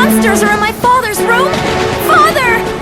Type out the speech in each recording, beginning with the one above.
monsters are in my father's room! Father!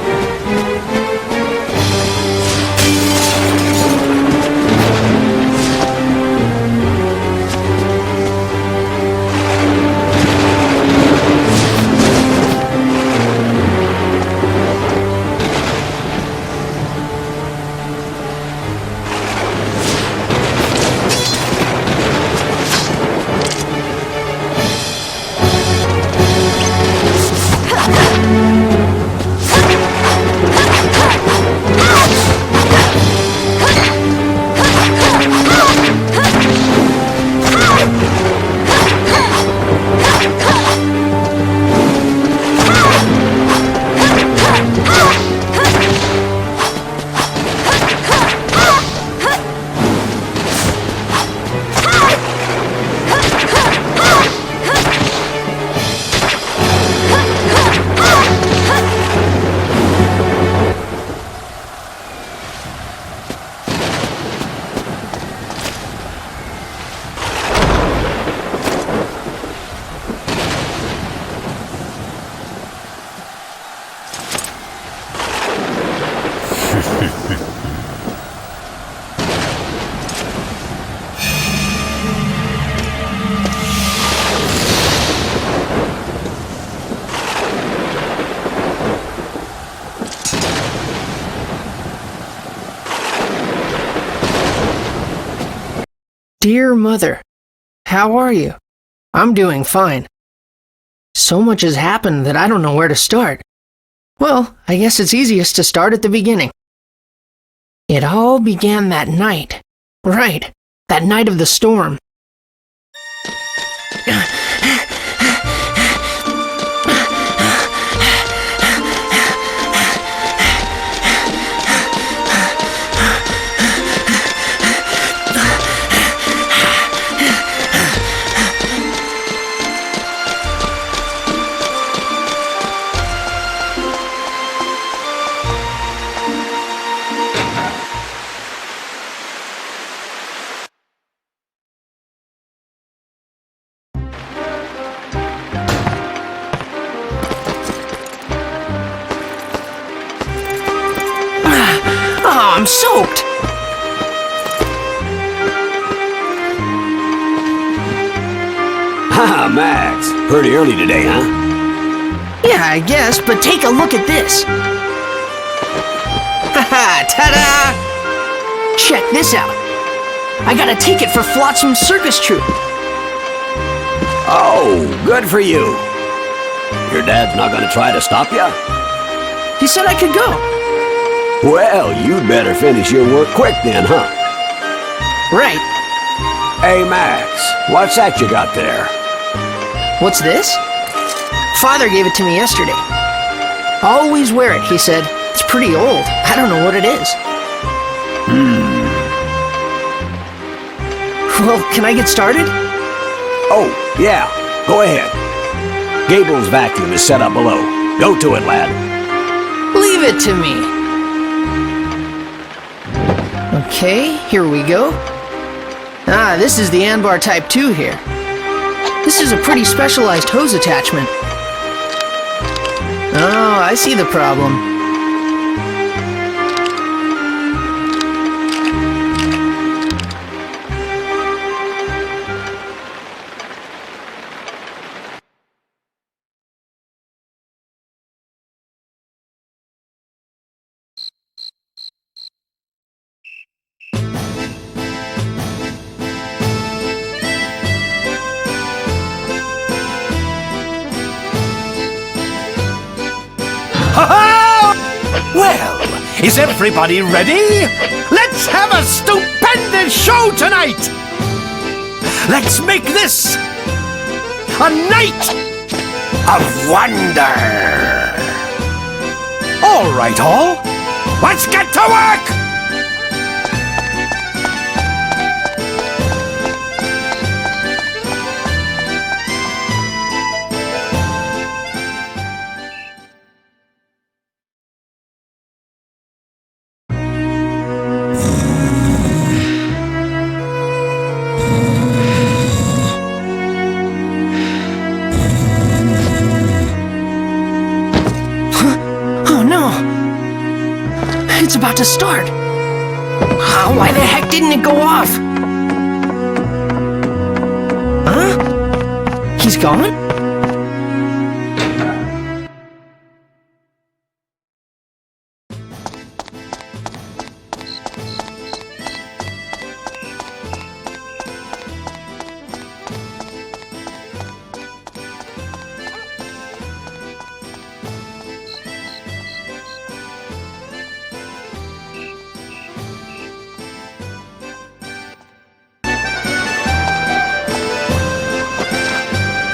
Dear Mother, how are you? I'm doing fine. So much has happened that I don't know where to start. Well, I guess it's easiest to start at the beginning. It all began that night. Right, that night of the storm. Oh, I'm soaked! Haha, Max. Pretty early today, huh? Yeah, I guess, but take a look at this. Haha, ta-da! Check this out. I got a ticket for Flotsam Circus Troupe. Oh, good for you. Your dad's not gonna try to stop you? He said I could go. Well, you'd better finish your work quick then, huh? Right. Hey, Max, what's that you got there? What's this? Father gave it to me yesterday. Always wear it, he said. It's pretty old. I don't know what it is. Well, can I get started? Oh, yeah, go ahead. Gable's vacuum is set up below. Go to it, lad. Leave it to me. Okay, here we go. Ah, this is the Anbar Type 2 here. This is a pretty specialized hose attachment. Oh, I see the problem. Well, is everybody ready? Let's have a stupendous show tonight! Let's make this a night of wonder! All right, all. Let's get to work! to start. Why the heck didn't it go off? Huh? He's gone?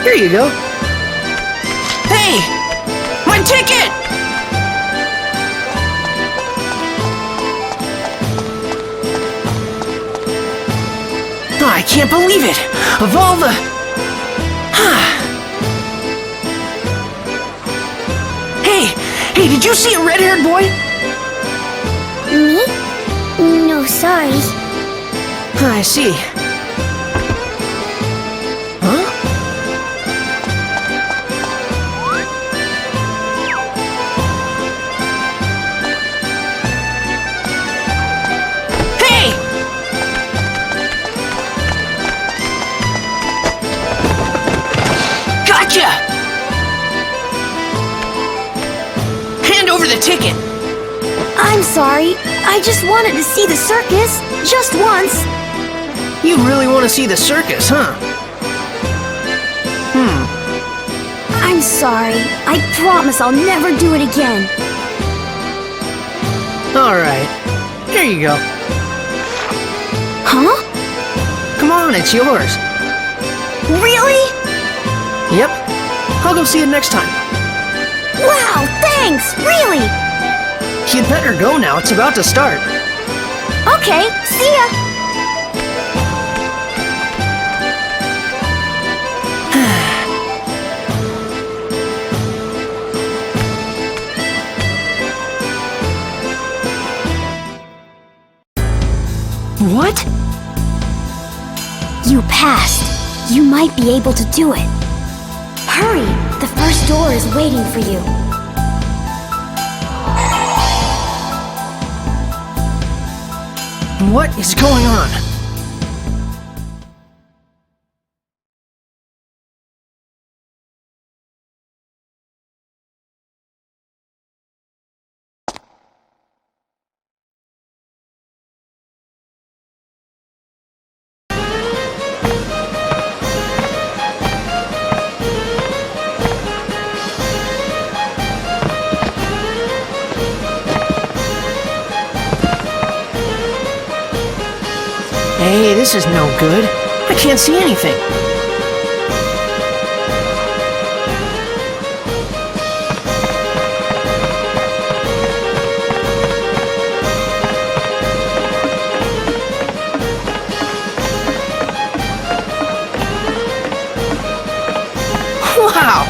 Here you go. Hey! My ticket! Oh, I can't believe it! Of all the... Hey, did you see a red-haired boy? Me? No, sorry. I see. Huh? Hey! Gotcha! Hand over the ticket. I'm sorry. I just wanted to see the circus. Just once. You really want to see the circus, huh? I'm sorry. I promise I'll never do it again. Alright. Here you go. Huh? Come on, it's yours. Really? Yep. I'll go see it next time. Wow, thanks! Really? You'd better go now. It's about to start. Okay, see ya! What? You passed. You might be able to do it. Hurry! The first door is waiting for you. What is going on? Hey, this is no good. I can't see anything. Wow!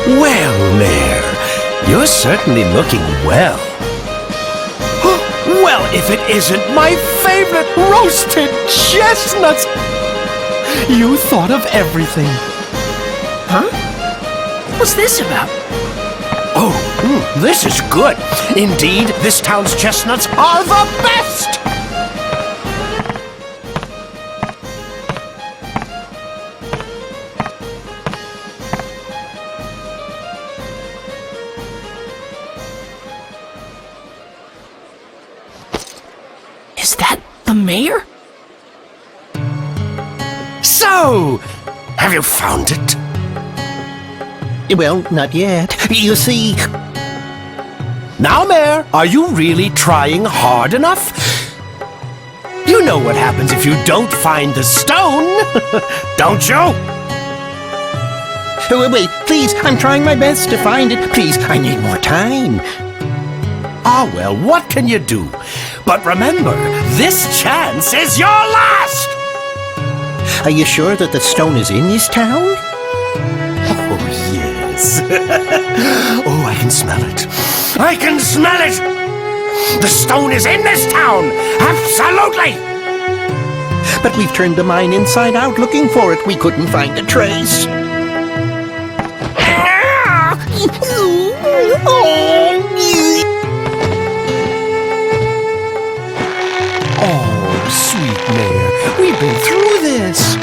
Well, Mayor, you're certainly looking well. Well, if it isn't my favorite roasted chestnuts! You thought of everything. Huh? What's this about? Oh, this is good. Indeed, this town's chestnuts are the best! Is that the mayor? So, have you found it? Well, not yet. You see... Now, Mayor, are you really trying hard enough? You know what happens if you don't find the stone, don't you? Wait, please, I'm trying my best to find it. Please, I need more time. Ah, well, what can you do? But remember, this chance is your last! Are you sure that the stone is in this town? Oh, yes. Oh, I can smell it. I can smell it! The stone is in this town! Absolutely! But we've turned the mine inside out looking for it. We couldn't find a trace. Oh, sweet Mayor, we've been through this.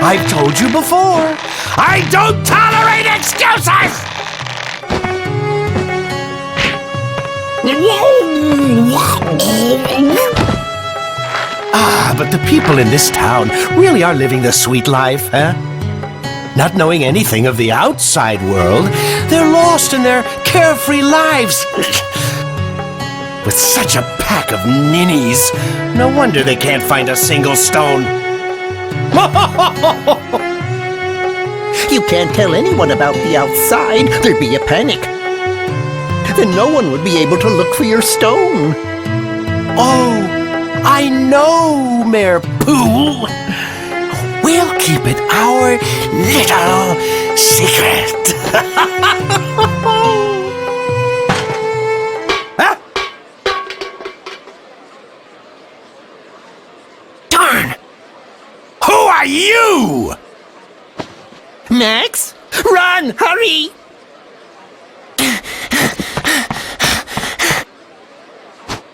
I've told you before, I don't tolerate excuses! Ah, but the people in this town really are living the sweet life, huh? Not knowing anything of the outside world, they're lost in their carefree lives. With such a pack of ninnies, no wonder they can't find a single stone. You can't tell anyone about the outside. There'd be a panic. Then no one would be able to look for your stone. Oh, I know, Mayor Pooh. We'll keep it our little secret. Huh? Darn! Who are you? Max? Run! Hurry!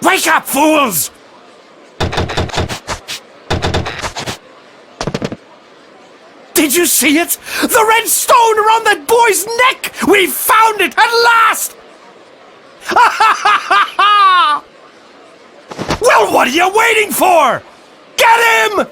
Wake up, fools! Did you see it? The red stone around that boy's neck! We found it at last! Well, what are you waiting for? Get him!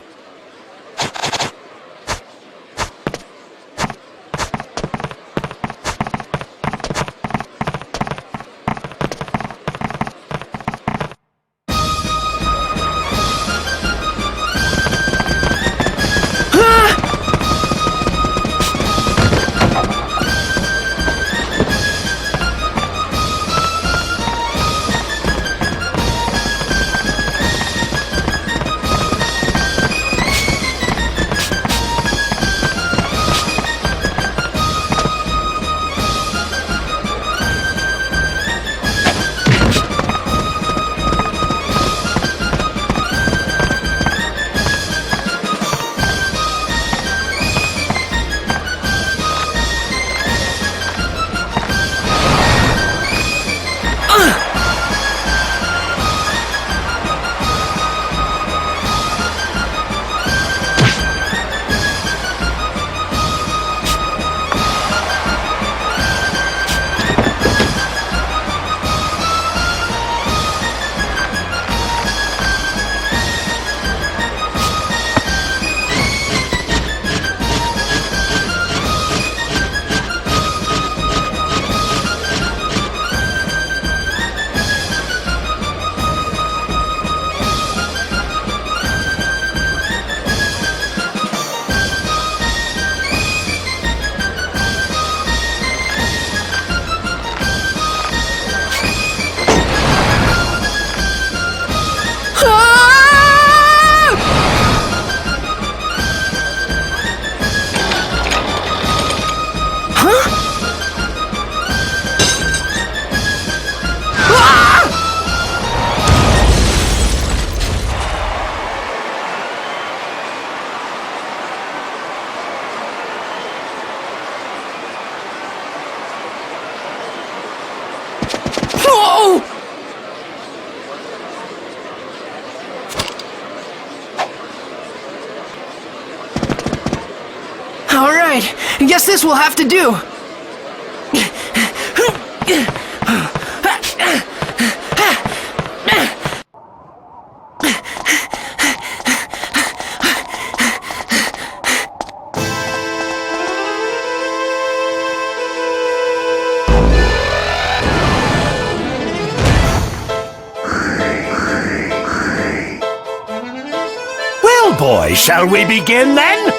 Alright, I guess this will have to do. Well, boys, shall we begin then?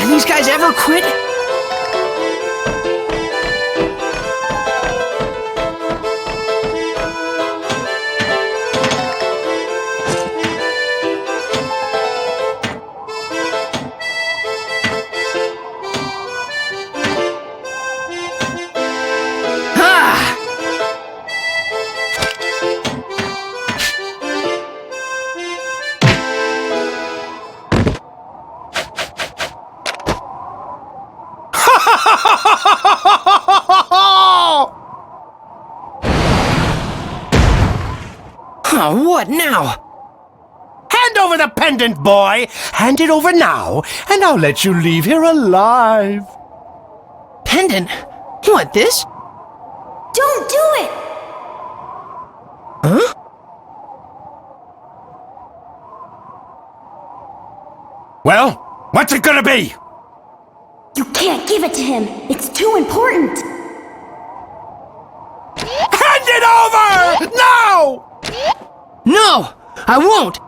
Do these guys ever quit? What now? Hand over the pendant, boy! Hand it over now, and I'll let you leave here alive. Pendant? What, this? Don't do it! Huh? Well, what's it gonna be? You can't give it to him. It's too important. Hand it over! Now! No! I won't!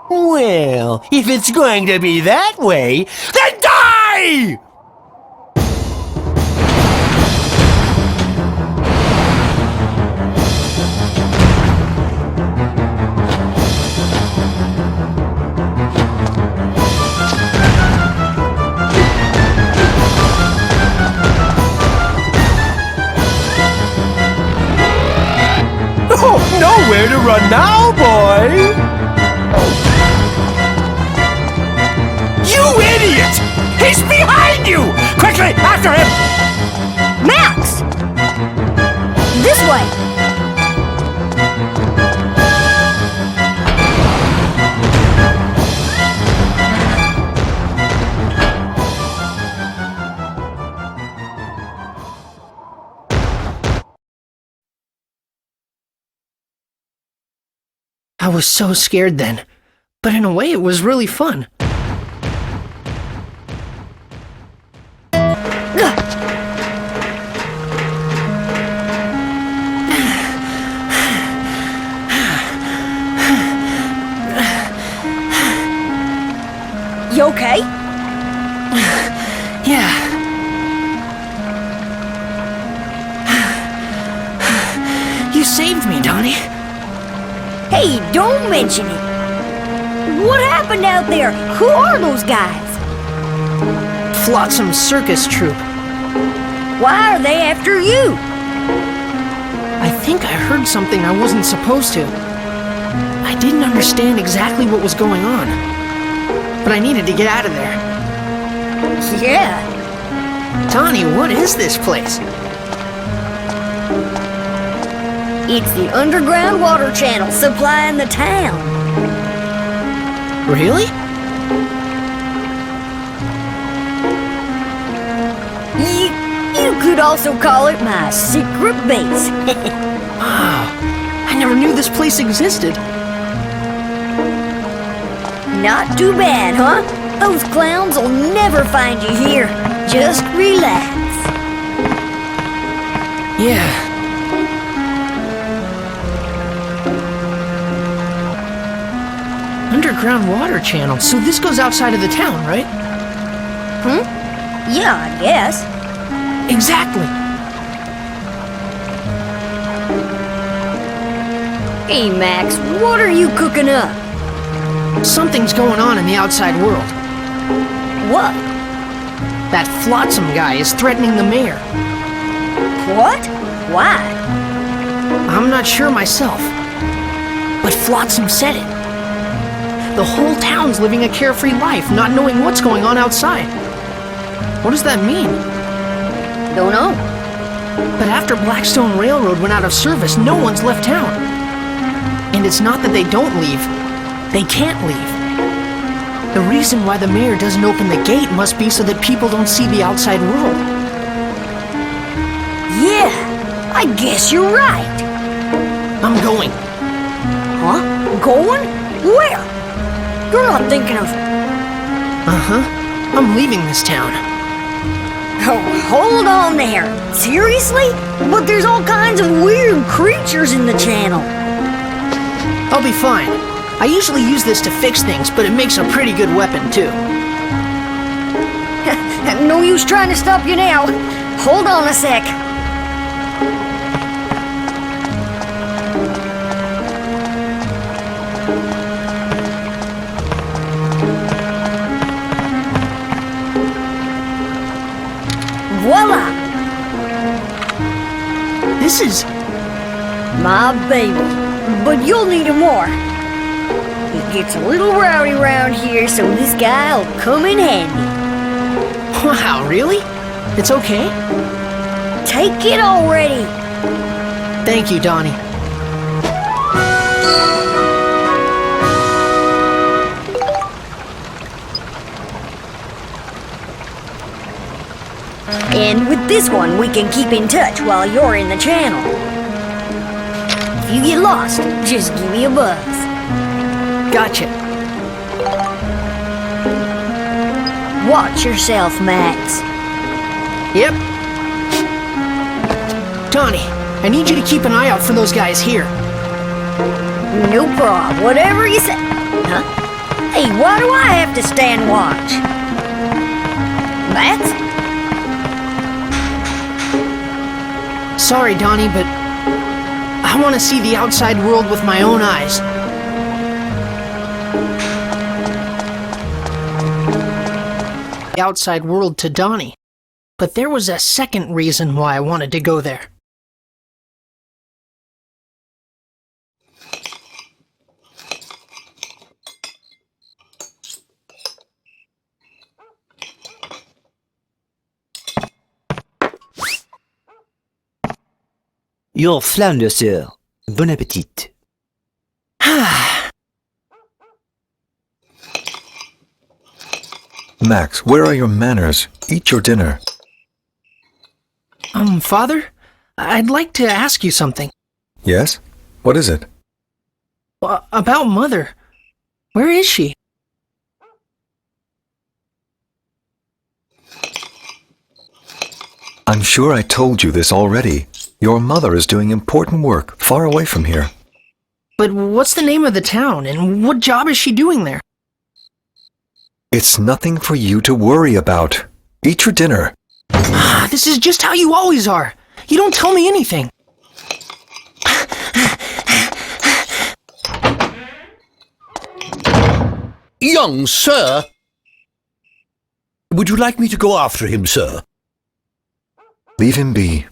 Well, if it's going to be that way, then die! Oh, nowhere to run now, boy! You idiot! He's behind you! Quickly, after him! Max! This way! I was so scared then, but in a way it was really fun. You okay? Yeah. You saved me, Donnie. Hey, don't mention it. What happened out there? Who are those guys? Flotsam Circus Troupe. Why are they after you? I think I heard something I wasn't supposed to. I didn't understand exactly what was going on, but I needed to get out of there. Yeah. Donnie, what is this place? It's the underground water channel supplying the town. Really? You could also call it my secret base. Wow, I never knew this place existed. Not too bad, huh? Those clowns will never find you here. Just relax. Yeah. Underground water channel, so this goes outside of the town, right? Yeah, I guess. Exactly. Hey, Max, what are you cooking up? Something's going on in the outside world. What? That Flotsam guy is threatening the mayor. What? Why? I'm not sure myself. But Flotsam said it. The whole town's living a carefree life, not knowing what's going on outside. What does that mean? Don't know. But after Blackstone Railroad went out of service, no one's left town. And it's not that they don't leave. They can't leave. The reason why the mayor doesn't open the gate must be so that people don't see the outside world. Yeah, I guess you're right. I'm going. Huh? Going? Where? You're not thinking of... Uh-huh. I'm leaving this town. Oh, hold on there. Seriously? But there's all kinds of weird creatures in the channel. I'll be fine. I usually use this to fix things, but it makes a pretty good weapon, too. No use trying to stop you now. Hold on a sec. Voila! This is... My baby. But you'll need him more. It gets a little rowdy around here, so this guy'll come in handy. Wow, really? It's okay? Take it already! Thank you, Donnie. And with this one, we can keep in touch while you're in the channel. If you get lost, just give me a buzz. Gotcha. Watch yourself, Max. Yep. Donnie, I need you to keep an eye out for those guys here. No prob. Whatever you say. Huh? Hey, why do I have to stand watch? Max? Sorry, Donnie, but I want to see the outside world with my own eyes. The outside world to Donnie. But there was a second reason why I wanted to go there. Your flounder, sir. Bon appétit. Max, where are your manners? Eat your dinner. Father? I'd like to ask you something. Yes? What is it? About Mother. Where is she? I'm sure I told you this already. Your mother is doing important work far away from here. But what's the name of the town, and what job is she doing there? It's nothing for you to worry about. Eat your dinner. This is just how you always are. You don't tell me anything. Young sir! Would you like me to go after him, sir? Leave him be.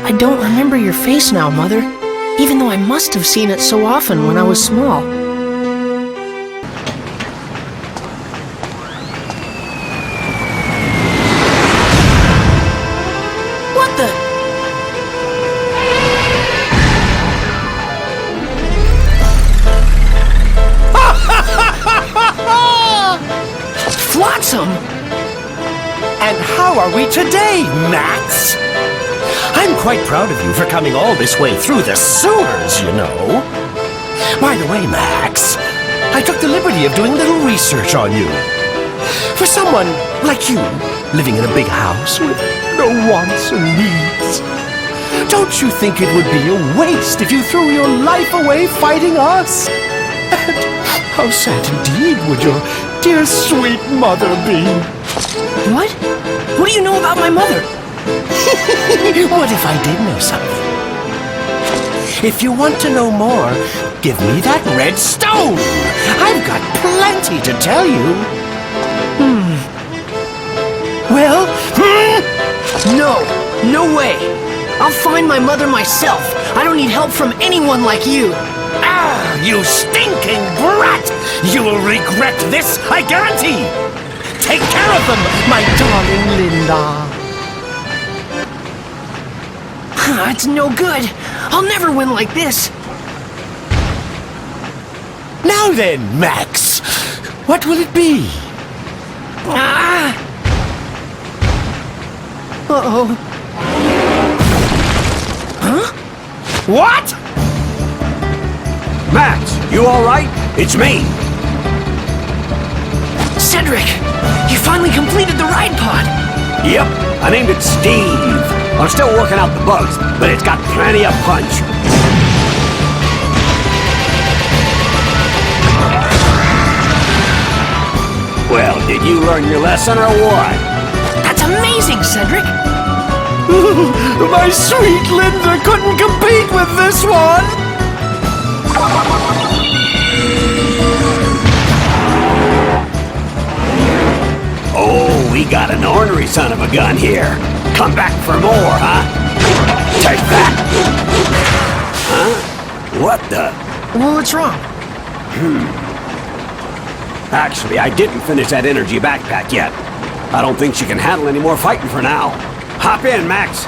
I don't remember your face now, Mother, even though I must have seen it so often when I was small. What the? Flotsam! And how are we today, Max? I'm quite proud of you for coming all this way through the sewers, you know. By the way, Max, I took the liberty of doing a little research on you. For someone like you, living in a big house with no wants and needs, Don't you think it would be a waste if you threw your life away fighting us? And how sad indeed would your dear sweet mother be? What? What do you know about my mother? What if I did know something? If you want to know more, give me that red stone. I've got plenty to tell you. Well, no way. I'll find my mother myself. I don't need help from anyone like you. Ah, you stinking brat! You will regret this, I guarantee! Take care of them, my darling Linda. It's no good. I'll never win like this. Now then, Max, what will it be? Ah! Uh-oh. Huh? What? Max, you all right? It's me. Cedric, you finally completed the ride pod. Yep, I named it Steve. I'm still working out the bugs, but it's got plenty of punch. Well, did you learn your lesson or what? That's amazing, Cedric. My sweet Linda couldn't compete with this one! Oh, we got an ornery son of a gun here. Come back for more, huh? Take that! Huh? What the? Well, what's wrong? Actually, I didn't finish that energy backpack yet. I don't think she can handle any more fighting for now. Hop in, Max.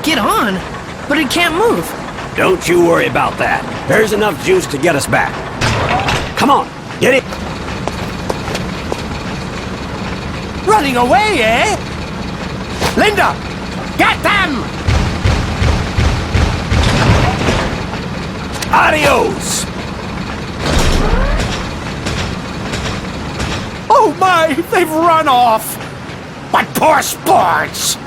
Get on, but it can't move. Don't you worry about that. There's enough juice to get us back. Come on, get it. Running away, eh? Linda, get them! Adios! Oh my, they've run off! What poor sports!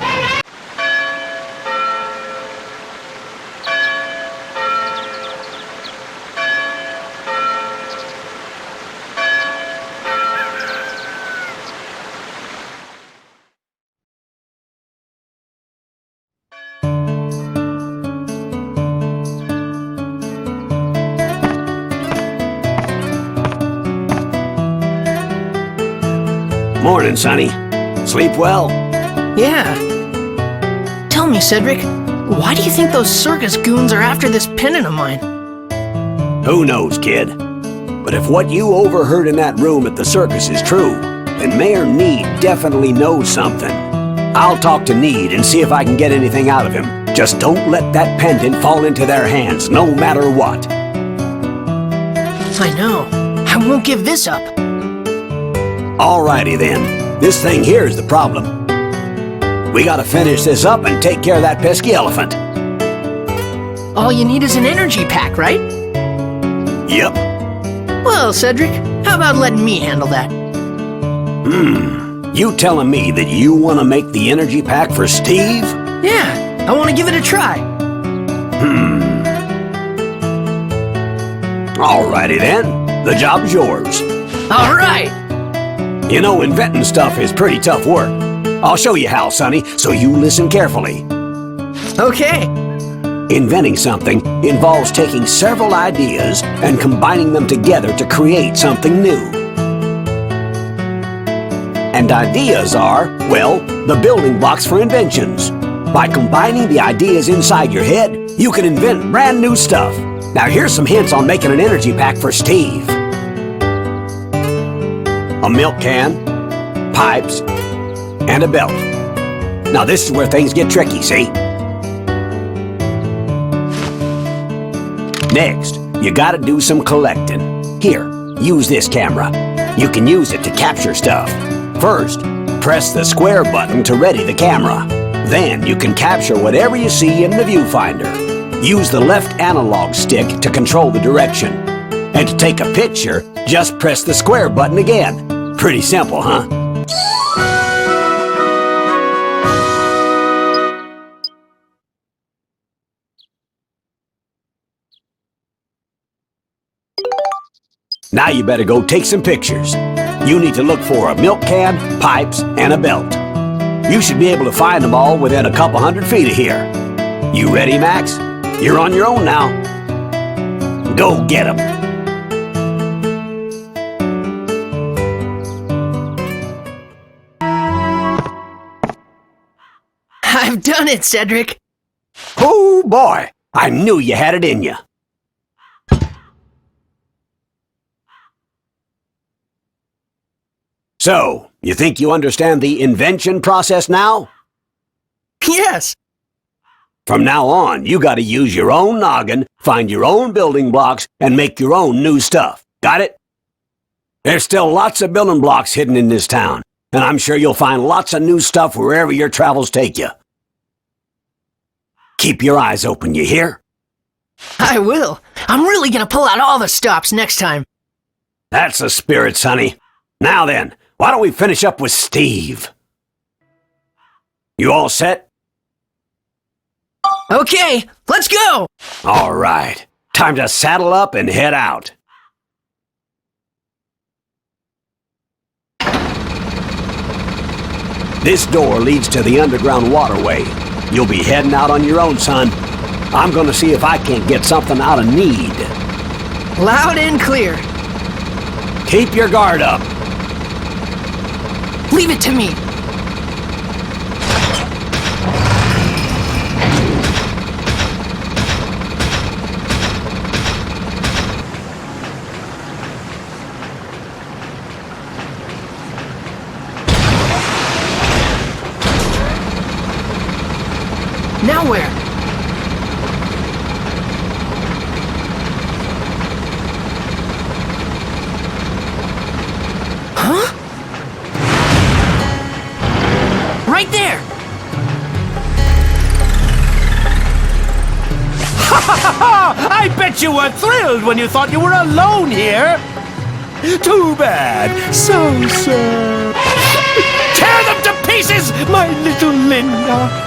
Morning, Sonny. Sleep well? Yeah. Tell me, Cedric, why do you think those circus goons are after this pendant of mine? Who knows, kid? But if what you overheard in that room at the circus is true, then Mayor Need definitely knows something. I'll talk to Need and see if I can get anything out of him. Just don't let that pendant fall into their hands, no matter what. I know. I won't give this up. Alrighty then. This thing here is the problem. We gotta finish this up and take care of that pesky elephant. All you need is an energy pack, right? Yep. Well, Cedric, how about letting me handle that? You telling me that you want to make the energy pack for Steve? Yeah, I want to give it a try. Alrighty then. The job's yours. All right. You know, inventing stuff is pretty tough work. I'll show you how, Sonny, so you listen carefully. Okay. Inventing something involves taking several ideas and combining them together to create something new. And ideas are, well, the building blocks for inventions. By combining the ideas inside your head, you can invent brand new stuff. Now here's some hints on making an energy pack for Steve. A milk can, pipes, and a belt. Now this is where things get tricky, see? Next, you gotta do some collecting. Here, use this camera. You can use it to capture stuff. First, press the square button to ready the camera. Then you can capture whatever you see in the viewfinder. Use the left analog stick to control the direction. And to take a picture, just press the square button again. Pretty simple, huh? Now you better go take some pictures. You need to look for a milk can, pipes, and a belt. You should be able to find them all within a couple 100 feet of here. You ready, Max? You're on your own now. Go get them. I've done it, Cedric. Oh boy, I knew you had it in you. So, you think you understand the invention process now? Yes. From now on, you gotta use your own noggin, find your own building blocks, and make your own new stuff. Got it? There's still lots of building blocks hidden in this town, and I'm sure you'll find lots of new stuff wherever your travels take you. Keep your eyes open, you hear? I will. I'm really gonna pull out all the stops next time. That's the spirit, Sonny. Now then, why don't we finish up with Steve? You all set? Okay, let's go! All right. Time to saddle up and head out. This door leads to the underground waterway. You'll be heading out on your own, son. I'm gonna see if I can't get something out of Need. Loud and clear. Keep your guard up. Leave it to me. Now where? Huh? Right there! I bet you were thrilled when you thought you were alone here. Too bad. So sad. Tear them to pieces, my little Linda.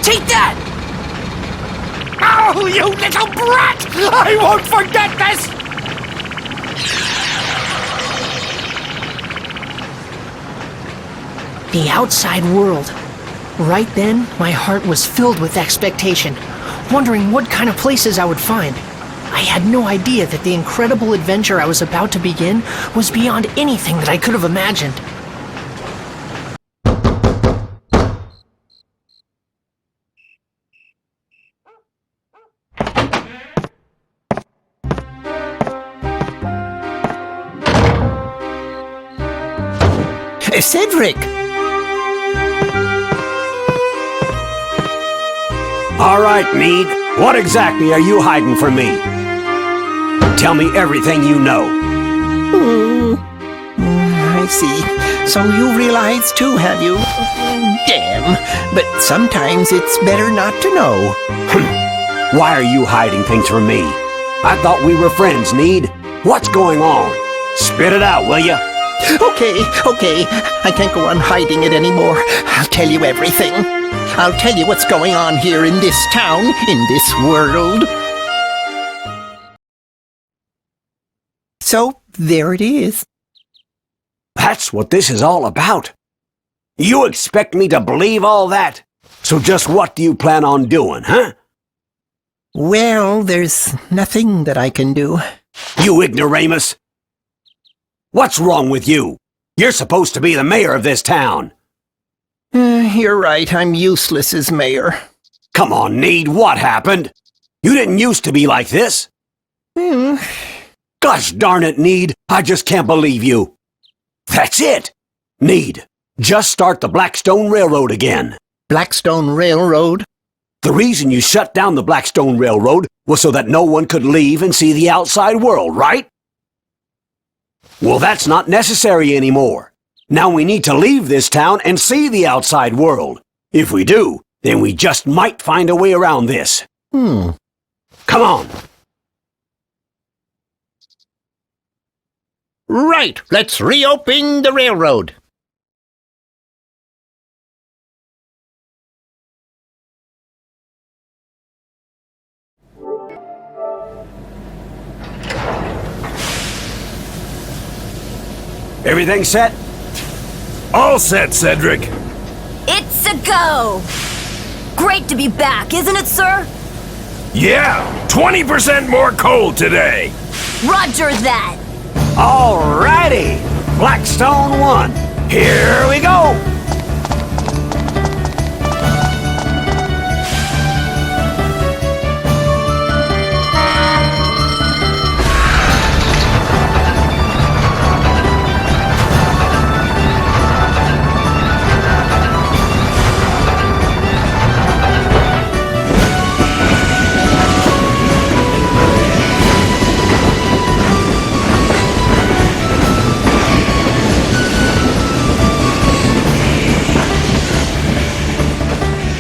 Take that! Oh, you little brat! I won't forget this! The outside world. Right then, my heart was filled with expectation, wondering what kind of places I would find. I had no idea that the incredible adventure I was about to begin was beyond anything that I could have imagined. Cedric! All right, Need. What exactly are you hiding from me? Tell me everything you know. I see. So you realize too, have you? Damn. But sometimes it's better not to know. Why are you hiding things from me? I thought we were friends, Need. What's going on? Spit it out, will you? Okay. I can't go on hiding it anymore. I'll tell you everything. I'll tell you what's going on here in this town, in this world. So, there it is. That's what this is all about. You expect me to believe all that? So just what do you plan on doing, huh? Well, there's nothing that I can do. You ignoramus! What's wrong with you? You're supposed to be the mayor of this town. You're right, I'm useless as mayor. Come on, Need, what happened? You didn't used to be like this. Gosh darn it, Need, I just can't believe you. That's it. Need, just start the Blackstone Railroad again. Blackstone Railroad? The reason you shut down the Blackstone Railroad was so that no one could leave and see the outside world, right? Well, that's not necessary anymore. Now we need to leave this town and see the outside world. If we do, then we just might find a way around this. Come on. Right, let's reopen the railroad. Everything set? All set, Cedric. It's a go! Great to be back, isn't it, sir? Yeah, 20% more coal today. Roger that! Alrighty! Blackstone 1. Here we go!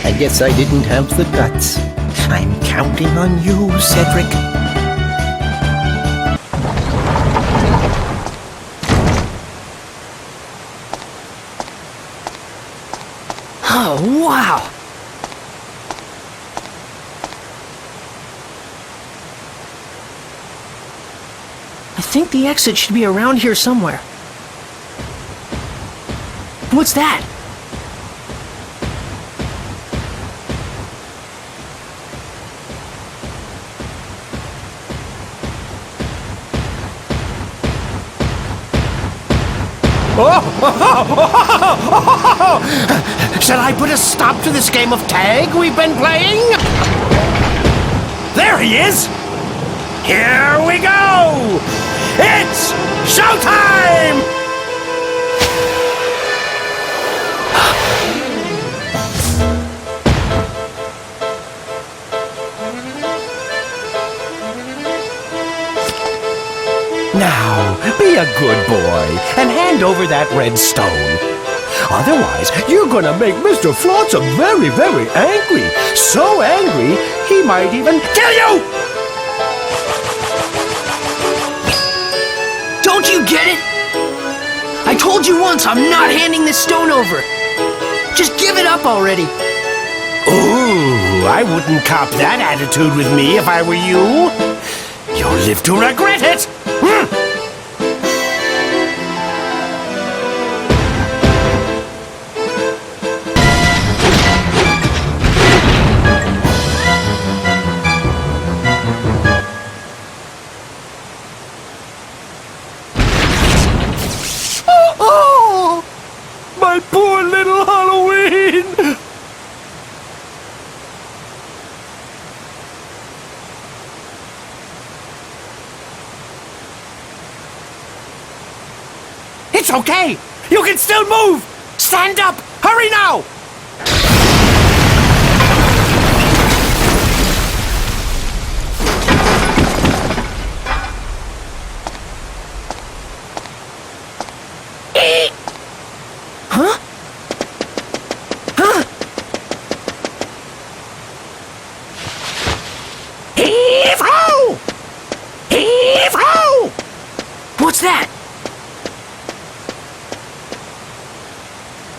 I guess I didn't have the guts. I'm counting on you, Cedric. Oh, wow! I think the exit should be around here somewhere. What's that? Shall I put a stop to this game of tag we've been playing? There he is! Here we go! It's showtime! Now, be a good boy and hand over that red stone. Otherwise, you're gonna make Mr. Flotsam very, very angry. So angry, he might even kill you! Don't you get it? I told you once I'm not handing this stone over. Just give it up already. Ooh, I wouldn't cop that attitude with me if I were you. You'll live to regret it! Oh, my poor little Halloween! It's okay! You can still move! Stand up! Hurry now! Huh? Huh? Heave-ho! Heave-ho! What's that?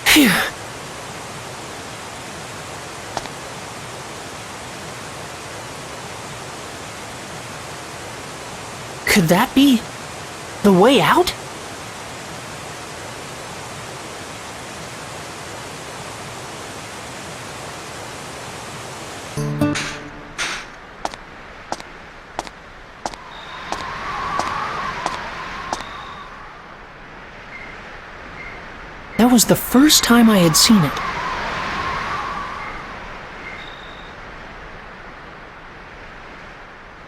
Phew. Could that be the way out? That was the first time I had seen it.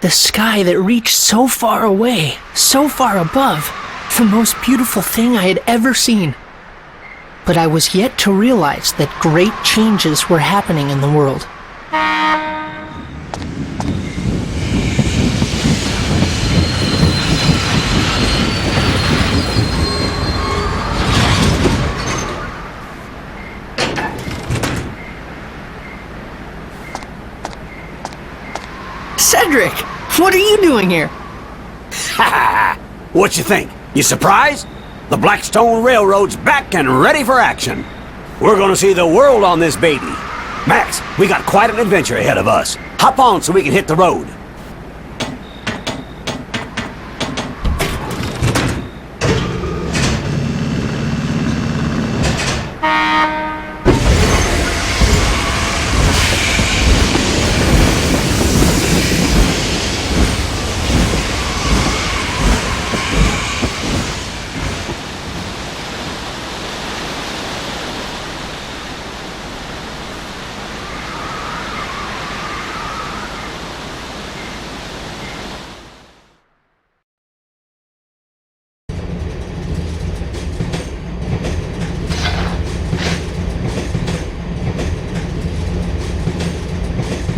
The sky that reached so far away, so far above, the most beautiful thing I had ever seen. But I was yet to realize that great changes were happening in the world. Cedric! What are you doing here? What you think? You surprised? The Blackstone Railroad's back and ready for action. We're gonna see the world on this baby. Max, we got quite an adventure ahead of us. Hop on so we can hit the road.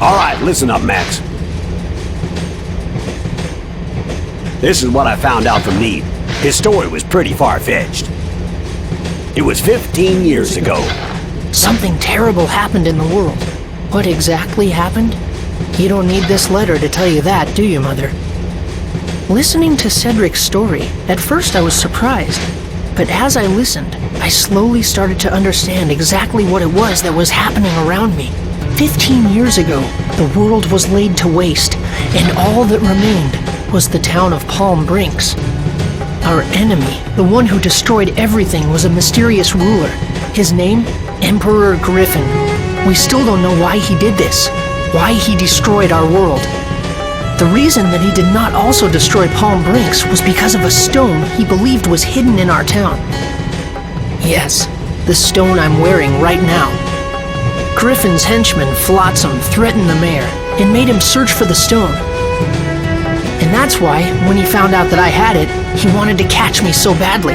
All right, listen up, Max. This is what I found out from Need. His story was pretty far-fetched. It was 15 years ago. Something terrible happened in the world. What exactly happened? You don't need this letter to tell you that, do you, Mother? Listening to Cedric's story, at first I was surprised. But as I listened, I slowly started to understand exactly what it was that was happening around me. 15 years ago, the world was laid to waste, and all that remained was the town of Palm Brinks. Our enemy, the one who destroyed everything, was a mysterious ruler. His name? Emperor Griffin. We still don't know why he did this, why he destroyed our world. The reason that he did not also destroy Palm Brinks was because of a stone he believed was hidden in our town. Yes, the stone I'm wearing right now. Griffin's henchman, Flotsam, threatened the mayor and made him search for the stone. And that's why, when he found out that I had it, he wanted to catch me so badly.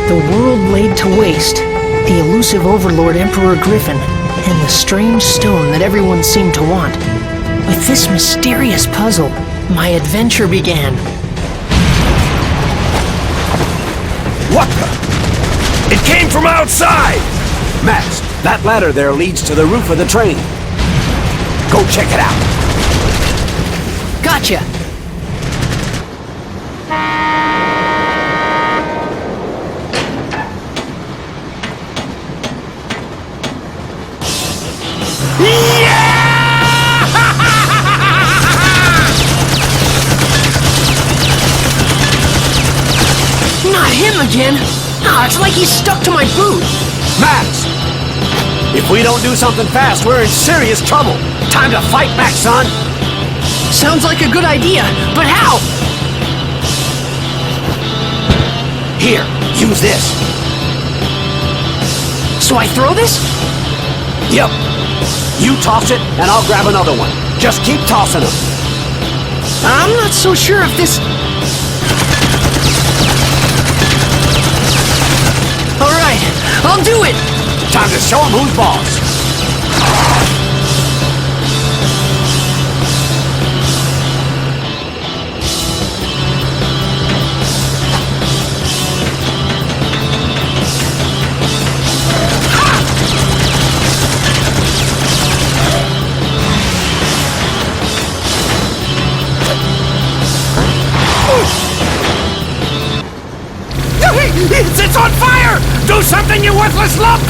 The world laid to waste, the elusive overlord Emperor Griffin, and the strange stone that everyone seemed to want. With this mysterious puzzle, my adventure began. What the? It came from outside! Max, that ladder there leads to the roof of the train. Go check it out. Gotcha! Not him again! Ah, it's like he's stuck to my boot! Max! If we don't do something fast, we're in serious trouble. Time to fight back, son! Sounds like a good idea, but how? Here, use this. So I throw this? Yep. You toss it, and I'll grab another one. Just keep tossing them. I'm not so sure if this... Alright, I'll do it! Time to show him who's boss. It's on fire! Do something, you worthless lump!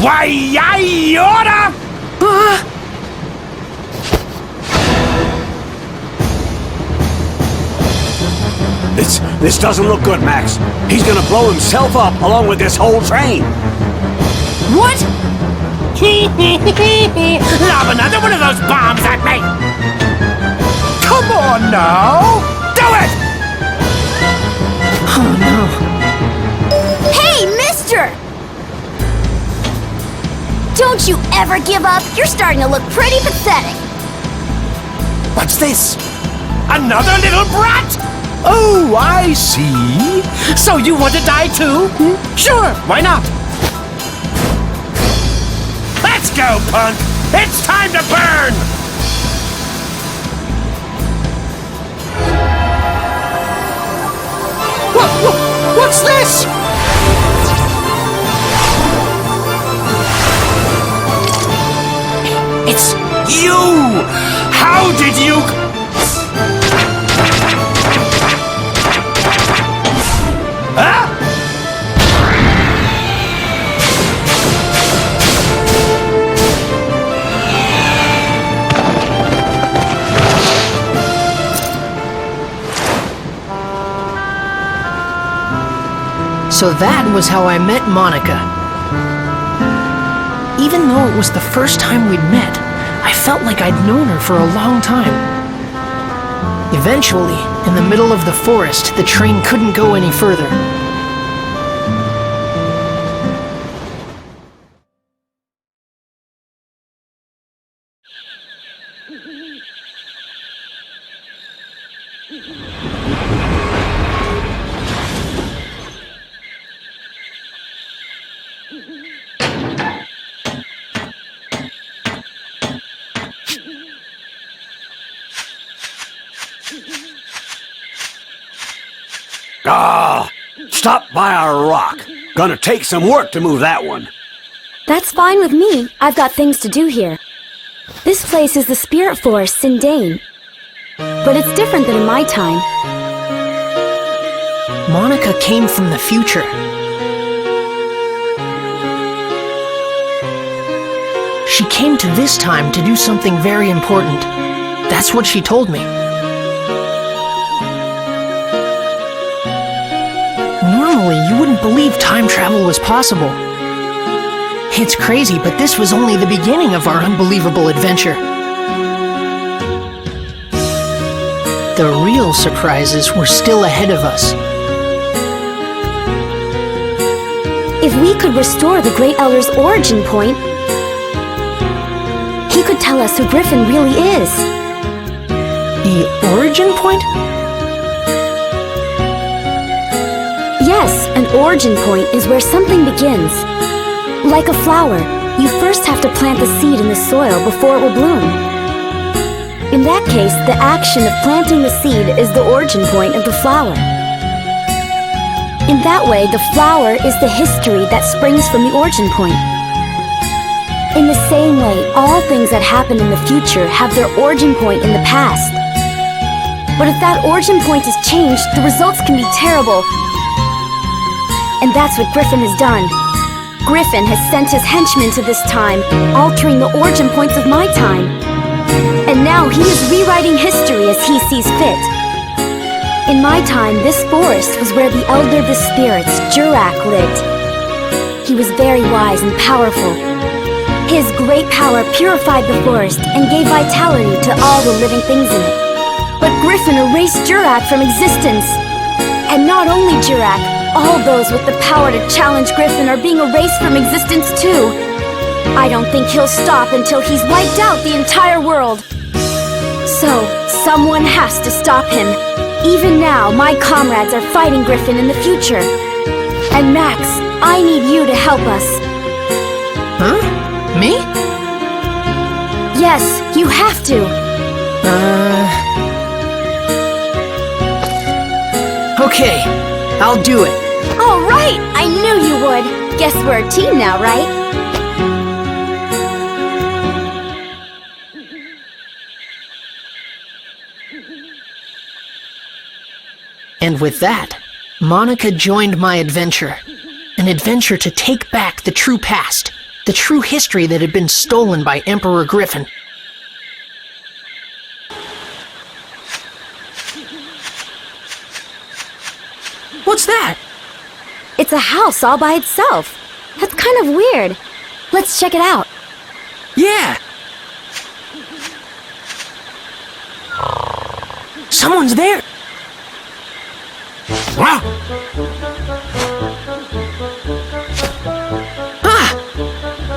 Why, I oughta! This doesn't look good, Max. He's gonna blow himself up along with this whole train. What? Lob another one of those bombs at me! Come on now! Do it! Oh no. Hey, mister! Don't you ever give up? You're starting to look pretty pathetic. What's this? Another little brat? Oh, I see. So you want to die too? Sure, why not? Let's go, punk! It's time to burn! What's this? You! How did you... Huh? So that was how I met Monica. Even though it was the first time we'd met, I felt like I'd known her for a long time. Eventually, in the middle of the forest, the train couldn't go any further. Stop by our rock. Gonna take some work to move that one. That's fine with me. I've got things to do here. This place is the spirit forest, Sindane. But it's different than in my time. Monica came from the future. She came to this time to do something very important. That's what she told me. Normally, you wouldn't believe time travel was possible. It's crazy, but this was only the beginning of our unbelievable adventure. The real surprises were still ahead of us. If we could restore the Great Elder's origin point, he could tell us who Griffin really is. The origin point? Yes, an origin point is where something begins. Like a flower, you first have to plant the seed in the soil before it will bloom. In that case, the action of planting the seed is the origin point of the flower. In that way, the flower is the history that springs from the origin point. In the same way, all things that happen in the future have their origin point in the past. But if that origin point is changed, the results can be terrible. And that's what Griffin has done. Griffin has sent his henchmen to this time, altering the origin points of my time. And now he is rewriting history as he sees fit. In my time, this forest was where the Elder of the Spirits, Jurak, lived. He was very wise and powerful. His great power purified the forest and gave vitality to all the living things in it. But Griffin erased Jurak from existence. And not only Jurak, all those with the power to challenge Griffin are being erased from existence too. I don't think he'll stop until he's wiped out the entire world. So, someone has to stop him. Even now, my comrades are fighting Griffin in the future. And Max, I need you to help us. Huh? Me? Yes, you have to. Okay, I'll do it. All right, I knew you would. Guess we're a team now, right? And with that, Monica joined my adventure. An adventure to take back the true past, the true history that had been stolen by Emperor Griffin. What's that? It's a house all by itself. That's kind of weird. Let's check it out. Yeah! Someone's there! Huh? Ah!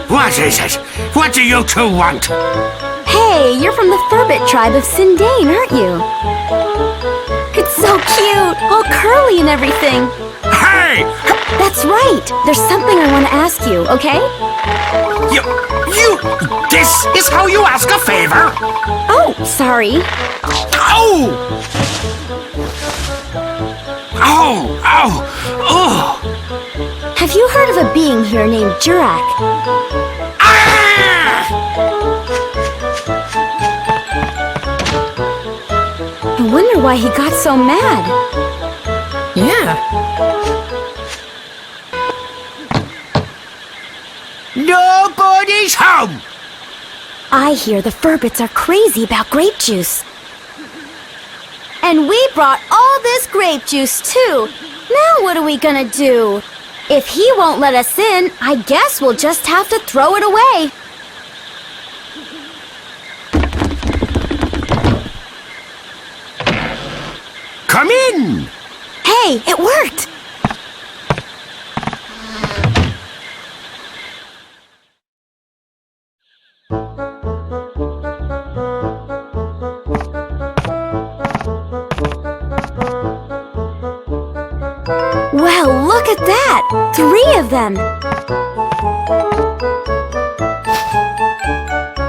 What is it? What do you two want? Hey, you're from the Furbit tribe of Sindane, aren't you? It's so cute, all curly and everything. Hey! That's right. There's something I want to ask you, okay? This is how you ask a favor? Oh, sorry. Oh! Oh! Have you heard of a being here named Jurak? Ah! I wonder why he got so mad. Yeah. Nobody's home! I hear the Furbits are crazy about grape juice. And we brought all this grape juice too. Now what are we gonna do? If he won't let us in, I guess we'll just have to throw it away. Come in! Hey, it worked! Well, look at that! 3 of them!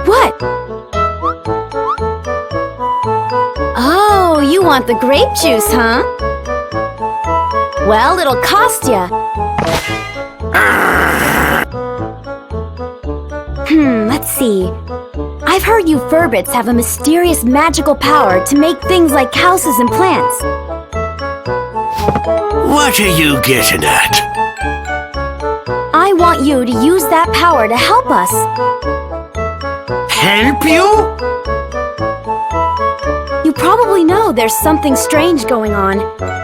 What? Oh, you want the grape juice, huh? Well, it'll cost ya. Let's see. I've heard you Furbits have a mysterious magical power to make things like houses and plants. What are you getting at? I want you to use that power to help us. Help you? You probably know there's something strange going on.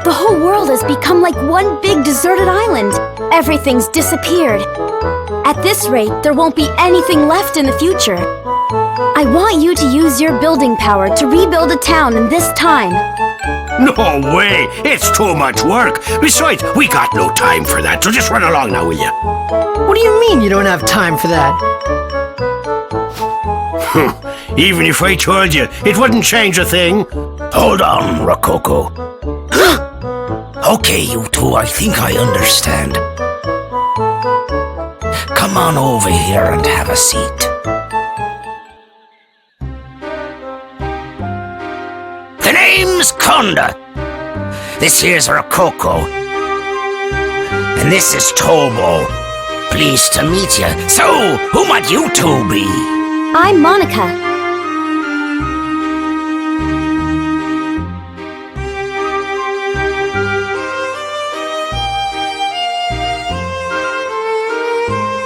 The whole world has become like one big deserted island. Everything's disappeared. At this rate, there won't be anything left in the future. I want you to use your building power to rebuild a town in this time. No way! It's too much work. Besides, we got no time for that, so just run along now, will you? What do you mean you don't have time for that? Even if I told you, it wouldn't change a thing. Hold on, Rococo. Okay, you two, I think I understand. Come on over here and have a seat. The name's Conda. This here's Rococo. And this is Tobo. Pleased to meet you. So, who might you two be? I'm Monica.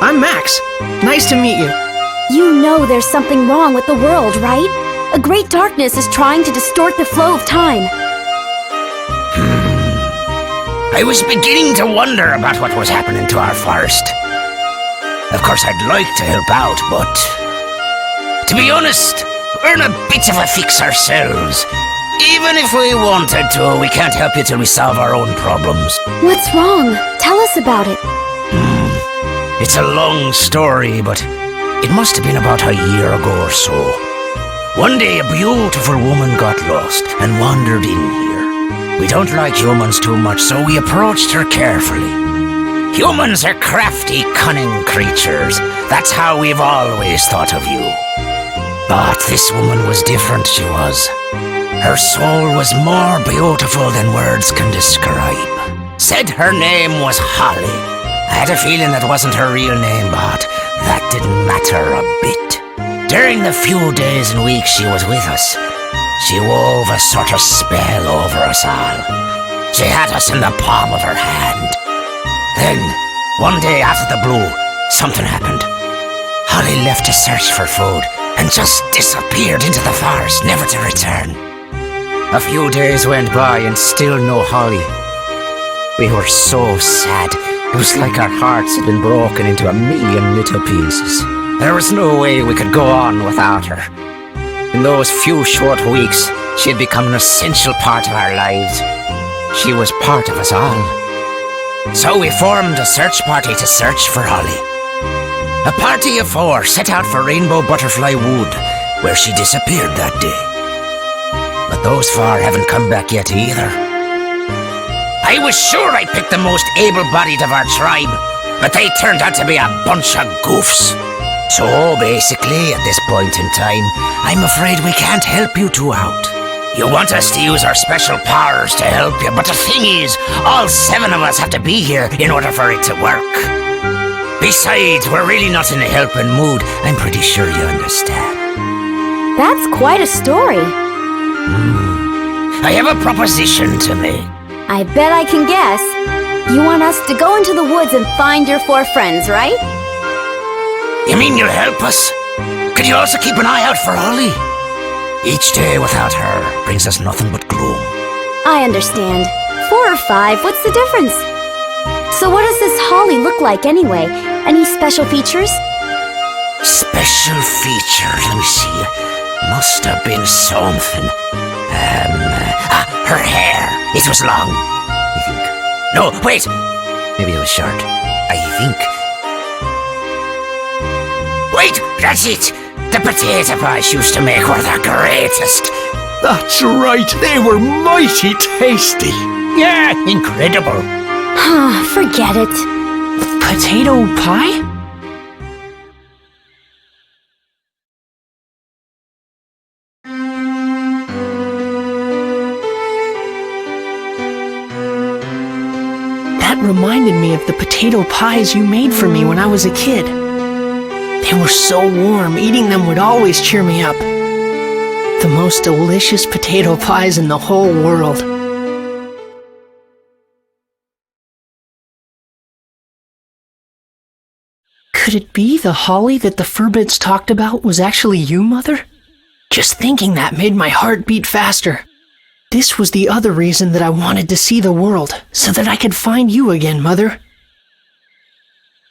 I'm Max. Nice to meet you. You know there's something wrong with the world, right? A great darkness is trying to distort the flow of time. I was beginning to wonder about what was happening to our forest. Of course, I'd like to help out, but... to be honest, we're in a bit of a fix ourselves. Even if we wanted to, we can't help you till we solve our own problems. What's wrong? Tell us about it. It's a long story, but it must have been about a year ago or so. One day, a beautiful woman got lost and wandered in here. We don't like humans too much, so we approached her carefully. Humans are crafty, cunning creatures. That's how we've always thought of you. But this woman was different, she was. Her soul was more beautiful than words can describe. Said her name was Holly. I had a feeling that wasn't her real name, but that didn't matter a bit. During the few days and weeks she was with us, she wove a sort of spell over us all. She had us in the palm of her hand. Then, one day out of the blue, something happened. Holly left to search for food and just disappeared into the forest, never to return. A few days went by and still no Holly. We were so sad. It was like our hearts had been broken into a million little pieces. There was no way we could go on without her. In those few short weeks, she had become an essential part of our lives. She was part of us all. So we formed a search party to search for Holly. A party of 4 set out for Rainbow Butterfly Wood, where she disappeared that day. But those 4 haven't come back yet either. I was sure I picked the most able-bodied of our tribe, but they turned out to be a bunch of goofs. So basically, at this point in time, I'm afraid we can't help you two out. You want us to use our special powers to help you, but the thing is, all 7 of us have to be here in order for it to work. Besides, we're really not in a helping mood. I'm pretty sure you understand. That's quite a story. I have a proposition to make. I bet I can guess. You want us to go into the woods and find your 4 friends, right? You mean you'll help us? Could you also keep an eye out for Holly? Each day without her brings us nothing but gloom. I understand. 4 or 5, what's the difference? So what does this Holly look like anyway? Any special features? Special features, let me see. Must have been something. Her hair. It was long, I think. No, wait. Maybe it was short. I think. Wait, that's it. The potato pies she used to make were the greatest. That's right, they were mighty tasty. Yeah, incredible. Forget it. Potato pie? That reminded me of the potato pies you made for me when I was a kid. They were so warm, eating them would always cheer me up. The most delicious potato pies in the whole world. Could it be the Holly that the Furbits talked about was actually you, Mother? Just thinking that made my heart beat faster. This was the other reason that I wanted to see the world, so that I could find you again, Mother.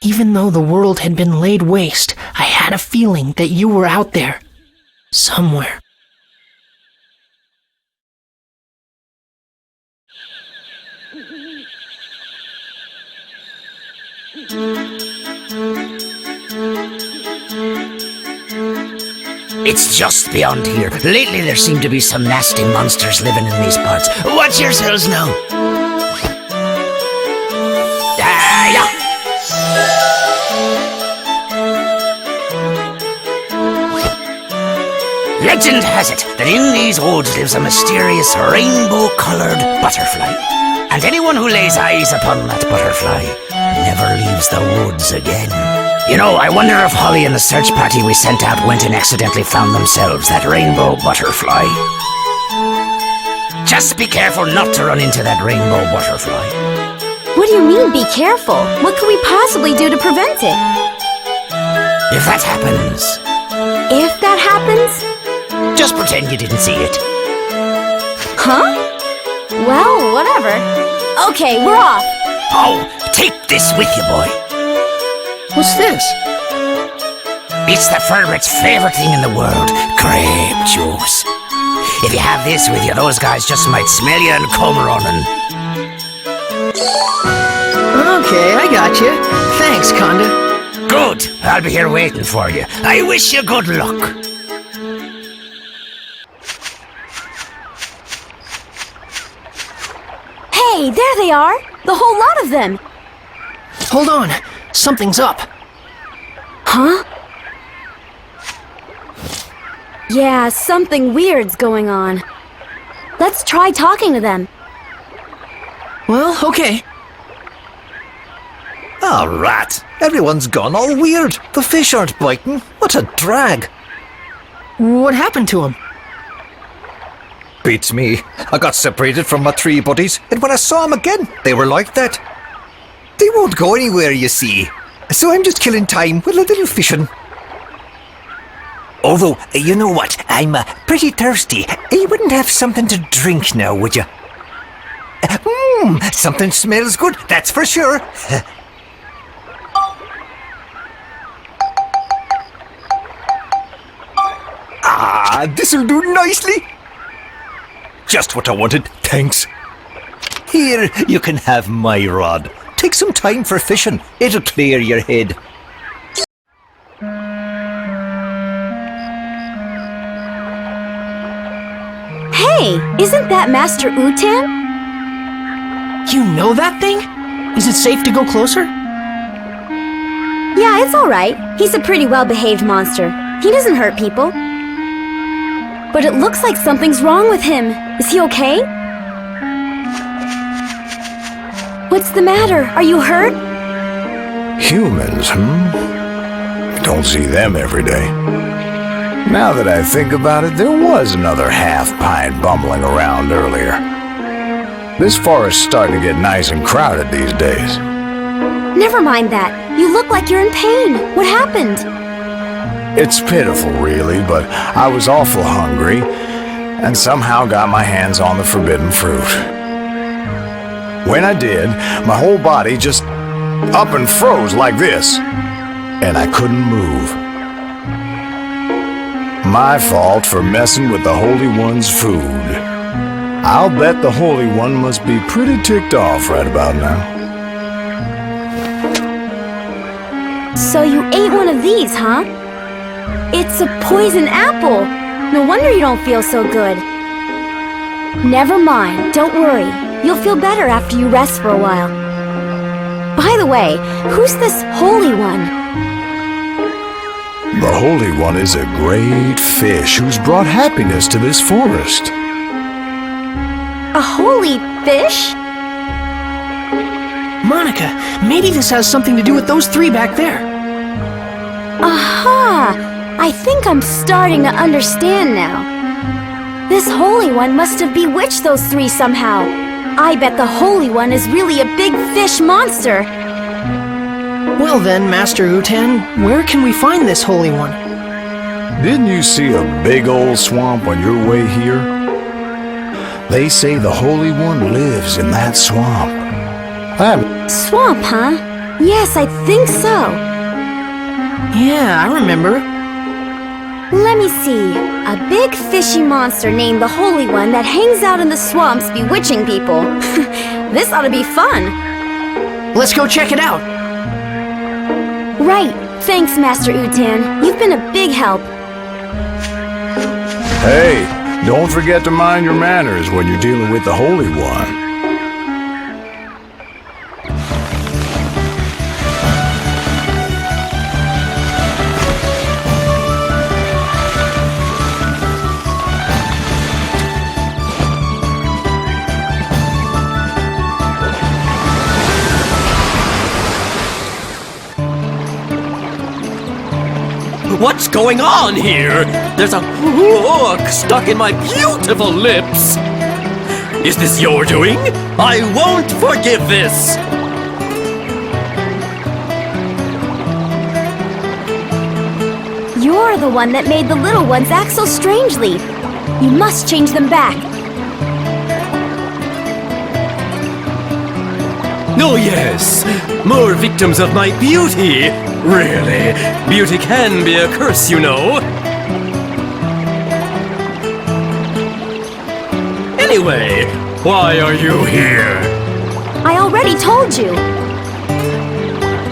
Even though the world had been laid waste, I had a feeling that you were out there, somewhere. It's just beyond here. Lately there seem to be some nasty monsters living in these parts. Watch yourselves now. Yeah. Legend has it that in these woods lives a mysterious rainbow-coloured butterfly. And anyone who lays eyes upon that butterfly never leaves the woods again. You know, I wonder if Holly and the search party we sent out went and accidentally found themselves that rainbow butterfly. Just be careful not to run into that rainbow butterfly. What do you mean, be careful? What could we possibly do to prevent it? If that happens, If that happens? just pretend you didn't see it. Huh? Well, whatever. Okay, we're off. Oh, take this with you, boy. What's this? It's the Furbit's favorite thing in the world, grape juice. If you have this with you, those guys just might smell you and come running. Okay, I got you. Thanks, Conda. Good. I'll be here waiting for you. I wish you good luck. Hey, there they are! The whole lot of them! Hold on, something's up. Huh? Yeah, something weird's going on. Let's try talking to them. Well, okay. Ah, rat. Everyone's gone all weird. The fish aren't biting. What a drag. What happened to him? Beats me. I got separated from my 3 buddies, and when I saw them again, they were like that. They won't go anywhere, you see. So I'm just killing time with a little fishing. Although, you know what? I'm pretty thirsty. You wouldn't have something to drink now, would you? Something smells good, that's for sure. This'll do nicely. Just what I wanted, thanks. Here, you can have my rod. Take some time for fishing. It'll clear your head. Hey, isn't that Master Utan? You know that thing? Is it safe to go closer? Yeah, it's alright. He's a pretty well-behaved monster. He doesn't hurt people. But it looks like something's wrong with him. Is he okay? What's the matter? Are you hurt? Humans, Don't see them every day. Now that I think about it, there was another half-pint bumbling around earlier. This forest's starting to get nice and crowded these days. Never mind that. You look like you're in pain. What happened? It's pitiful, really, but I was awful hungry and somehow got my hands on the forbidden fruit. When I did, my whole body just up and froze like this, and I couldn't move. My fault for messing with the Holy One's food. I'll bet the Holy One must be pretty ticked off right about now. So you ate one of these, huh? It's a poison apple. No wonder you don't feel so good. Never mind, don't worry. You'll feel better after you rest for a while. By the way, who's this Holy One? The Holy One is a great fish who's brought happiness to this forest. A holy fish? Monica, maybe this has something to do with those three back there. Aha! I think I'm starting to understand now. This Holy One must have bewitched those three somehow. I bet the Holy One is really a big fish monster. Well then, Master Utan, where can we find this Holy One? Didn't you see a big old swamp on your way here? They say the Holy One lives in that swamp. Swamp, huh? Yes, I think so. Yeah, I remember. Let me see. A big fishy monster named the Holy One that hangs out in the swamps bewitching people. This ought to be fun. Let's go check it out. Right. Thanks, Master Utan. You've been a big help. Hey, don't forget to mind your manners when you're dealing with the Holy One. What's going on here? There's a hook stuck in my beautiful lips. Is this your doing? I won't forgive this. You're the one that made the little ones act so strangely. You must change them back. Oh yes, more victims of my beauty. Really, beauty can be a curse, you know. Anyway, why are you here? I already told you.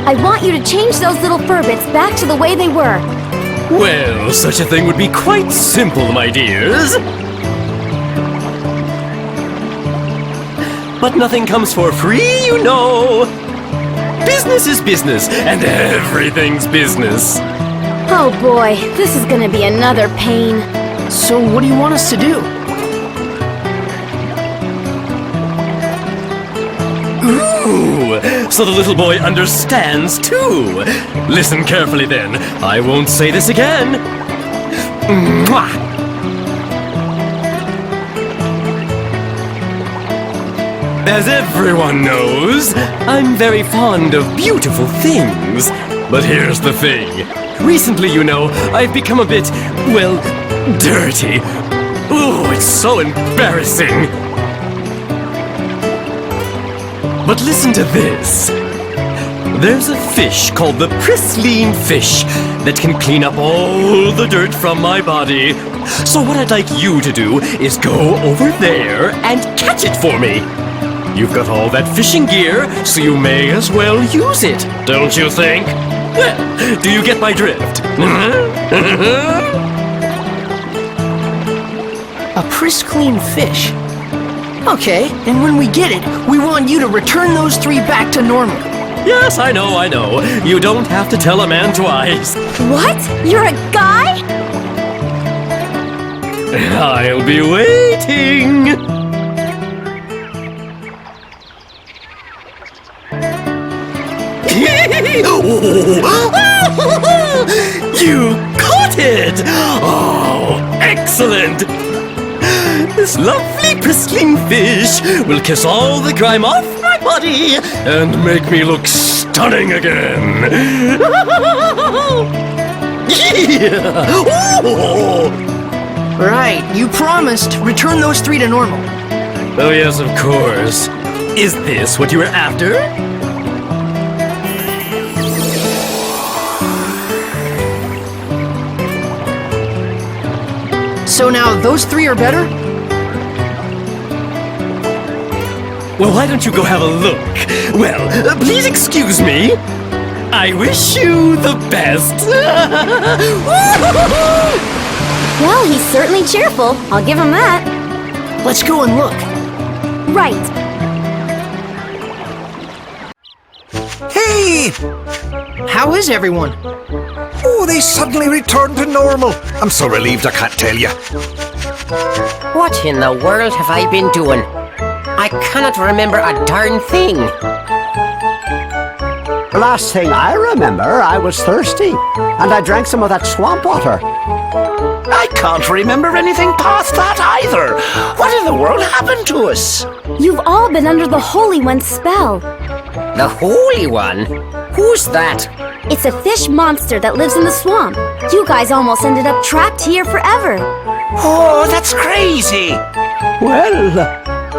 I want you to change those little furbits back to the way they were. Well, such a thing would be quite simple, my dears. But nothing comes for free, you know. Business is business, and everything's business. Oh boy, this is gonna be another pain. So what do you want us to do? Ooh, so the little boy understands too. Listen carefully then. I won't say this again. Mwah! As everyone knows, I'm very fond of beautiful things. But here's the thing. Recently, you know, I've become a bit, well, dirty. Ooh, it's so embarrassing. But listen to this. There's a fish called the pristine fish that can clean up all the dirt from my body. So what I'd like you to do is go over there and catch it for me. You've got all that fishing gear, so you may as well use it, don't you think? Well, do you get my drift? A pristine fish. Okay, and when we get it, we want you to return those three back to normal. Yes, I know. You don't have to tell a man twice. What? You're a guy? I'll be waiting. You caught it! Oh, excellent! This lovely pristine fish will kiss all the grime off my body and make me look stunning again. Yeah! Oh! Right, you promised. Return those 3 to normal. Oh yes, of course. Is this what you were after? So now those 3 are better? Well, why don't you go have a look? Well, please excuse me. I wish you the best. Well, he's certainly cheerful. I'll give him that. Let's go and look. Right. Hey! How is everyone? Oh, they suddenly returned to normal. I'm so relieved I can't tell you. What in the world have I been doing? I cannot remember a darn thing. Last thing I remember, I was thirsty, and I drank some of that swamp water. I can't remember anything past that either. What in the world happened to us? You've all been under the Holy One's spell. The Holy One? Who's that? It's a fish monster that lives in the swamp. You guys almost ended up trapped here forever. Oh, that's crazy. Well,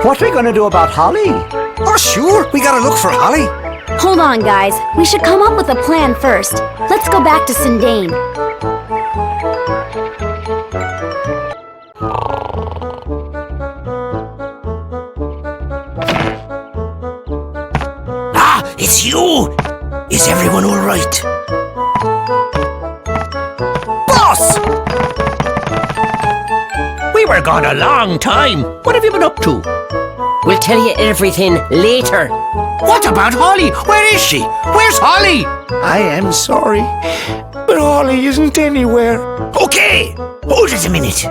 what are we going to do about Holly? Oh, sure, we gotta look for Holly. Hold on, guys. We should come up with a plan first. Let's go back to Sindane. Ah, it's you! Is everyone all right? Boss! We were gone a long time. What have you been up to? We'll tell you everything later. What about Holly? Where is she? Where's Holly? I am sorry, but Holly isn't anywhere. Okay, hold it a minute.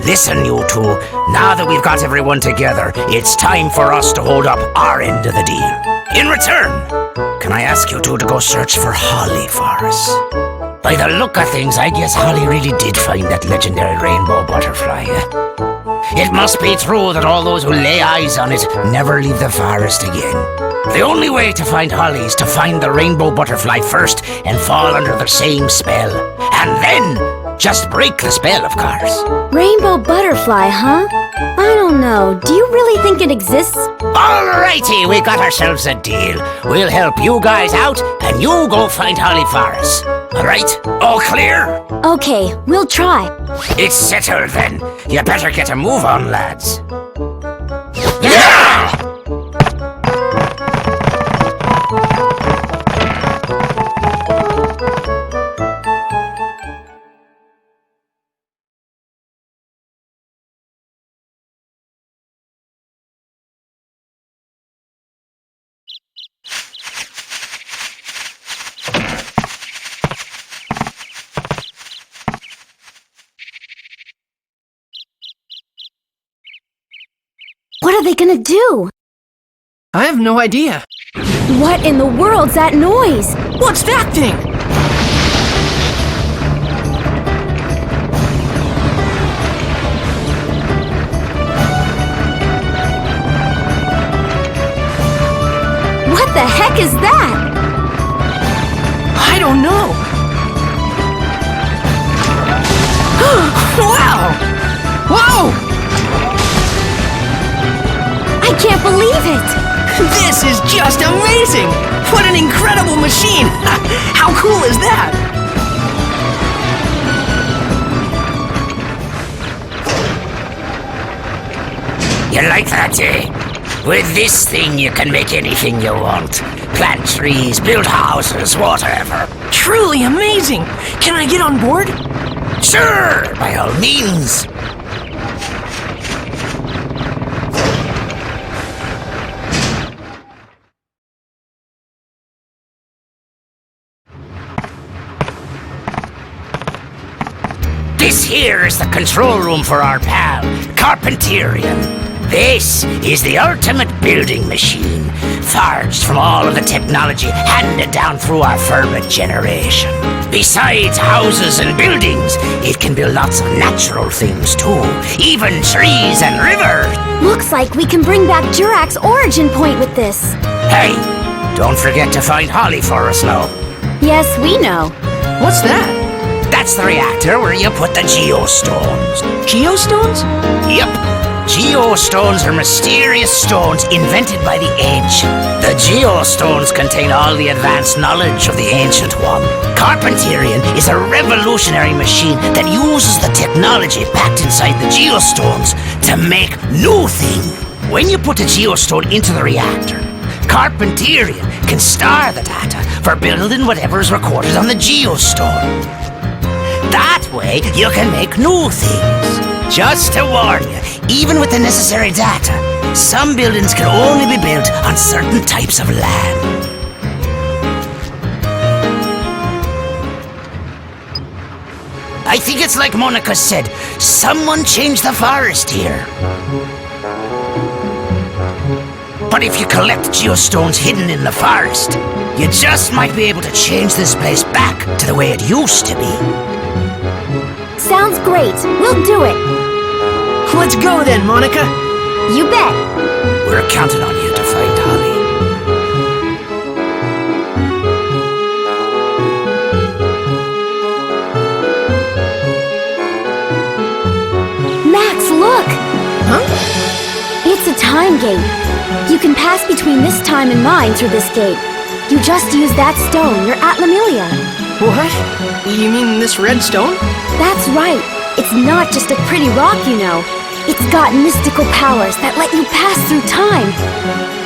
Listen, you two. Now that we've got everyone together, it's time for us to hold up our end of the deal. In return, can I ask you two to go search for Holly for us? By the look of things, I guess Holly really did find that legendary rainbow butterfly. It must be true that all those who lay eyes on it never leave the forest again. The only way to find Holly is to find the rainbow butterfly first and fall under the same spell. And then just break the spell, of course. Rainbow butterfly, huh? I don't know. Do you really think it exists? Alrighty, we got ourselves a deal. We'll help you guys out, and you go find Holly for us. Alright? All clear? Okay, we'll try. It's settled then. You better get a move on, lads. Yeah! What are they gonna do? I have no idea. What in the world's that noise? What's that thing? What the heck is that? I don't know. Wow! Whoa! I can't believe it! This is just amazing! What an incredible machine! How cool is that? You like that, eh? With this thing you can make anything you want. Plant trees, build houses, whatever. Truly amazing! Can I get on board? Sure, by all means. This here is the control room for our pal, Carpenterian. This is the ultimate building machine, forged from all of the technology handed down through our ferment generation. Besides houses and buildings, it can build lots of natural things too, even trees and rivers. Looks like we can bring back Jurak's origin point with this. Hey, don't forget to find Holly for us now. Yes, we know. What's that? That's the reactor where you put the geostones. Geostones? Yep. Geostones are mysterious stones invented by the ancient. The geostones contain all the advanced knowledge of the Ancient One. Carpenterian is a revolutionary machine that uses the technology packed inside the geostones to make new things. When you put a geostone into the reactor, Carpenterian can store the data for building whatever is recorded on the geostone. That way, you can make new things. Just to warn you, even with the necessary data, some buildings can only be built on certain types of land. I think it's like Monica said, someone changed the forest here. But if you collect geostones hidden in the forest, you just might be able to change this place back to the way it used to be. Sounds great. We'll do it. Let's go then, Monica. You bet. We're counting on you to find Holly. Max, look! Huh? It's a time gate. You can pass between this time and mine through this gate. You just use that stone. You're at Lemuria. What? You mean this red stone? That's right. It's not just a pretty rock, you know. It's got mystical powers that let you pass through time.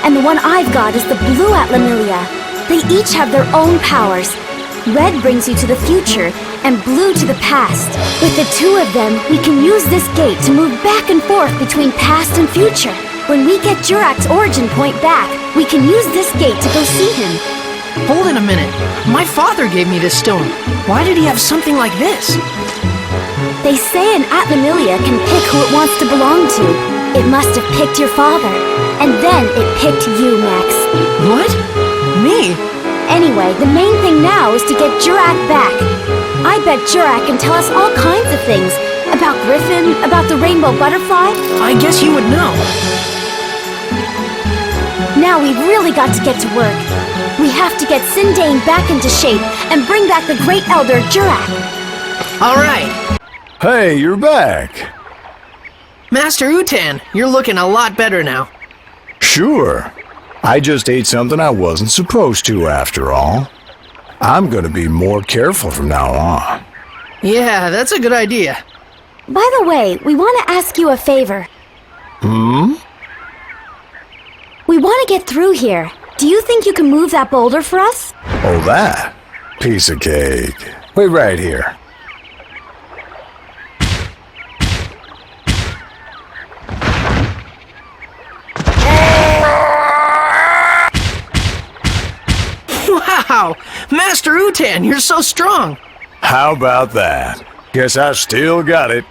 And the one I've got is the blue at Lemuria. They each have their own powers. Red brings you to the future, and blue to the past. With the two of them, we can use this gate to move back and forth between past and future. When we get Jurak's origin point back, we can use this gate to go see him. Hold it a minute. My father gave me this stone. Why did he have something like this? They say an Atlamillia can pick who it wants to belong to. It must have picked your father. And then it picked you, Max. What? Me? Anyway, the main thing now is to get Jurak back. I bet Jurak can tell us all kinds of things. About Griffin, about the rainbow butterfly. I guess you would know. Now we've really got to get to work. We have to get Sindane back into shape and bring back the Great Elder Jurak. All right. Hey, you're back. Master Utan, you're looking a lot better now. Sure. I just ate something I wasn't supposed to after all. I'm gonna be more careful from now on. Yeah, that's a good idea. By the way, we want to ask you a favor. We want to get through here. Do you think you can move that boulder for us? Oh, that? Piece of cake. Wait right here. Wow! Master Utan, you're so strong! How about that? Guess I still got it.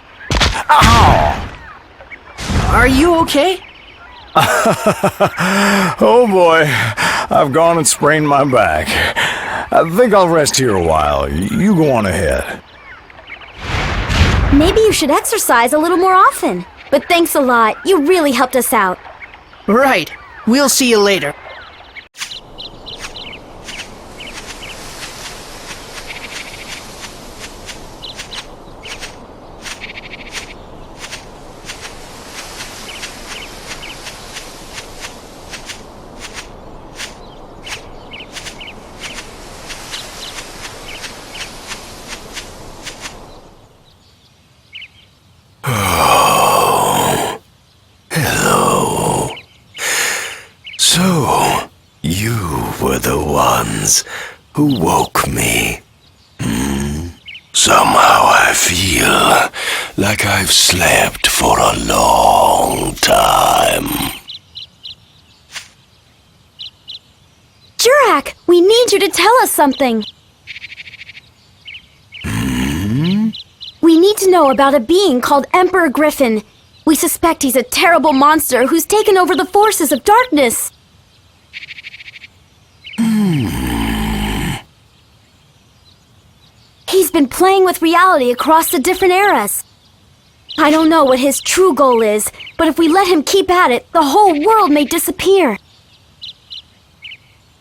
Ow! Are you okay? Oh boy, I've gone and sprained my back. I think I'll rest here a while. You go on ahead. Maybe you should exercise a little more often. But thanks a lot. You really helped us out. Right. We'll see you later. So, you were the ones who woke me. Somehow I feel like I've slept for a long time. Jurak, we need you to tell us something. We need to know about a being called Emperor Griffin. We suspect he's a terrible monster who's taken over the forces of darkness. He's been playing with reality across the different eras. I don't know what his true goal is, but if we let him keep at it, the whole world may disappear.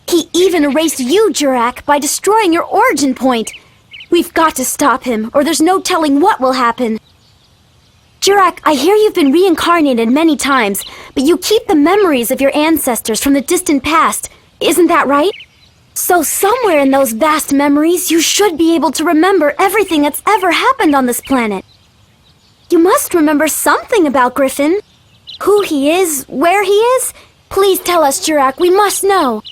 He even erased you, Jurak, by destroying your origin point. We've got to stop him, or there's no telling what will happen. Jurak, I hear you've been reincarnated many times, but you keep the memories of your ancestors from the distant past. Isn't that right? So somewhere in those vast memories, you should be able to remember everything that's ever happened on this planet. You must remember something about Griffin. Who he is, where he is. Please tell us, Jurak, we must know.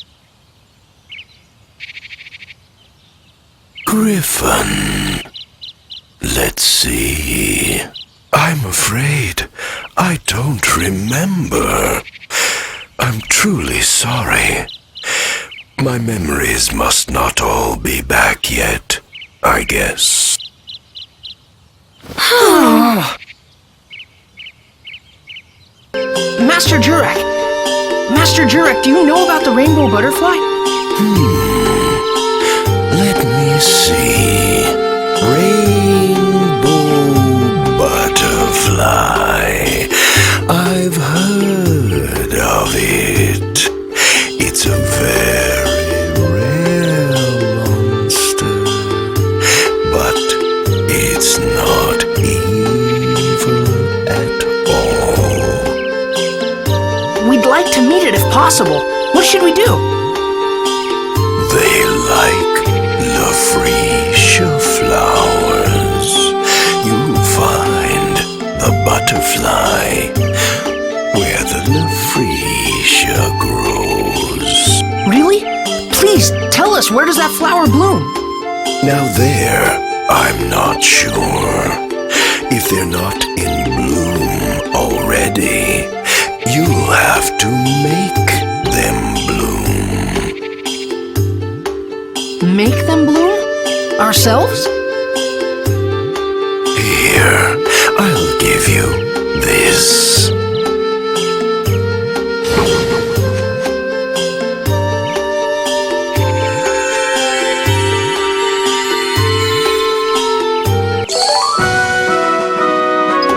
Griffin. Let's see. I'm afraid I don't remember. I'm truly sorry. My memories must not all be back yet, I guess. Master Jurak! Master Jurak, do you know about the rainbow butterfly? Let me see. Rainbow butterfly. I've heard of it. It's a very rare monster, but it's not evil at all. We'd like to meet it if possible. What should we do? They like Lafretia flowers. You'll find the butterfly where the Lafretia grows. Really? Please, tell us, where does that flower bloom? Now there, I'm not sure. If they're not in bloom already, you'll have to make them bloom. Make them bloom? Ourselves? Here, I'll give you this.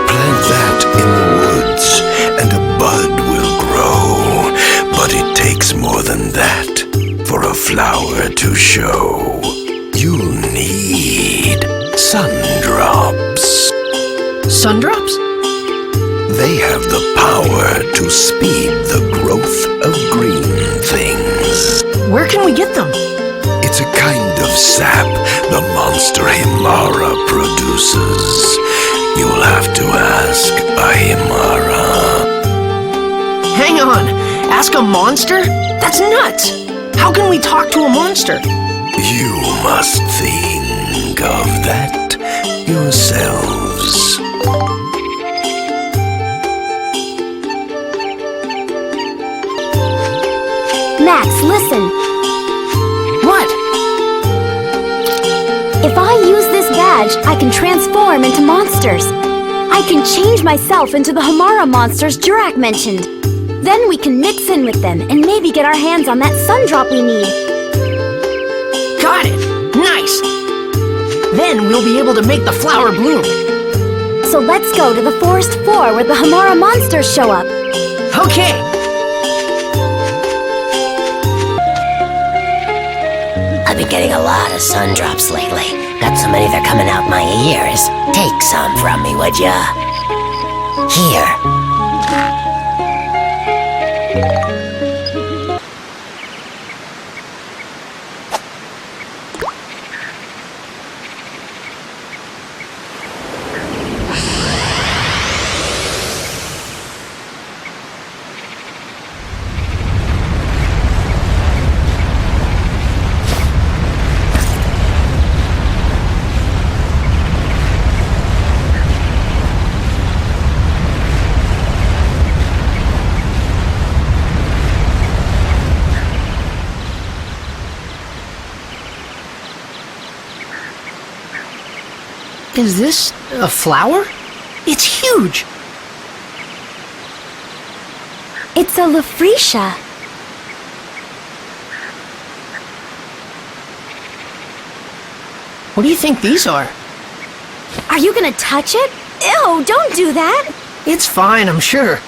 Plant that in the woods, and a bud will grow. But it takes more than that for a flower to show. You'll need sundrops. Sundrops? They have the power to speed the growth of green things. Where can we get them? It's a kind of sap the monster Himara produces. You'll have to ask Himara. Hang on! Ask a monster? That's nuts! How can we talk to a monster? You must think of that yourselves. Max, listen. What? If I use this badge, I can transform into monsters. I can change myself into the Hamara monsters Jurak mentioned. Then we can mix in with them and maybe get our hands on that sundrop we need. Got it! Nice! Then we'll be able to make the flower bloom. So let's go to the forest floor where the Hamara monsters show up. Okay! I've been getting a lot of sundrops lately. Got so many they're coming out my ears. Take some from me, would ya? Here. Is this a flower? It's huge! It's a Lafretia. What do you think these are? Are you gonna touch it? Ew, don't do that! It's fine, I'm sure.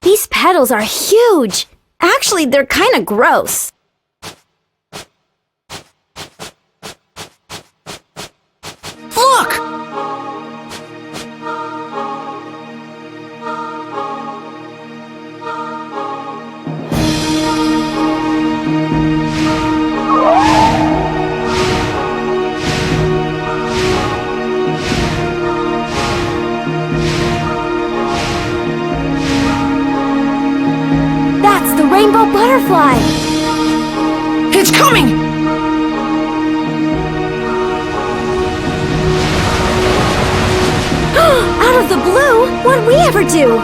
These petals are huge! Actually, they're kinda gross. Look! That's the rainbow butterfly! It's coming! Out of the blue? What'd we ever do?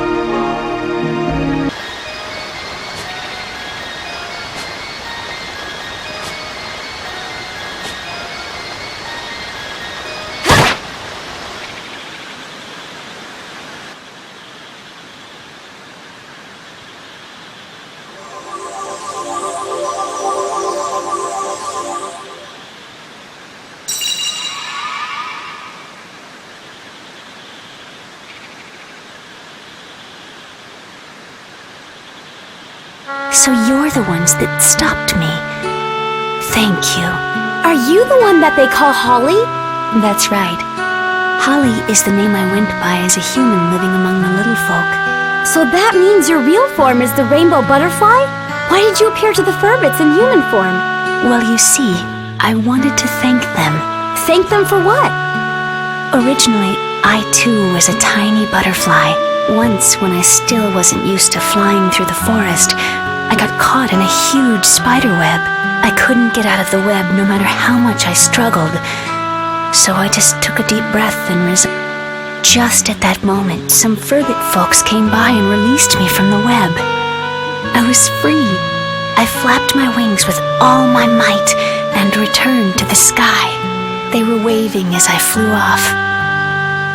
So you're the ones that stopped me. Thank you. Are you the one that they call Holly? That's right. Holly is the name I went by as a human living among the little folk. So that means your real form is the rainbow butterfly? Why did you appear to the Furbits in human form? Well, you see, I wanted to thank them. Thank them for what? Originally, I too was a tiny butterfly. Once, when I still wasn't used to flying through the forest, I got caught in a huge spider web. I couldn't get out of the web no matter how much I struggled. So I just took a deep breath and Just at that moment, some Furbit folks came by and released me from the web. I was free. I flapped my wings with all my might and returned to the sky. They were waving as I flew off.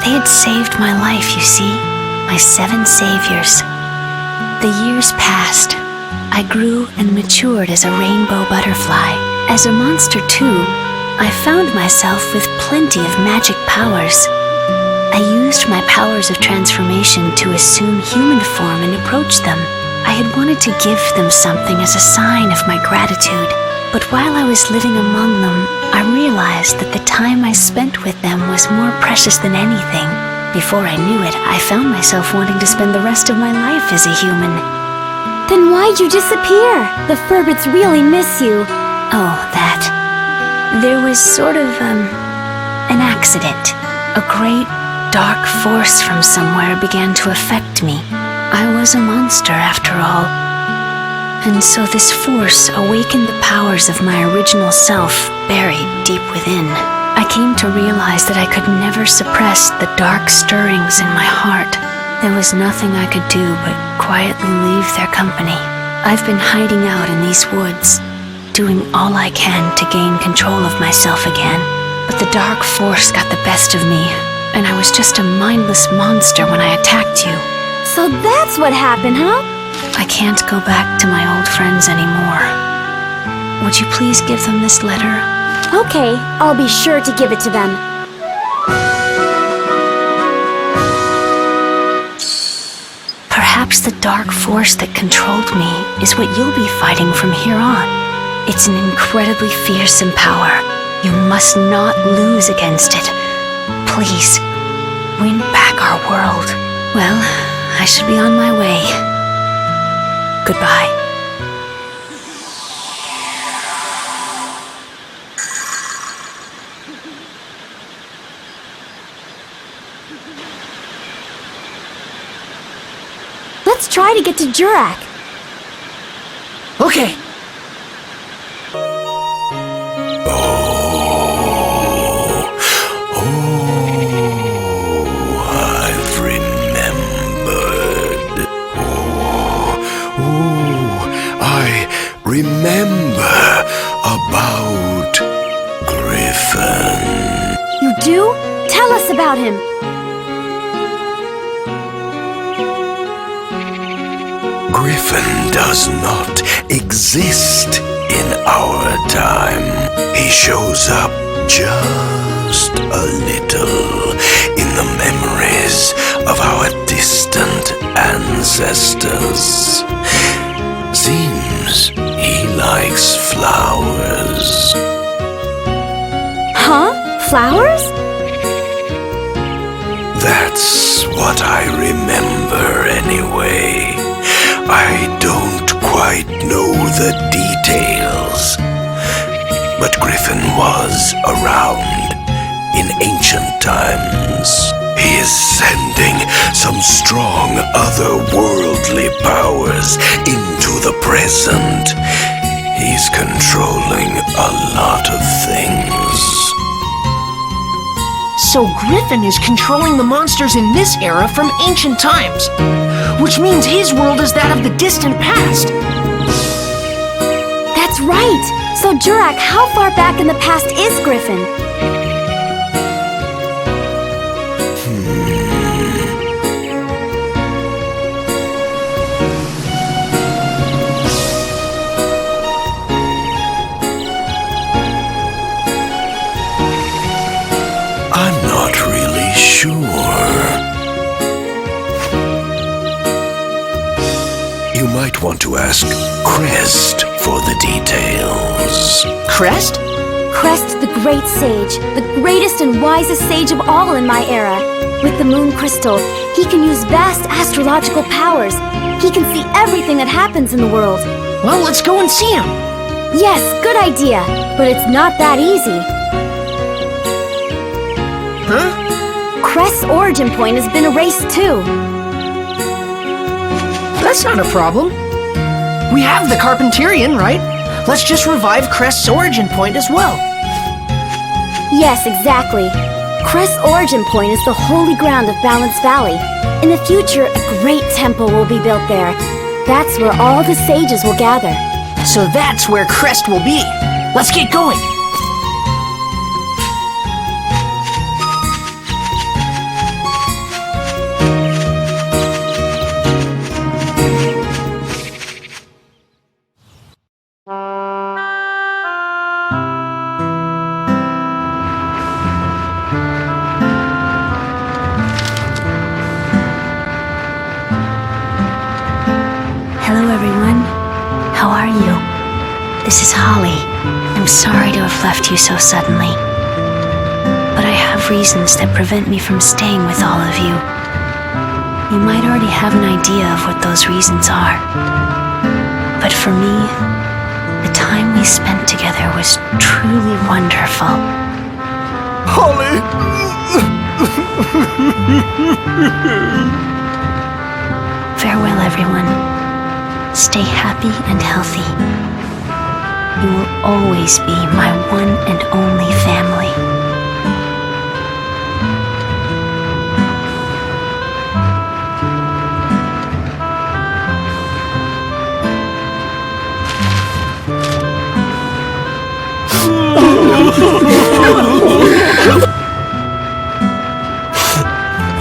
They had saved my life, you see. My 7 saviors. The years passed. I grew and matured as a rainbow butterfly. As a monster too, I found myself with plenty of magic powers. I used my powers of transformation to assume human form and approach them. I had wanted to give them something as a sign of my gratitude. But while I was living among them, I realized that the time I spent with them was more precious than anything. Before I knew it, I found myself wanting to spend the rest of my life as a human. Then why'd you disappear? The Furbits really miss you. Oh, that. There was sort of, an accident. A great, dark force from somewhere began to affect me. I was a monster, after all. And so this force awakened the powers of my original self, buried deep within. I came to realize that I could never suppress the dark stirrings in my heart. There was nothing I could do but quietly leave their company. I've been hiding out in these woods, doing all I can to gain control of myself again. But the dark force got the best of me, and I was just a mindless monster when I attacked you. So that's what happened, huh? I can't go back to my old friends anymore. Would you please give them this letter? Okay, I'll be sure to give it to them. Perhaps the dark force that controlled me is what you'll be fighting from here on. It's an incredibly fearsome power. You must not lose against it. Please, win back our world. Well, I should be on my way. Goodbye. Let's try to get to Jurak. Okay. I've remembered. remember about Griffin. You do? Tell us about him. Griffin does not exist in our time. He shows up just a little in the memories of our distant ancestors. Seems he likes flowers. Huh? Flowers? That's what I remember anyway. I don't quite know the details, but Griffin was around in ancient times. He is sending some strong otherworldly powers into the present. He's controlling a lot of things. So Griffin is controlling the monsters in this era from ancient times, which means his world is that of the distant past. That's right! So Jurak, how far back in the past is Griffin? I'm not really sure. You might want to ask Crest for the details. Crest? Crest, the great sage, the greatest and wisest sage of all in my era. With the moon crystal, he can use vast astrological powers. He can see everything that happens in the world. Well, let's go and see him. Yes, good idea, but it's not that easy. Huh? Crest's origin point has been erased too. That's not a problem. We have the Carpenterian, right? Let's just revive Crest's origin point as well. Yes, exactly. Crest's origin point is the holy ground of Balance Valley. In the future, a great temple will be built there. That's where all the sages will gather. So that's where Crest will be. Let's get going. Hello, everyone. How are you? This is Holly. I'm sorry to have left you so suddenly. But I have reasons that prevent me from staying with all of you. You might already have an idea of what those reasons are. But for me, the time we spent together was truly wonderful. Holly! Farewell, everyone. Stay happy and healthy. You will always be my one and only family.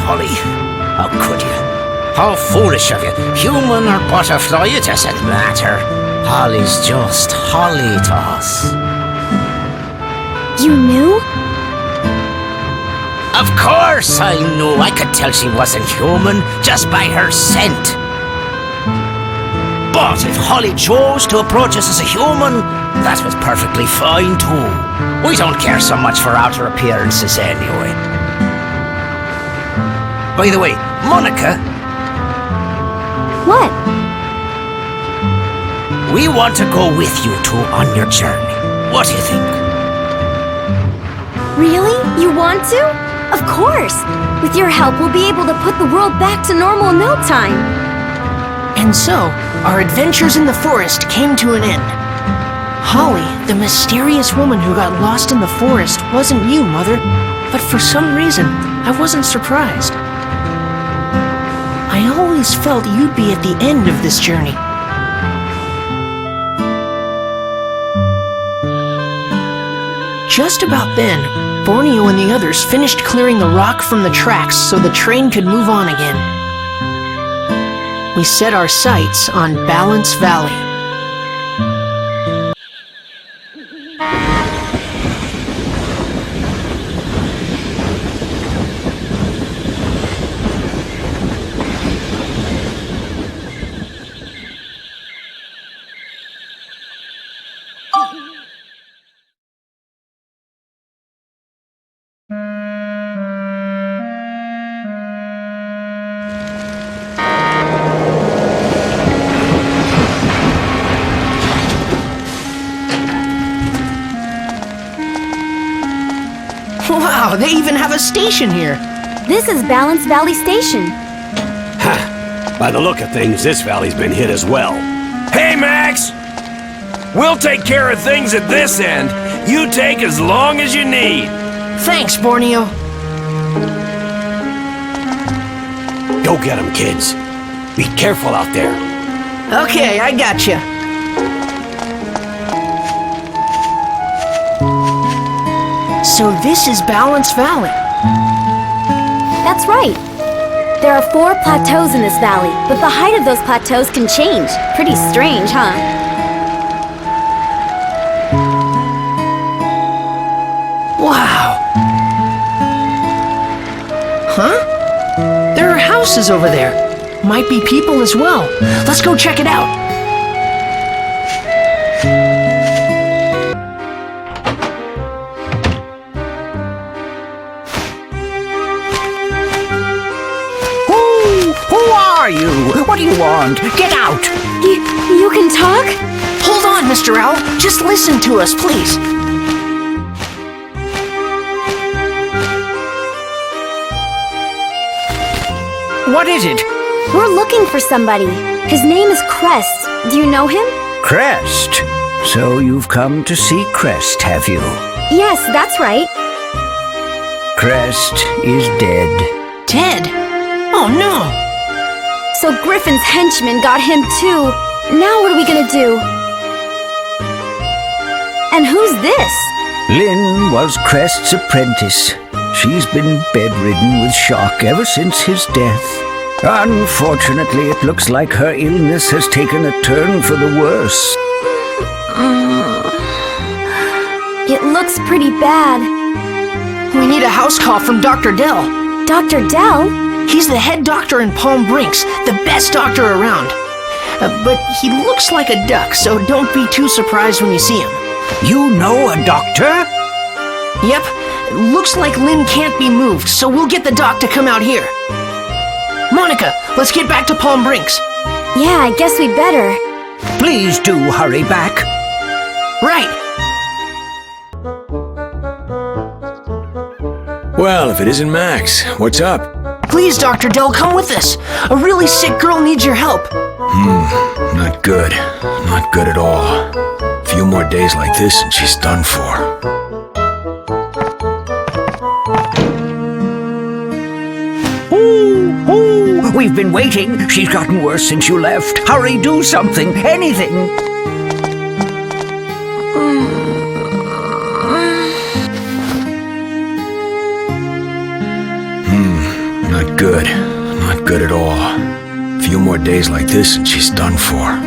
Holly, how could you? How foolish of you. Human or butterfly, it doesn't matter. Holly's just Holly to us. You knew? Of course I knew. I could tell she wasn't human just by her scent. But if Holly chose to approach us as a human, that was perfectly fine too. We don't care so much for outer appearances anyway. By the way, Monica... What? We want to go with you two on your journey. What do you think? Really? You want to? Of course! With your help, we'll be able to put the world back to normal in no time. And so, our adventures in the forest came to an end. Holly, the mysterious woman who got lost in the forest, wasn't you, Mother. But for some reason, I wasn't surprised. I always felt you'd be at the end of this journey. Just about then, Borneo and the others finished clearing the rock from the tracks so the train could move on again. We set our sights on Balance Valley. Wow, they even have a station here. This is Balance Valley Station. Ha! By the look of things, this valley's been hit as well. Hey, Max! We'll take care of things at this end. You take as long as you need. Thanks, Borneo. Go get 'em, kids. Be careful out there. Okay, I gotcha. So this is Balance Valley. That's right. There are 4 plateaus in this valley, but the height of those plateaus can change. Pretty strange, huh? Wow. Huh? There are houses over there. Might be people as well. Let's go check it out. Who are you? What do you want? Get out! You can talk? Hold on, Mr. Owl. Just listen to us, please. What is it? We're looking for somebody. His name is Crest. Do you know him? Crest. So you've come to see Crest, have you? Yes, that's right. Crest is dead. Dead? Oh no! So Griffin's henchmen got him too. Now what are we gonna do? And who's this? Lynn was Crest's apprentice. She's been bedridden with shock ever since his death. Unfortunately, it looks like her illness has taken a turn for the worse. It looks pretty bad. We need a house call from Dr. Dell. Dr. Dell? He's the head doctor in Palm Brinks, the best doctor around. But he looks like a duck, so don't be too surprised when you see him. You know a doctor? Yep. Looks like Lynn can't be moved, so we'll get the doc to come out here. Monica, let's get back to Palm Brinks. Yeah, I guess we better. Please do hurry back. Right. Well, if it isn't Max, what's up? Please, Dr. Dell, come with us. A really sick girl needs your help. Not good. Not good at all. A few more days like this and she's done for. We've been waiting. She's gotten worse since you left. Hurry, do something. Anything. Not good. Not good at all. A few more days like this and she's done for.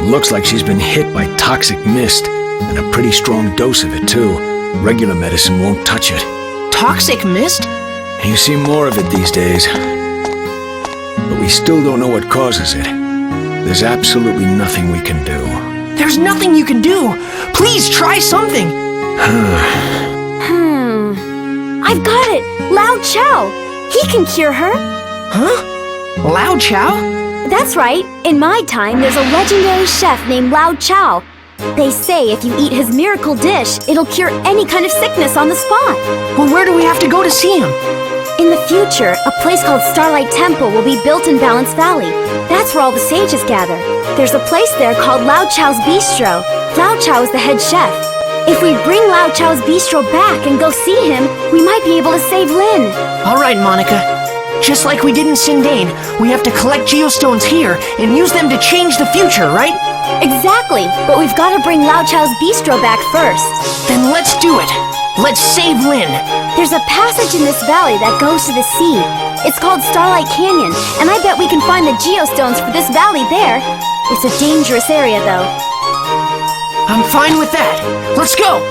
Looks like she's been hit by toxic mist, and a pretty strong dose of it too. Regular medicine won't touch it. Toxic mist? You see more of it these days. But we still don't know what causes it. There's absolutely nothing we can do. There's nothing you can do. Please try something. I've got it! Lao Chow! He can cure her! Huh? Lao Chow? That's right. In my time, there's a legendary chef named Lao Chow. They say if you eat his miracle dish, it'll cure any kind of sickness on the spot. Well, where do we have to go to see him? In the future, a place called Starlight Temple will be built in Balance Valley. That's where all the sages gather. There's a place there called Lao Chow's Bistro. Lao Chow is the head chef. If we bring Lao Chow's Bistro back and go see him, we might be able to save Lynn. All right, Monica. Just like we did in Sindane, we have to collect geostones here and use them to change the future, right? Exactly, but we've got to bring Lao Chao's bistro back first. Then let's do it. Let's save Lin. There's a passage in this valley that goes to the sea. It's called Starlight Canyon, and I bet we can find the geostones for this valley there. It's a dangerous area, though. I'm fine with that. Let's go.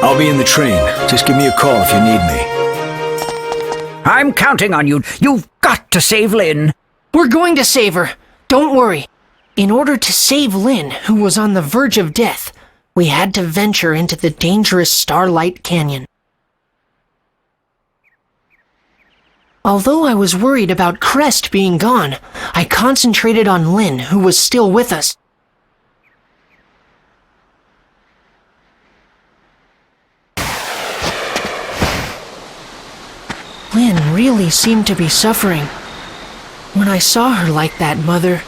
I'll be in the train. Just give me a call if you need me. I'm counting on you. You've got to save Lin. We're going to save her. Don't worry. In order to save Lin, who was on the verge of death, we had to venture into the dangerous Starlight Canyon. Although I was worried about Crest being gone, I concentrated on Lin, who was still with us. Lin really seemed to be suffering. When I saw her like that, Mother,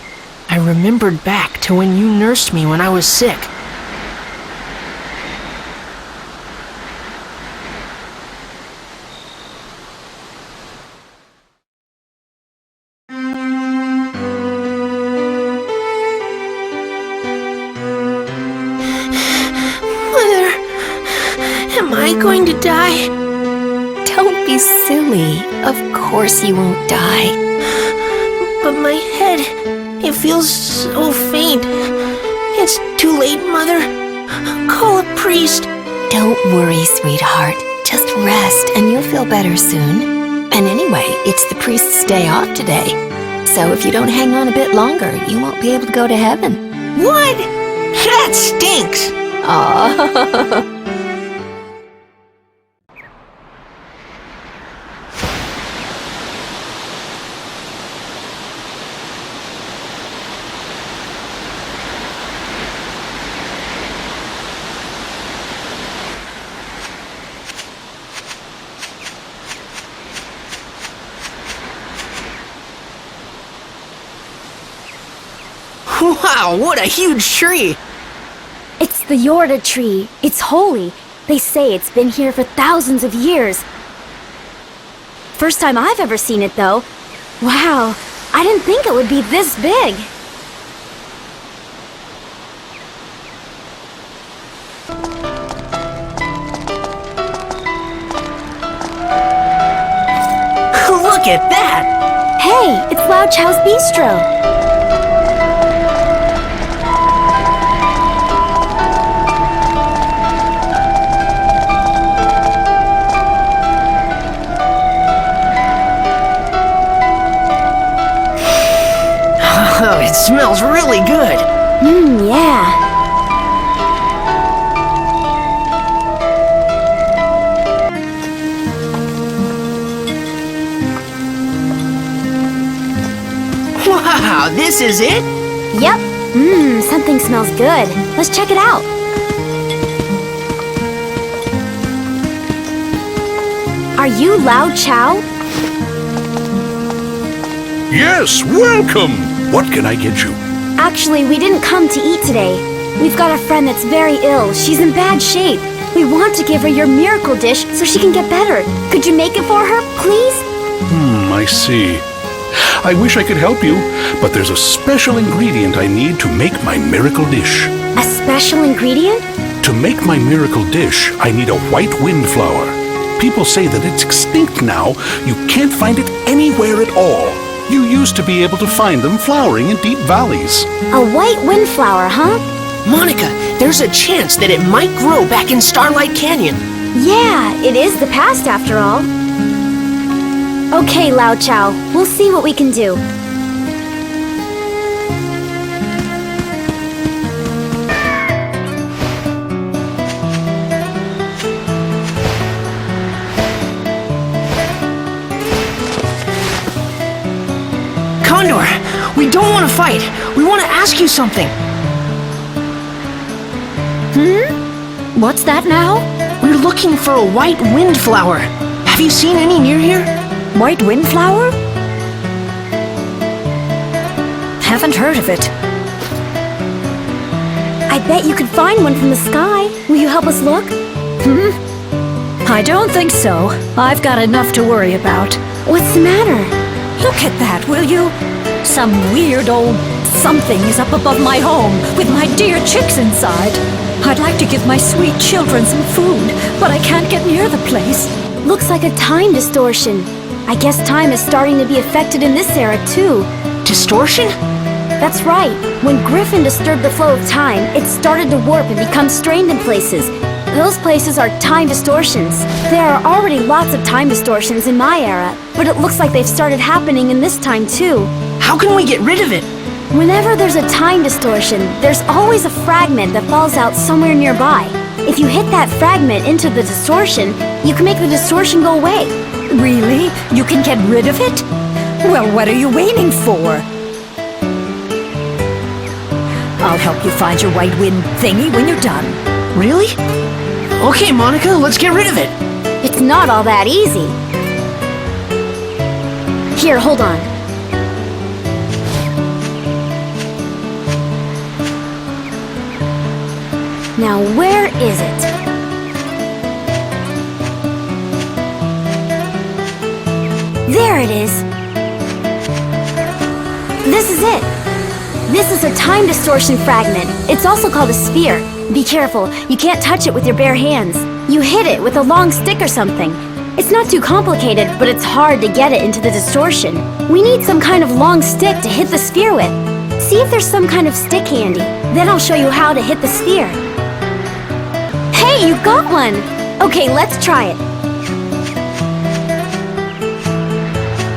I remembered back to when you nursed me when I was sick. Mother, am I going to die? Don't be silly. Of course you won't die. But my head, it feels so faint. It's too late, Mother. Call a priest. Don't worry, sweetheart. Just rest and you'll feel better soon. And anyway, it's the priest's day off today. So if you don't hang on a bit longer, you won't be able to go to heaven. What? That stinks. Aww. Wow, what a huge tree! It's the Yorda tree. It's holy. They say it's been here for thousands of years. First time I've ever seen it, though. Wow, I didn't think it would be this big. Look at that! Hey, it's Lao Chao's bistro. Oh, it smells really good. Yeah. Wow, this is it? Yep. Something smells good. Let's check it out. Are you Lao Chao? Yes, welcome! What can I get you? Actually, we didn't come to eat today. We've got a friend that's very ill. She's in bad shape. We want to give her your miracle dish so she can get better. Could you make it for her, please? I see. I wish I could help you, but there's a special ingredient I need to make my miracle dish. A special ingredient? To make my miracle dish, I need a white windflower. People say that it's extinct now. You can't find it anywhere at all. You used to be able to find them flowering in deep valleys. A white windflower, huh? Monica, there's a chance that it might grow back in Starlight Canyon. Yeah, it is the past after all. Okay, Lao Chao, we'll see what we can do. Condor, we don't want to fight. We want to ask you something. What's that now? We're looking for a white windflower. Have you seen any near here? White windflower? Haven't heard of it. I bet you could find one from the sky. Will you help us look? I don't think so. I've got enough to worry about. What's the matter? Look at that, will you? Some weird old something is up above my home with my dear chicks inside. I'd like to give my sweet children some food, but I can't get near the place. Looks like a time distortion. I guess time is starting to be affected in this era, too. Distortion? That's right. When Griffin disturbed the flow of time, it started to warp and become strained in places. Those places are time distortions. There are already lots of time distortions in my era, but it looks like they've started happening in this time, too. How can we get rid of it? Whenever there's a time distortion, there's always a fragment that falls out somewhere nearby. If you hit that fragment into the distortion, you can make the distortion go away. Really? You can get rid of it? Well, what are you waiting for? I'll help you find your white wind thingy when you're done. Really? Okay, Monica, let's get rid of it. It's not all that easy. Here, hold on. Now, where is it? There it is. This is it. This is a time distortion fragment. It's also called a sphere. Be careful, you can't touch it with your bare hands. You hit it with a long stick or something. It's not too complicated, but it's hard to get it into the distortion. We need some kind of long stick to hit the sphere with. See if there's some kind of stick handy. Then I'll show you how to hit the sphere. Hey, you got one! Okay, let's try it.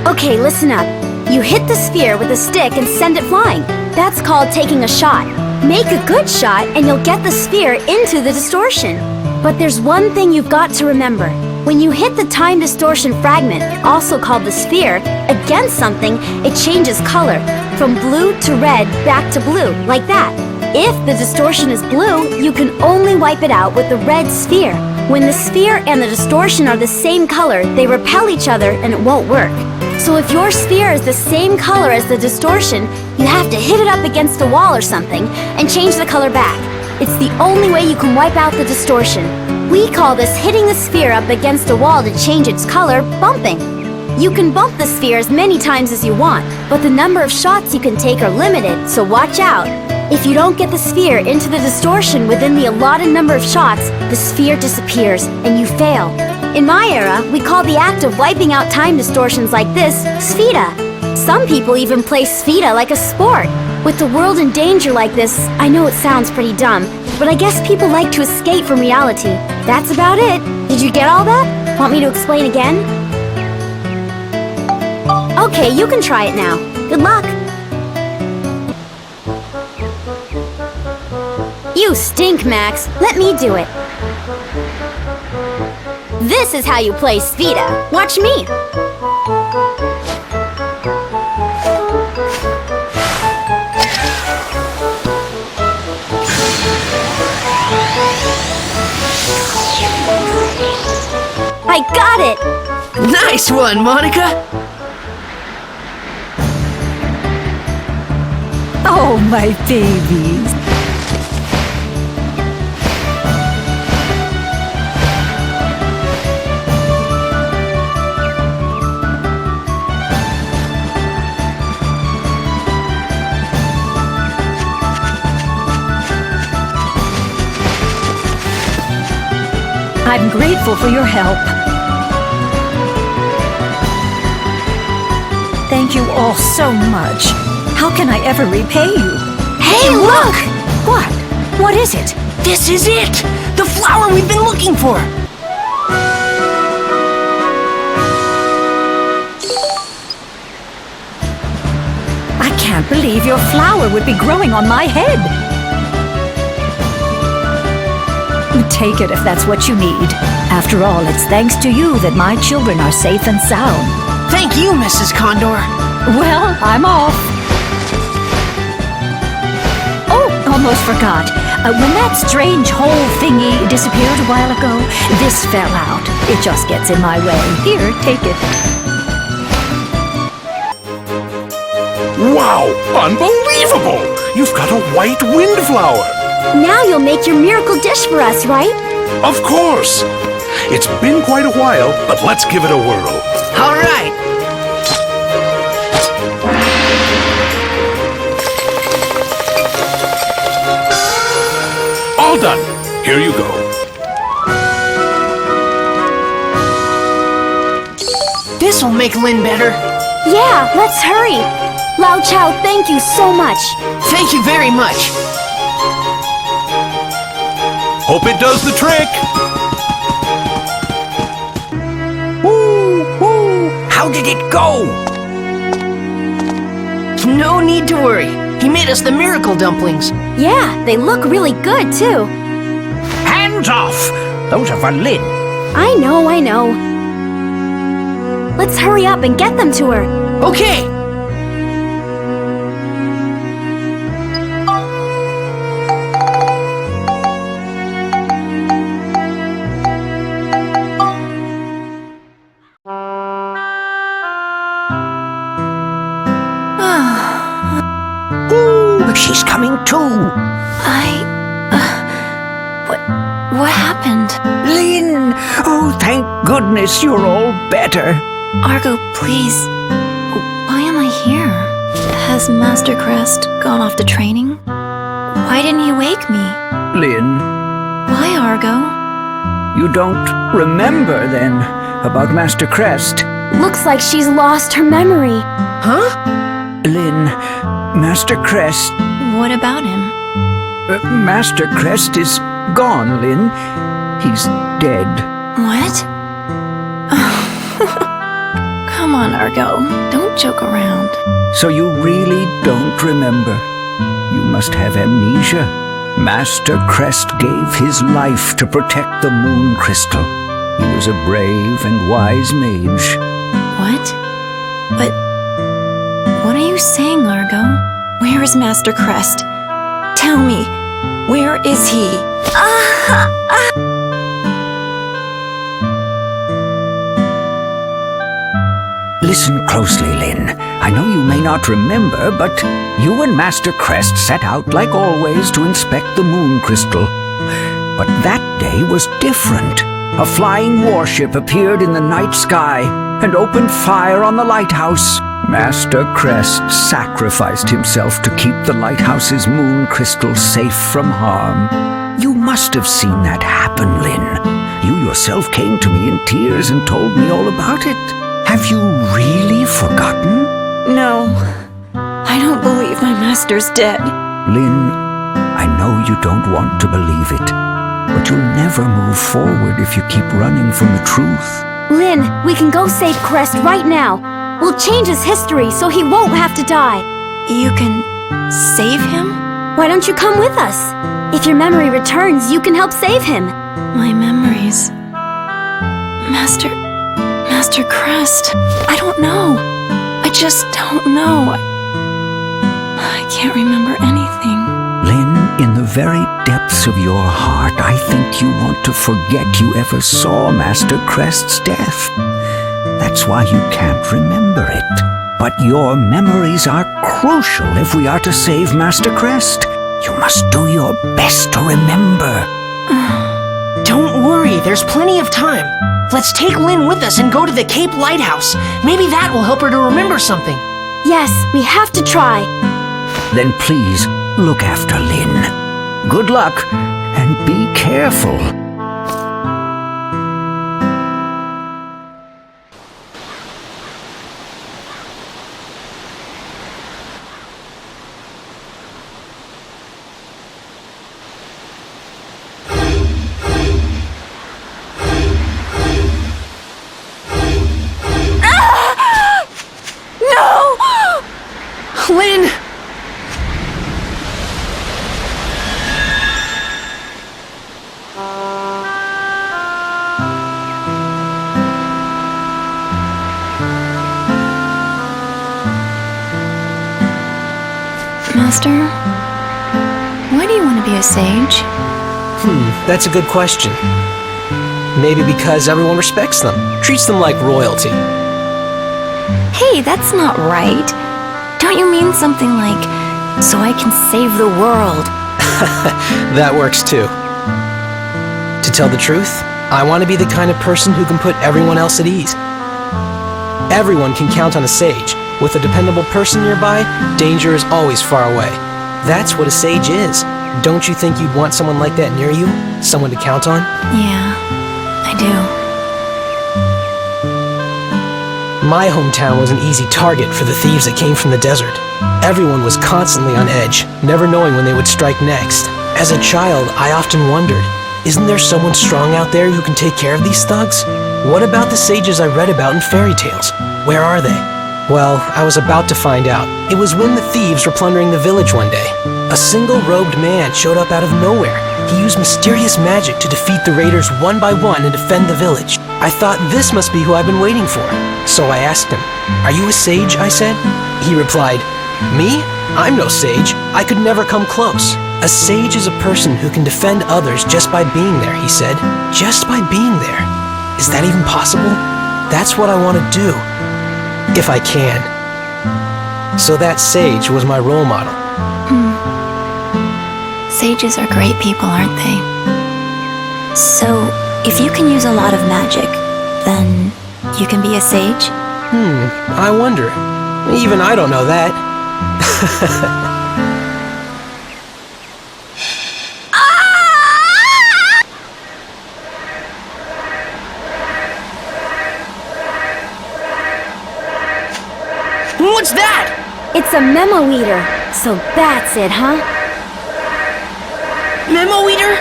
Okay, listen up. You hit the sphere with a stick and send it flying. That's called taking a shot. Make a good shot and you'll get the sphere into the distortion. But there's one thing you've got to remember. When you hit the time distortion fragment, also called the sphere, against something, it changes color. From blue to red, back to blue, like that. If the distortion is blue, you can only wipe it out with the red sphere. When the sphere and the distortion are the same color, they repel each other and it won't work. So if your sphere is the same color as the distortion, you have to hit it up against a wall or something and change the color back. It's the only way you can wipe out the distortion. We call this hitting the sphere up against a wall to change its color bumping. You can bump the sphere as many times as you want, but the number of shots you can take are limited, so watch out. If you don't get the sphere into the distortion within the allotted number of shots, the sphere disappears and you fail. In my era, we call the act of wiping out time distortions like this Sfida. Some people even play Sfida like a sport. With the world in danger like this, I know it sounds pretty dumb, but I guess people like to escape from reality. That's about it. Did you get all that? Want me to explain again? Okay, you can try it now. Good luck. You stink, Max. Let me do it. This is how you play Sfida. Watch me. I got it! Nice one, Monica! Oh, my babies. I'm grateful for your help. Thank you all so much. How can I ever repay you? Hey, look! What? What is it? This is it! The flower we've been looking for! I can't believe your flower would be growing on my head. Take it if that's what you need. After all, it's thanks to you that my children are safe and sound. Thank you, Mrs. Condor. Well, I'm off. Oh, almost forgot. When that strange hole thingy disappeared a while ago, this fell out. It just gets in my way. Here, take it. Wow! Unbelievable! You've got a white windflower! Now you'll make your miracle dish for us, right? Of course! It's been quite a while, but let's give it a whirl. All right. All done. Here you go. This'll make Lynn better. Yeah, let's hurry. Lao Chow, thank you so much. Thank you very much. Hope it does the trick. How did it go? No need to worry. He made us the miracle dumplings. Yeah, they look really good too. Hands off! Those are for Lynn. I know. Let's hurry up and get them to her. Okay. She's coming too. What happened? Lynn! Oh, thank goodness you're all better. Argo, please. Why am I here? Has Master Crest gone off to training? Why didn't he wake me? Lynn, Why, Argo? you don't remember then about Master Crest? Looks like she's lost her memory. Huh? Lynn, Master Crest... What about him? Master Crest is gone, Lynn. He's dead. What? Come on, Argo. Don't joke around. So you really don't remember? You must have amnesia. Master Crest gave his life to protect the moon crystal. He was a brave and wise mage. What? But what are you saying, Argo? Where is Master Crest? Tell me, where is he? Listen closely, Lynn. I know you may not remember, but you and Master Crest set out like always to inspect the moon crystal. But that day was different. A flying warship appeared in the night sky and opened fire on the lighthouse. Master Crest sacrificed himself to keep the lighthouse's moon crystal safe from harm. You must have seen that happen, Lynn. You yourself came to me in tears and told me all about it. Have you really forgotten? No, I don't believe my master's dead. Lynn, I know you don't want to believe it, but you'll never move forward if you keep running from the truth. Lynn, we can go save Crest right now. We'll change his history so he won't have to die. You can save him? Why don't you come with us? If your memory returns, you can help save him. My memories. Master Crest. I don't know. I just don't know. I can't remember anything. Lynn, in the very depths of your heart, I think you want to forget you ever saw Master Crest's death. That's why you can't remember it. But your memories are crucial if we are to save Master Crest. You must do your best to remember. Don't worry, there's plenty of time. Let's take Lynn with us and go to the Cape Lighthouse. Maybe that will help her to remember something. Yes, we have to try. Then please, look after Lynn. Good luck, and be careful. Lynn! Master, why do you want to be a sage? That's a good question. Maybe because everyone respects them, treats them like royalty. Hey, that's not right. Don't you mean something like, so I can save the world? That works too. To tell the truth, I want to be the kind of person who can put everyone else at ease. Everyone can count on a sage. With a dependable person nearby, danger is always far away. That's what a sage is. Don't you think you'd want someone like that near you? Someone to count on? Yeah, I do. My hometown was an easy target for the thieves that came from the desert. Everyone was constantly on edge, never knowing when they would strike next. As a child, I often wondered, isn't there someone strong out there who can take care of these thugs? What about the sages I read about in fairy tales? Where are they? Well, I was about to find out. It was when the thieves were plundering the village one day. A single-robed man showed up out of nowhere. He used mysterious magic to defeat the raiders one by one and defend the village. I thought this must be who I've been waiting for. So I asked him, "Are you a sage?" I said. He replied, "Me? I'm no sage. I could never come close." A sage is a person who can defend others just by being there, he said. Just by being there. Is that even possible? That's what I want to do. If I can. So that sage was my role model. Sages are great people, aren't they? So, if you can use a lot of magic, then you can be a sage? I wonder. Even I don't know that. What's that? It's a memo eater. So that's it, huh? Memo eater?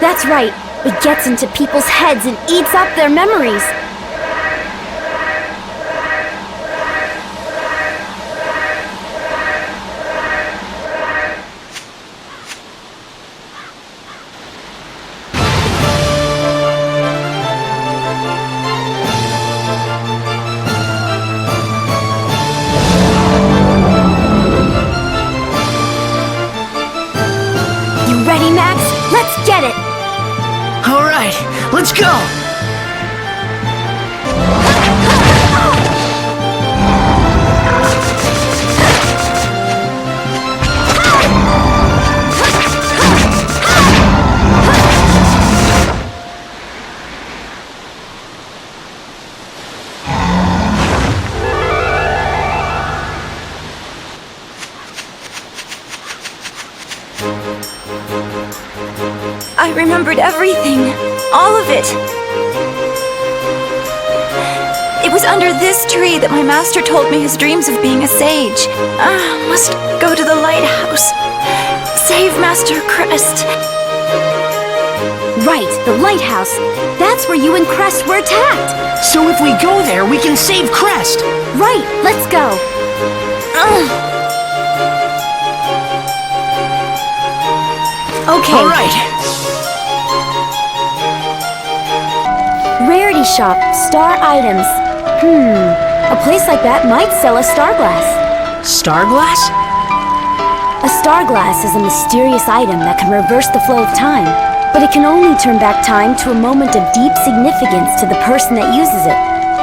That's right. It gets into people's heads and eats up their memories. Ready, Max? Let's get it! All right, let's go! I remembered everything. All of it. It was under this tree that my master told me his dreams of being a sage. Must go to the lighthouse. Save Master Crest. Right, the lighthouse. That's where you and Crest were attacked. So if we go there, we can save Crest. Right, let's go. Okay. All right. Rarity shop, star items. A place like that might sell a star glass. Star glass? A star glass is a mysterious item that can reverse the flow of time, but it can only turn back time to a moment of deep significance to the person that uses it.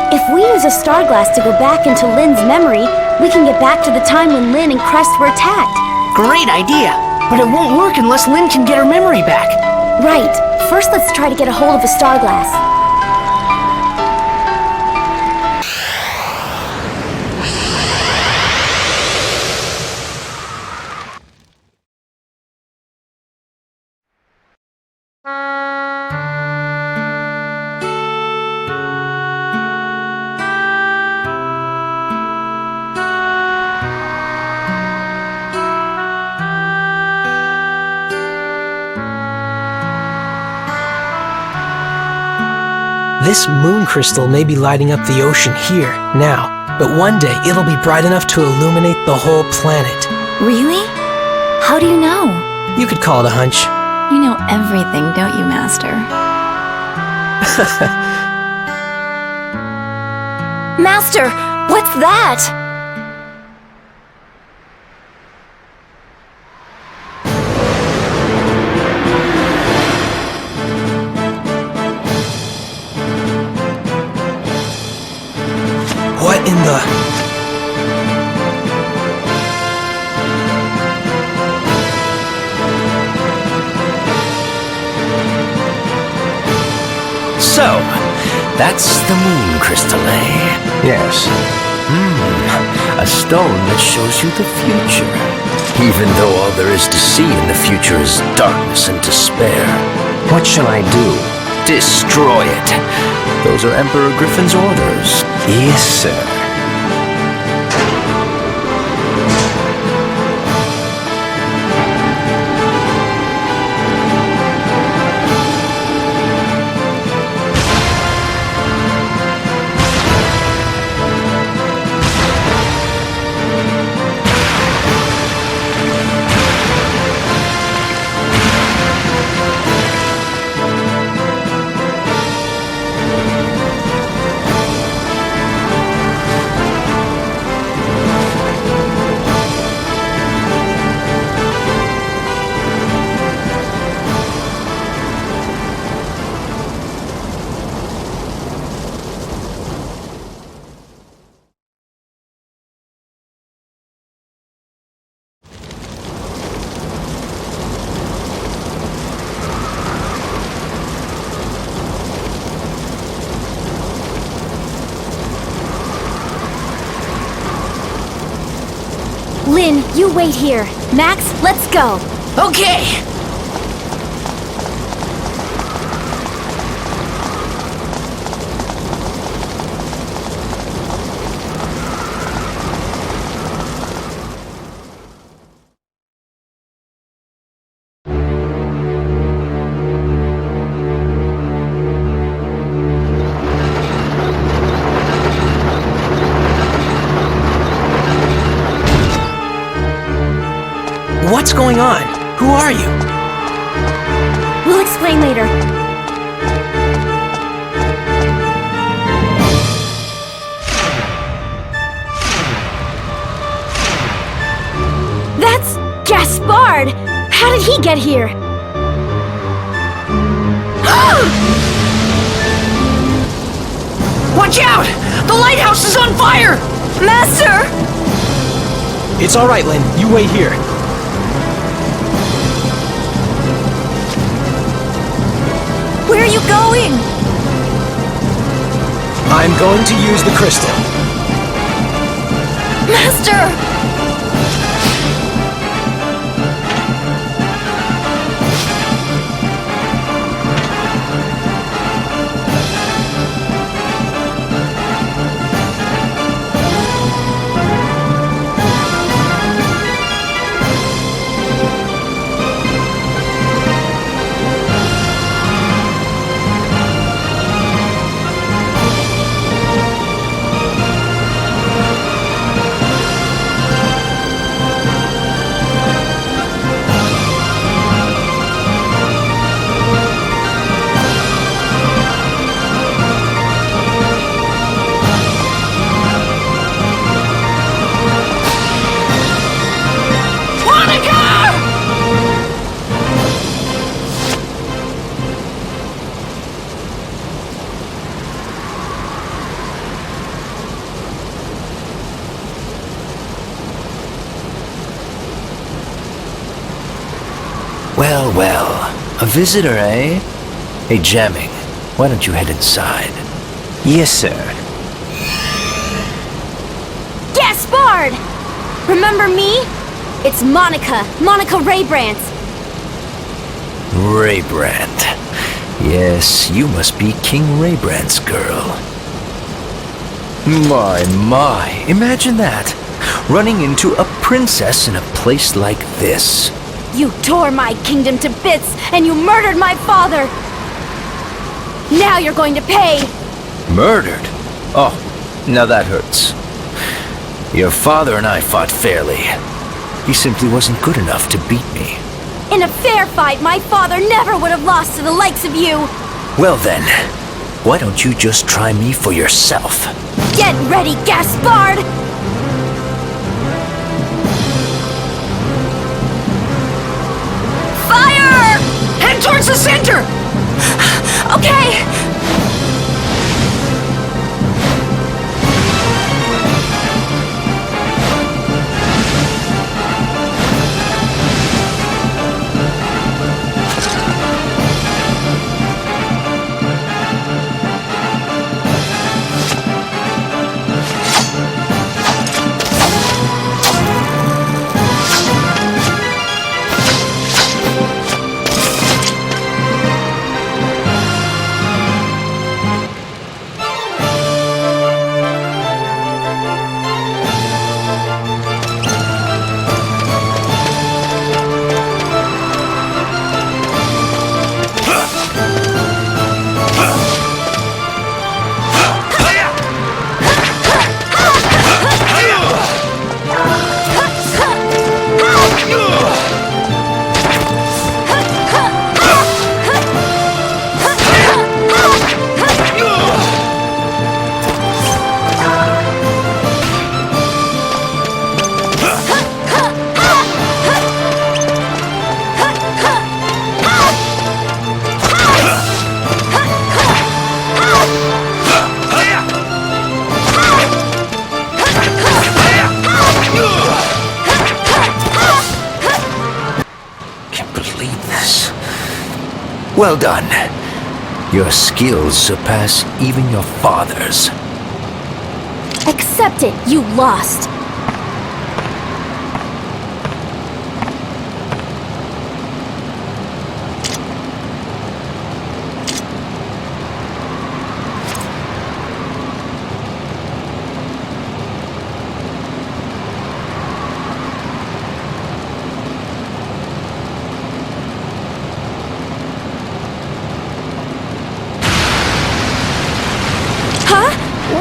If we use a star glass to go back into Lynn's memory, we can get back to the time when Lynn and Crest were attacked. Great idea, but it won't work unless Lynn can get her memory back. Right. First, let's try to get a hold of a star glass. This moon crystal may be lighting up the ocean here, now, but one day it'll be bright enough to illuminate the whole planet. Really? How do you know? You could call it a hunch. You know everything, don't you, Master? Master, what's that? What in the... So, that's the moon crystal, eh? Yes. A stone that shows you the future. Even though all there is to see in the future is darkness and despair. What shall I do? Destroy it. Those are Emperor Griffin's orders. Yes, sir. Lynn, you wait here. Max, let's go. Okay. What's going on? Who are you? We'll explain later. That's Gaspard! How did he get here? Watch out! The lighthouse is on fire! Master! It's all right, Lynn. You wait here. Where are you going? I'm going to use the crystal. Master! Well, well. A visitor, eh? Hey, Jamming, why don't you head inside? Yes, sir. Gaspard! Remember me? It's Monica Raybrandt. Raybrandt. Yes, you must be King Raybrandt's girl. My, imagine that. Running into a princess in a place like this. You tore my kingdom to bits, and you murdered my father! Now you're going to pay! Murdered? Oh, now that hurts. Your father and I fought fairly. He simply wasn't good enough to beat me. In a fair fight, my father never would have lost to the likes of you! Well then, why don't you just try me for yourself? Get ready, Gaspard! Fire! Head towards the center! Okay! Well done. Your skills surpass even your father's. Accept it, you lost.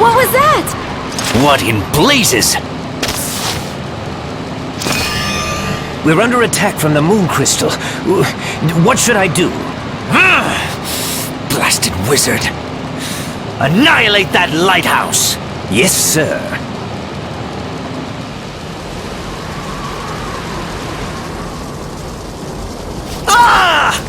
What was that? What in blazes? We're under attack from the moon crystal. What should I do? Blasted wizard! Annihilate that lighthouse! Yes, sir. Ah!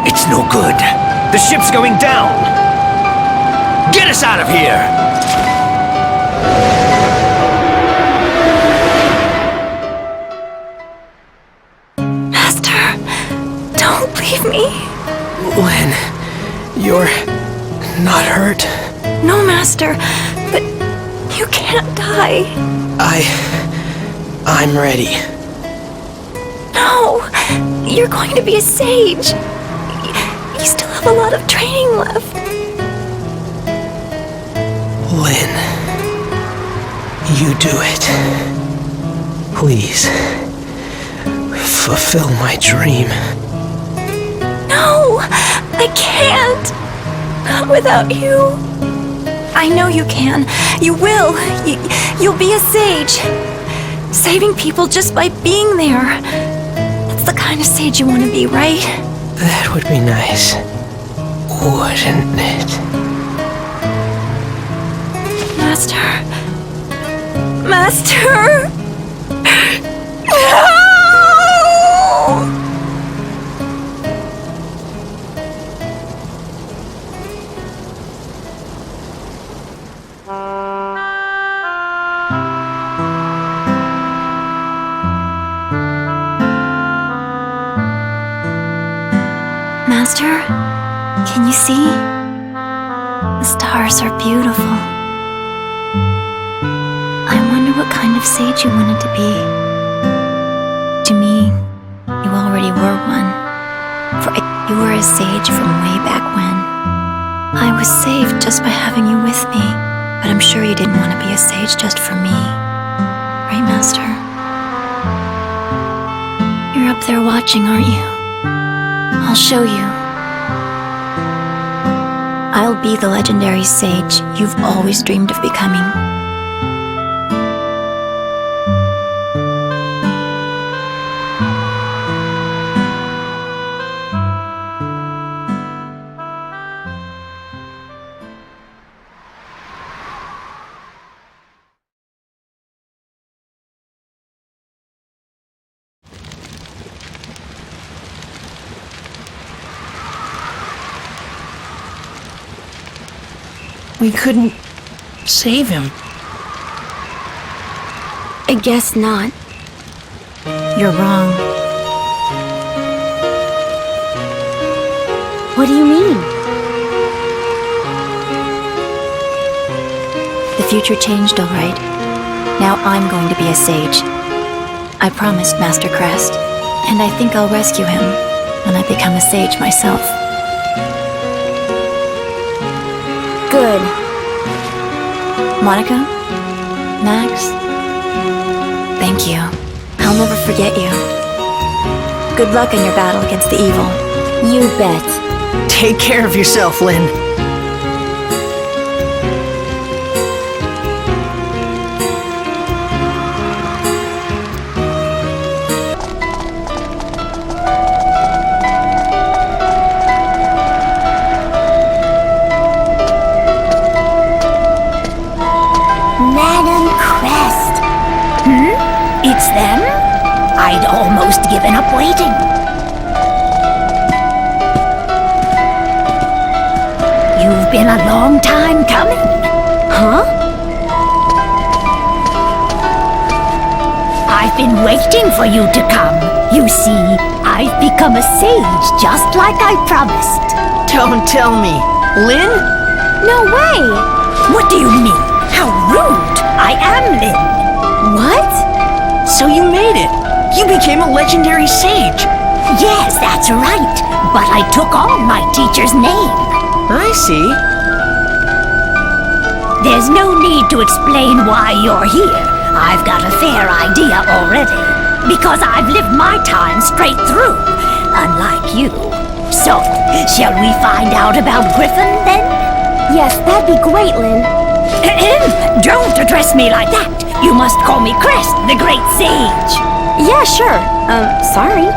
It's no good. The ship's going down. Get us out of here! Master, don't leave me. Lynn, you're not hurt? No, Master, but you can't die. I'm ready. No, you're going to be a sage. You still have a lot of training left. Lynn, you do it. Please, fulfill my dream. No, I can't. Not without you. I know you can. You will. You'll be a sage. Saving people just by being there. That's the kind of sage you want to be, right? That would be nice, wouldn't it? Master. Master! No! Master, can you see? The stars are beautiful. I wonder what kind of sage you wanted to be. To me, you already were one. For you were a sage from way back when. I was saved just by having you with me, but I'm sure you didn't want to be a sage just for me. Right, Master? You're up there watching, aren't you? I'll show you. I'll be the legendary sage you've always dreamed of becoming. We couldn't save him. I guess not. You're wrong. What do you mean? The future changed, all right. Now I'm going to be a sage. I promised Master Crest, and I think I'll rescue him when I become a sage myself. Good. Monica? Max? Thank you. I'll never forget you. Good luck in your battle against the evil. You bet. Take care of yourself, Lynn. Madam Crest. It's them? I'd almost given up waiting. You've been a long time coming. Huh? I've been waiting for you to come. You see, I've become a sage just like I promised. Don't tell me. Lynn? No way! What do you mean? How rude! I am Lynn. What? So you made it. You became a legendary sage. Yes, that's right. But I took on my teacher's name. I see. There's no need to explain why you're here. I've got a fair idea already. Because I've lived my time straight through, unlike you. So, shall we find out about Griffin, then? Yes, that'd be great, Lynn. Don't address me like that. You must call me Crest, the Great Sage. Yeah, sure. Sorry.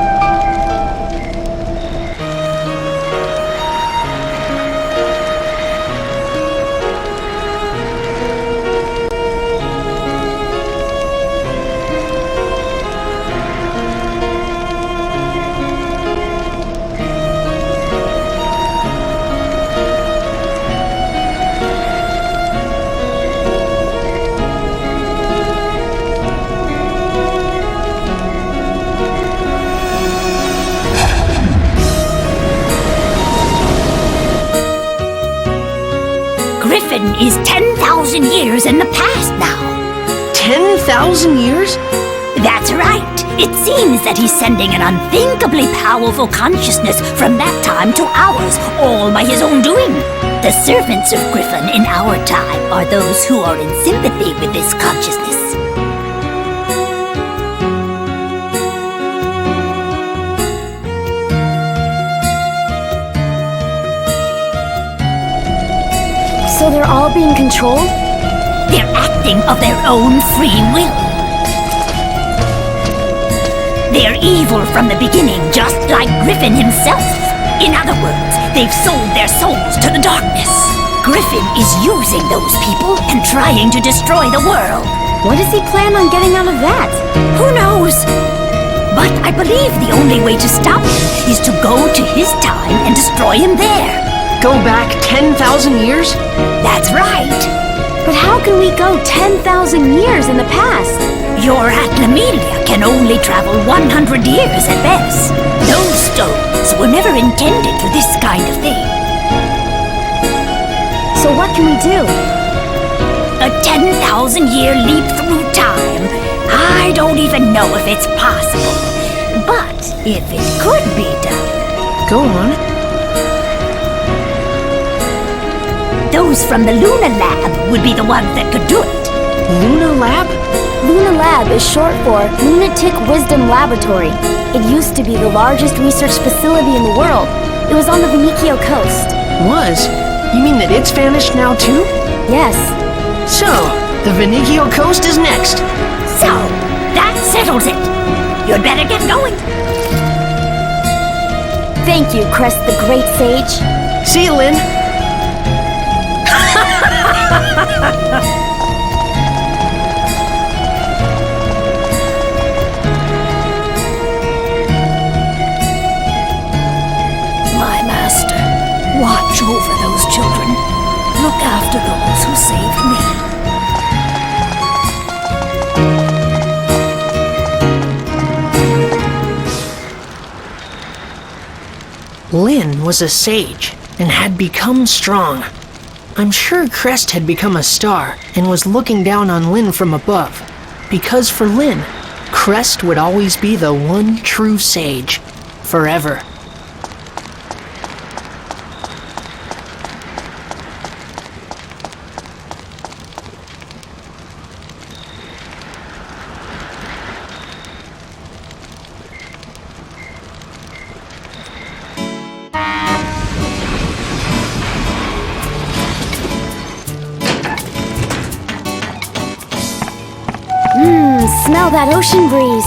Griffin is 10,000 years in the past now. 10,000 years? That's right. It seems that he's sending an unthinkably powerful consciousness from that time to ours, all by his own doing. The servants of Griffin in our time are those who are in sympathy with this consciousness. So they're all being controlled? They're acting of their own free will. They're evil from the beginning, just like Griffin himself. In other words, they've sold their souls to the darkness. Griffin is using those people and trying to destroy the world. What does he plan on getting out of that? Who knows? But I believe the only way to stop him is to go to his time and destroy him there. Go back 10,000 years? That's right. But how can we go 10,000 years in the past? Your Atlamelia can only travel 100 years at best. Those stones were never intended for this kind of thing. So what can we do? A 10,000-year leap through time. I don't even know if it's possible. But if it could be done... Go on. Those from the Luna Lab would be the ones that could do it. Luna Lab? Luna Lab is short for Lunatic Wisdom Laboratory. It used to be the largest research facility in the world. It was on the Venicchio coast. Was? You mean that it's vanished now too? Yes. So, the Venicchio coast is next. So, that settles it. You'd better get going. Thank you, Crest the Great Sage. See you, Lynn. My master, watch over those children. Look after those who saved me. Lynn was a sage and had become strong. I'm sure Crest had become a star and was looking down on Lynn from above, because for Lynn, Crest would always be the one true sage, forever. Smell that ocean breeze.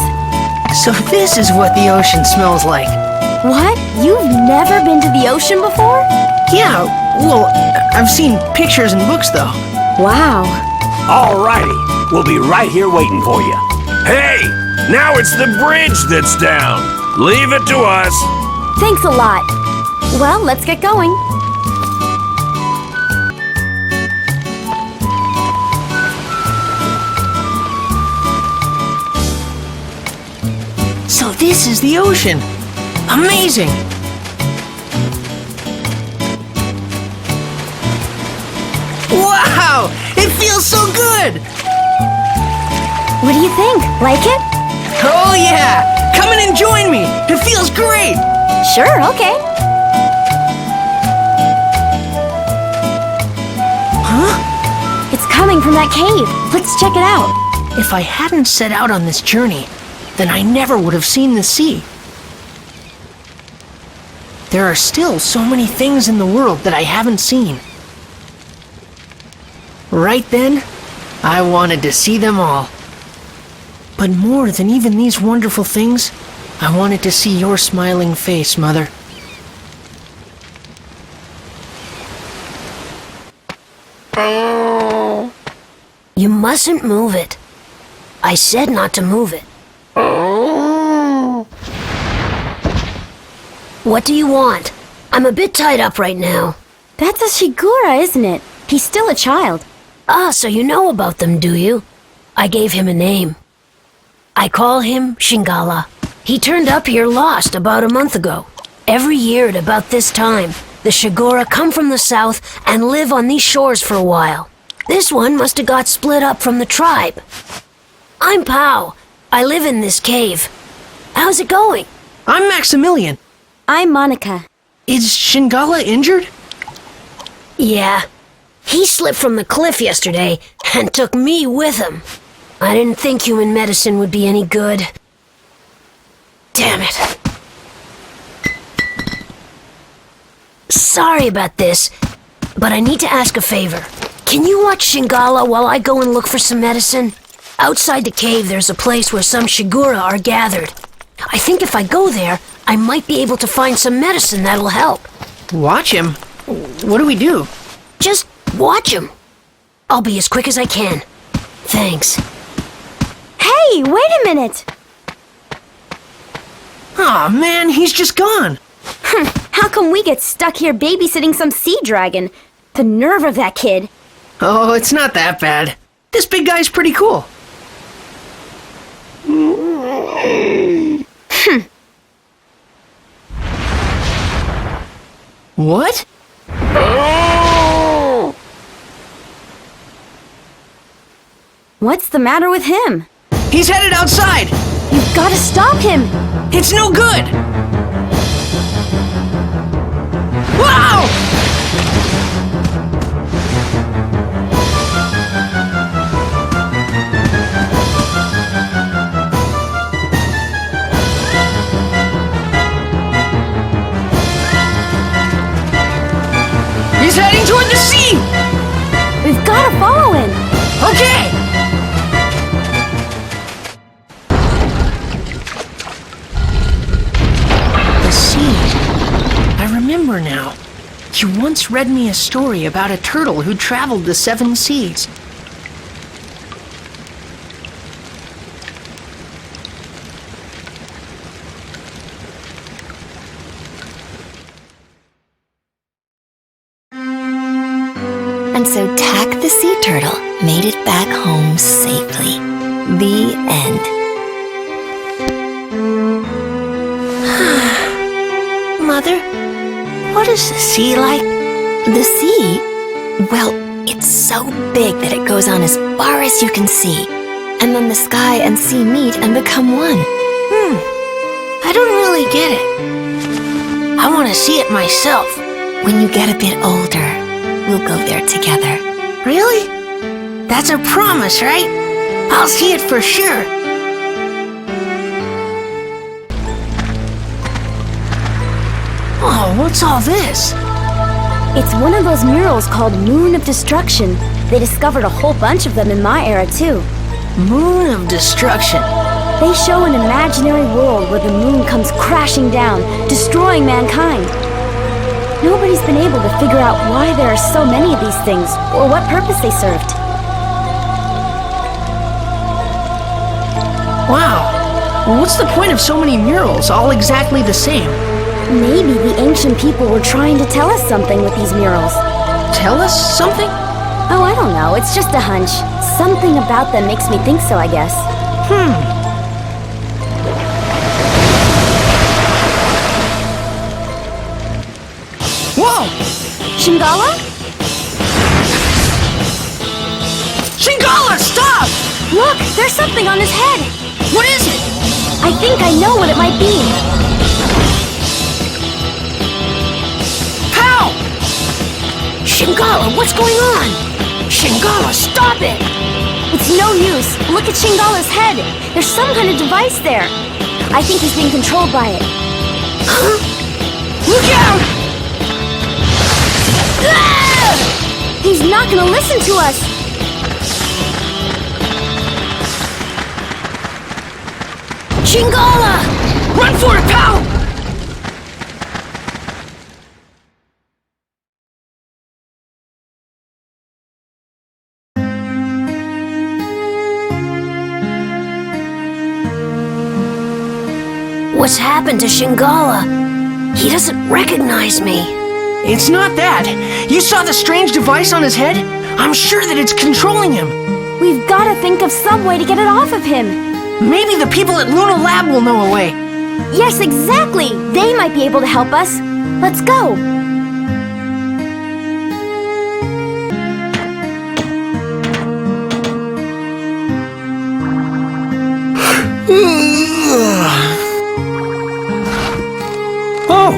So this is what the ocean smells like. What? You've never been to the ocean before? Yeah, well, I've seen pictures and books though. Wow. Alrighty, we'll be right here waiting for you. Hey! Now it's the bridge that's down. Leave it to us. Thanks a lot. Well, let's get going. So this is the ocean. Amazing! Wow! It feels so good! What do you think? Like it? Oh yeah! Come in and join me! It feels great! Sure, okay. Huh? It's coming from that cave. Let's check it out. If I hadn't set out on this journey, then I never would have seen the sea. There are still so many things in the world that I haven't seen. Right then, I wanted to see them all. But more than even these wonderful things, I wanted to see your smiling face, Mother. You mustn't move it. I said not to move it. What do you want? I'm a bit tied up right now. That's a Shigura, isn't it? He's still a child. Ah, so you know about them, do you? I gave him a name. I call him Shingala. He turned up here lost about a month ago. Every year at about this time, the Shigura come from the south and live on these shores for a while. This one must have got split up from the tribe. I'm Pao. I live in this cave. How's it going? I'm Maximilian. I'm Monica. Is Shingala injured? Yeah. He slipped from the cliff yesterday and took me with him. I didn't think human medicine would be any good. Damn it. Sorry about this, but I need to ask a favor. Can you watch Shingala while I go and look for some medicine? Outside the cave, there's a place where some Shigura are gathered. I think if I go there, I might be able to find some medicine that'll help. Watch him? What do we do? Just watch him. I'll be as quick as I can. Thanks. Hey, wait a minute! Aw, man, he's just gone. How come we get stuck here babysitting some sea dragon? The nerve of that kid. Oh, it's not that bad. This big guy's pretty cool. What? What's the matter with him? He's headed outside! You've got to stop him! It's no good! Wow! He's heading toward the sea! We've got to follow him! Okay! The sea. I remember now. You once read me a story about a turtle who traveled the 7 seas. And so Tack the sea turtle made it back home safely. The end. Mother, What is the sea like? The sea? Well, it's so big that it goes on as far as you can see. And then the sky and sea meet and become one. I don't really get it. I want to see it myself. When you get a bit older, we'll go there together. Really? That's a promise, right? I'll see it for sure. Oh, what's all this? It's one of those murals called Moon of Destruction. They discovered a whole bunch of them in my era, too. Moon of Destruction. They show an imaginary world where the moon comes crashing down, destroying mankind. Nobody's been able to figure out why there are so many of these things, or what purpose they served. Wow. Well, what's the point of so many murals, all exactly the same? Maybe the ancient people were trying to tell us something with these murals. Tell us something? Oh, I don't know. It's just a hunch. Something about them makes me think so, I guess. Whoa! Shingala? Shingala, stop! Look, there's something on his head. What is it? I think I know what it might be. How? Shingala, what's going on? Shingala, stop it! It's no use. Look at Shingala's head. There's some kind of device there. I think he's being controlled by it. Huh? Look out! Ah! He's not gonna listen to us. Shingala! Run for it, pal! What's happened to Shingala? He doesn't recognize me. It's not that. You saw the strange device on his head? I'm sure that it's controlling him. We've got to think of some way to get it off of him. Maybe the people at Luna Lab will know a way. Yes, exactly. They might be able to help us. Let's go. Oh,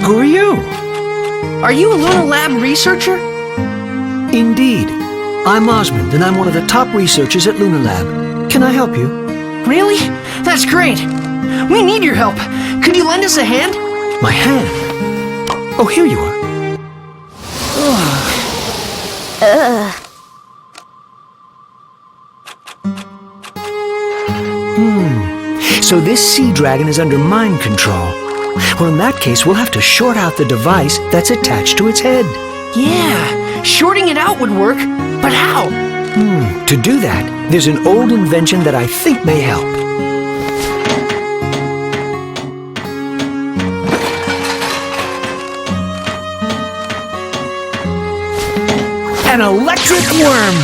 who are you? Are you a Luna Lab researcher? Indeed. I'm Osmond, and I'm one of the top researchers at Luna Lab. Can I help you? Really? That's great. We need your help. Could you lend us a hand? My hand? Oh, here you are. So this sea dragon is under mind control. Well, in that case, we'll have to short out the device that's attached to its head. Yeah, shorting it out would work. But how? To do that, there's an old invention that I think may help. An electric worm!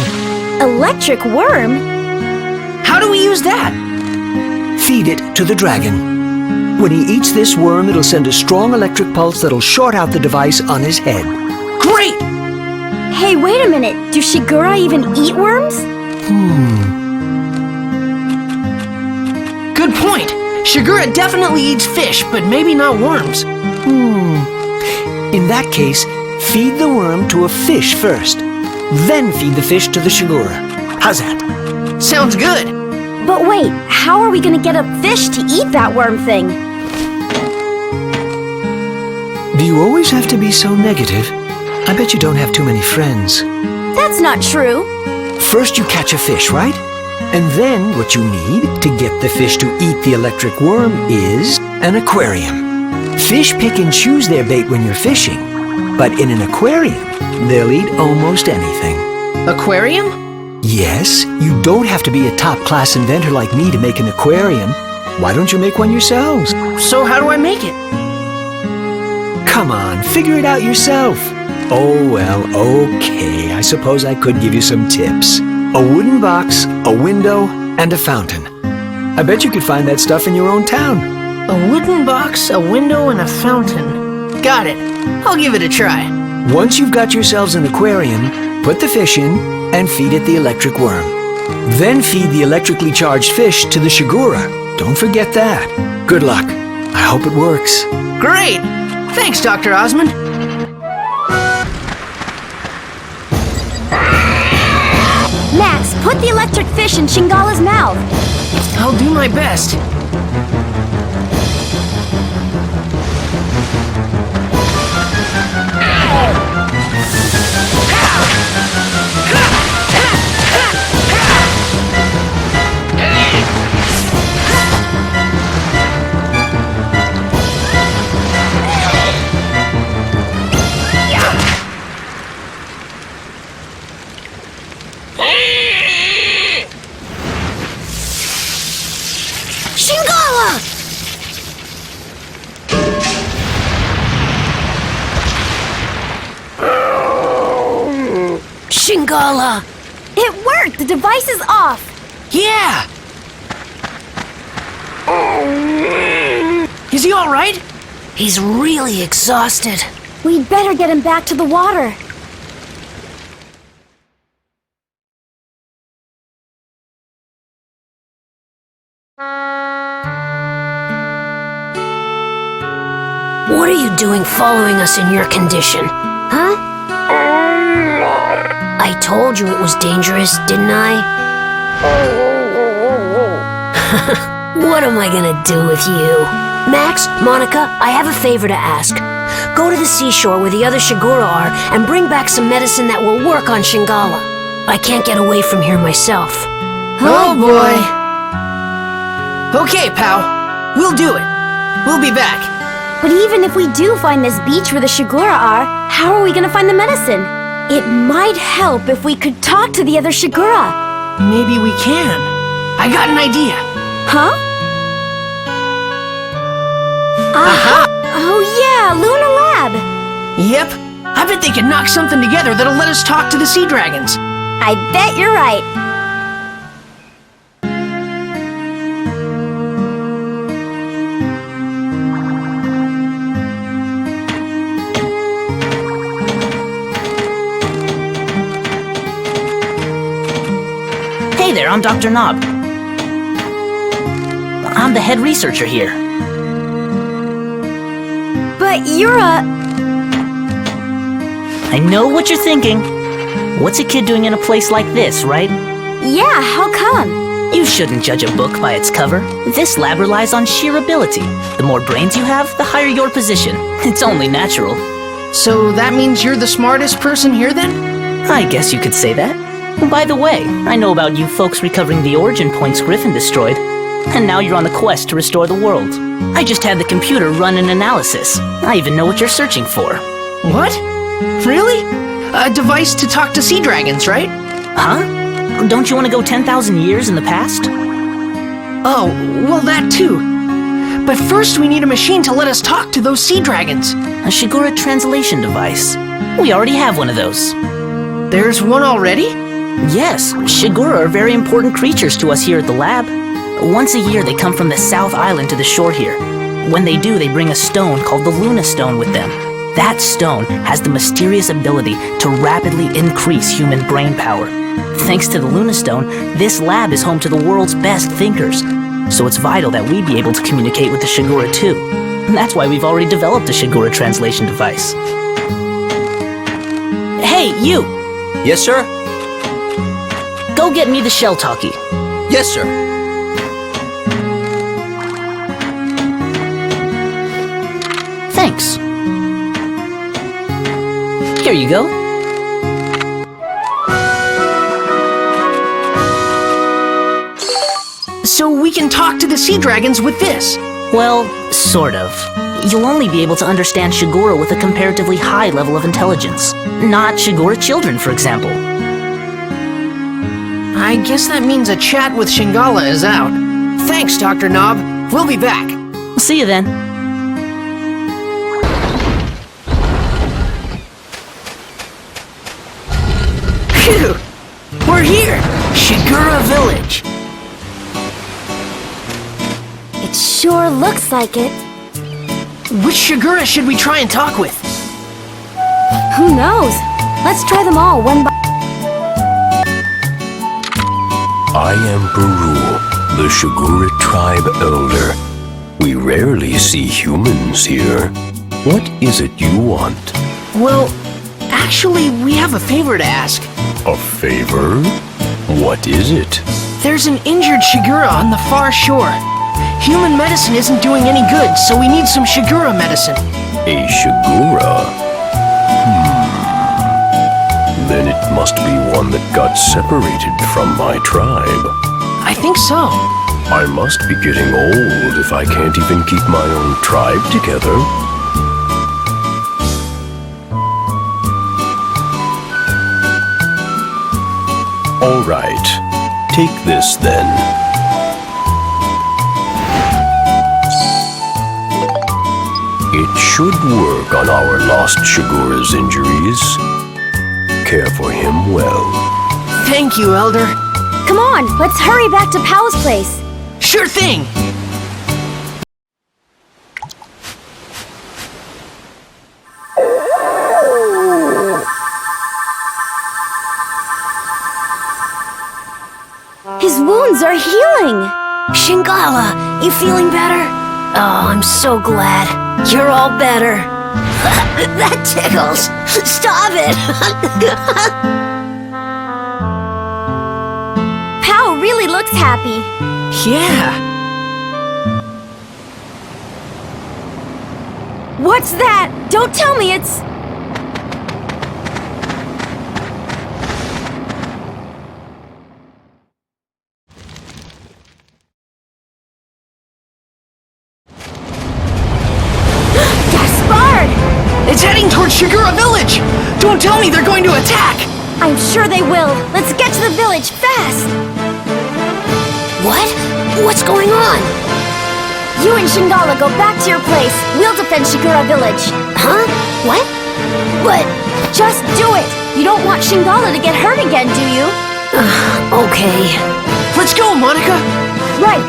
Electric worm? How do we use that? Feed it to the dragon. When he eats this worm, it'll send a strong electric pulse that'll short out the device on his head. Great! Hey, wait a minute. Do Shigura even eat worms? Good point. Shigura definitely eats fish, but maybe not worms. In that case, feed the worm to a fish first. Then feed the fish to the Shigura. How's that? Sounds good. But wait, how are we gonna get a fish to eat that worm thing? Do you always have to be so negative? I bet you don't have too many friends. That's not true. First you catch a fish, right? And then what you need to get the fish to eat the electric worm is an aquarium. Fish pick and choose their bait when you're fishing. But in an aquarium, they'll eat almost anything. Aquarium? Yes, you don't have to be a top-class inventor like me to make an aquarium. Why don't you make one yourselves? So how do I make it? Come on, figure it out yourself. Oh, well, okay. I suppose I could give you some tips. A wooden box, a window, and a fountain. I bet you could find that stuff in your own town. A wooden box, a window, and a fountain. Got it. I'll give it a try. Once you've got yourselves an aquarium, put the fish in and feed it the electric worm. Then feed the electrically charged fish to the Shigura. Don't forget that. Good luck. I hope it works. Great! Thanks, Dr. Osmond. Max, put the electric fish in Shingala's mouth. I'll do my best. Shingala! Shingala! It worked! The device is off! Yeah! Is he all right? He's really exhausted. We'd better get him back to the water. What are you doing following us in your condition? Huh? I told you it was dangerous, didn't I? What am I gonna do with you? Max, Monica, I have a favor to ask. Go to the seashore where the other Shigura are and bring back some medicine that will work on Shingala. I can't get away from here myself. Oh boy. Okay, pal. We'll do it. We'll be back. But even if we do find this beach where the Shigura are, how are we gonna find the medicine? It might help if we could talk to the other Shigura. Maybe we can. I got an idea. Huh? Aha! Oh yeah, Luna Lab! Yep. I bet they can knock something together that'll let us talk to the sea dragons. I bet you're right. Hey there, I'm Dr. Knob. I'm the head researcher here. But you're a... I know what you're thinking. What's a kid doing in a place like this, right? Yeah, how come? You shouldn't judge a book by its cover. This lab relies on sheer ability. The more brains you have, the higher your position. It's only natural. So that means you're the smartest person here then? I guess you could say that. By the way, I know about you folks recovering the origin points Griffin destroyed. And now you're on the quest to restore the world. I just had the computer run an analysis. I even know what you're searching for. What? Really? A device to talk to sea dragons, right? Huh? Don't you want to go 10,000 years in the past? Oh, well that too. But first we need a machine to let us talk to those sea dragons. A Shigura translation device. We already have one of those. There's one already? Yes, Shigura are very important creatures to us here at the lab. Once a year they come from the South Island to the shore here. When they do, they bring a stone called the Luna Stone with them. That stone has the mysterious ability to rapidly increase human brain power. Thanks to the Luna Stone, this lab is home to the world's best thinkers. So it's vital that we be able to communicate with the Shigura too. That's why we've already developed a Shigura translation device. Hey, you! Yes, sir? Go get me the shell talkie. Yes, sir. Thanks. Here you go. So we can talk to the sea dragons with this? Well, sort of. You'll only be able to understand Shigura with a comparatively high level of intelligence. Not Shigura children, for example. I guess that means a chat with Shingala is out. Thanks, Dr. Knob. We'll be back. See you then. Phew! We're here! Shigura Village! It sure looks like it. Which Shigura should we try and talk with? Who knows? Let's try them all one by I am Peru, the Shigura tribe elder. We rarely see humans here. What is it you want? Well, actually, we have a favor to ask. A favor? What is it? There's an injured Shigura on the far shore. Human medicine isn't doing any good, so we need some Shigura medicine. A Shigura? Then it must be one that got separated from my tribe. I think so. I must be getting old if I can't even keep my own tribe together. All right, take this then. It should work on our lost Shigura's injuries. Care for him well. Thank you, Elder. Come on, let's hurry back to Pal's place. Sure thing! His wounds are healing! Shingala, you feeling better? Oh, I'm so glad. You're all better. That tickles. Stop it. Pal really looks happy. Yeah. What's that? Don't tell me it's... It's heading towards Shigura Village! Don't tell me they're going to attack! I'm sure they will. Let's get to the village, fast! What? What's going on? You and Shingala go back to your place. We'll defend Shigura Village. Huh? What? But... Just do it! You don't want Shingala to get hurt again, do you? Okay. Let's go, Monica! Right.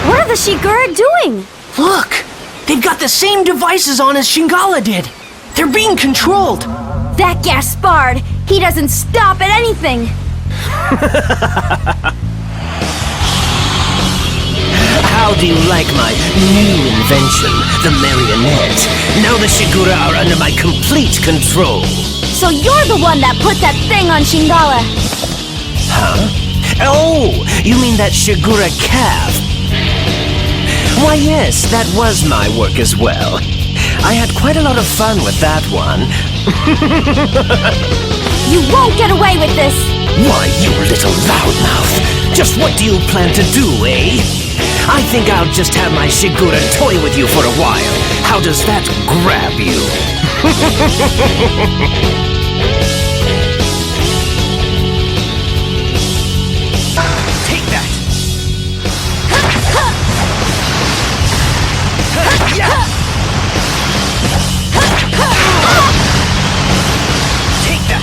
What are the Shigura doing? Look! They've got the same devices on as Shingala did! They're being controlled! That Gaspard! He doesn't stop at anything! How do you like my new invention, the marionette? Now the Shigura are under my complete control. So you're the one that put that thing on Shingala! Huh? Oh, you mean that Shigura calf? Why yes, that was my work as well. I had quite a lot of fun with that one. You won't get away with this! Why, you little loudmouth! Just what do you plan to do, eh? I think I'll just have my Shigura toy with you for a while. How does that grab you? Take that! Take that!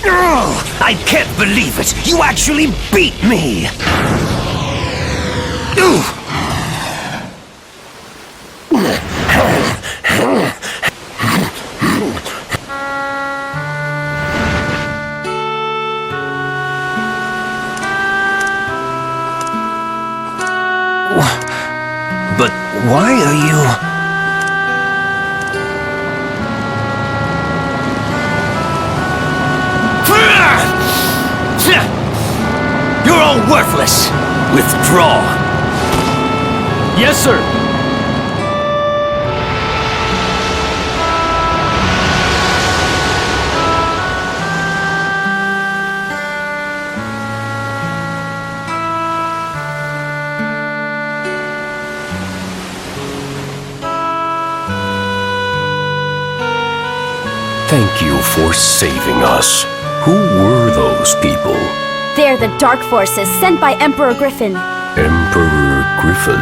Oh, I can't believe it! You actually beat me! But why are you... You're all worthless! Withdraw! Yes, sir! Thank you for saving us. Who were those people? They're the Dark Forces sent by Emperor Griffin. Emperor Griffin?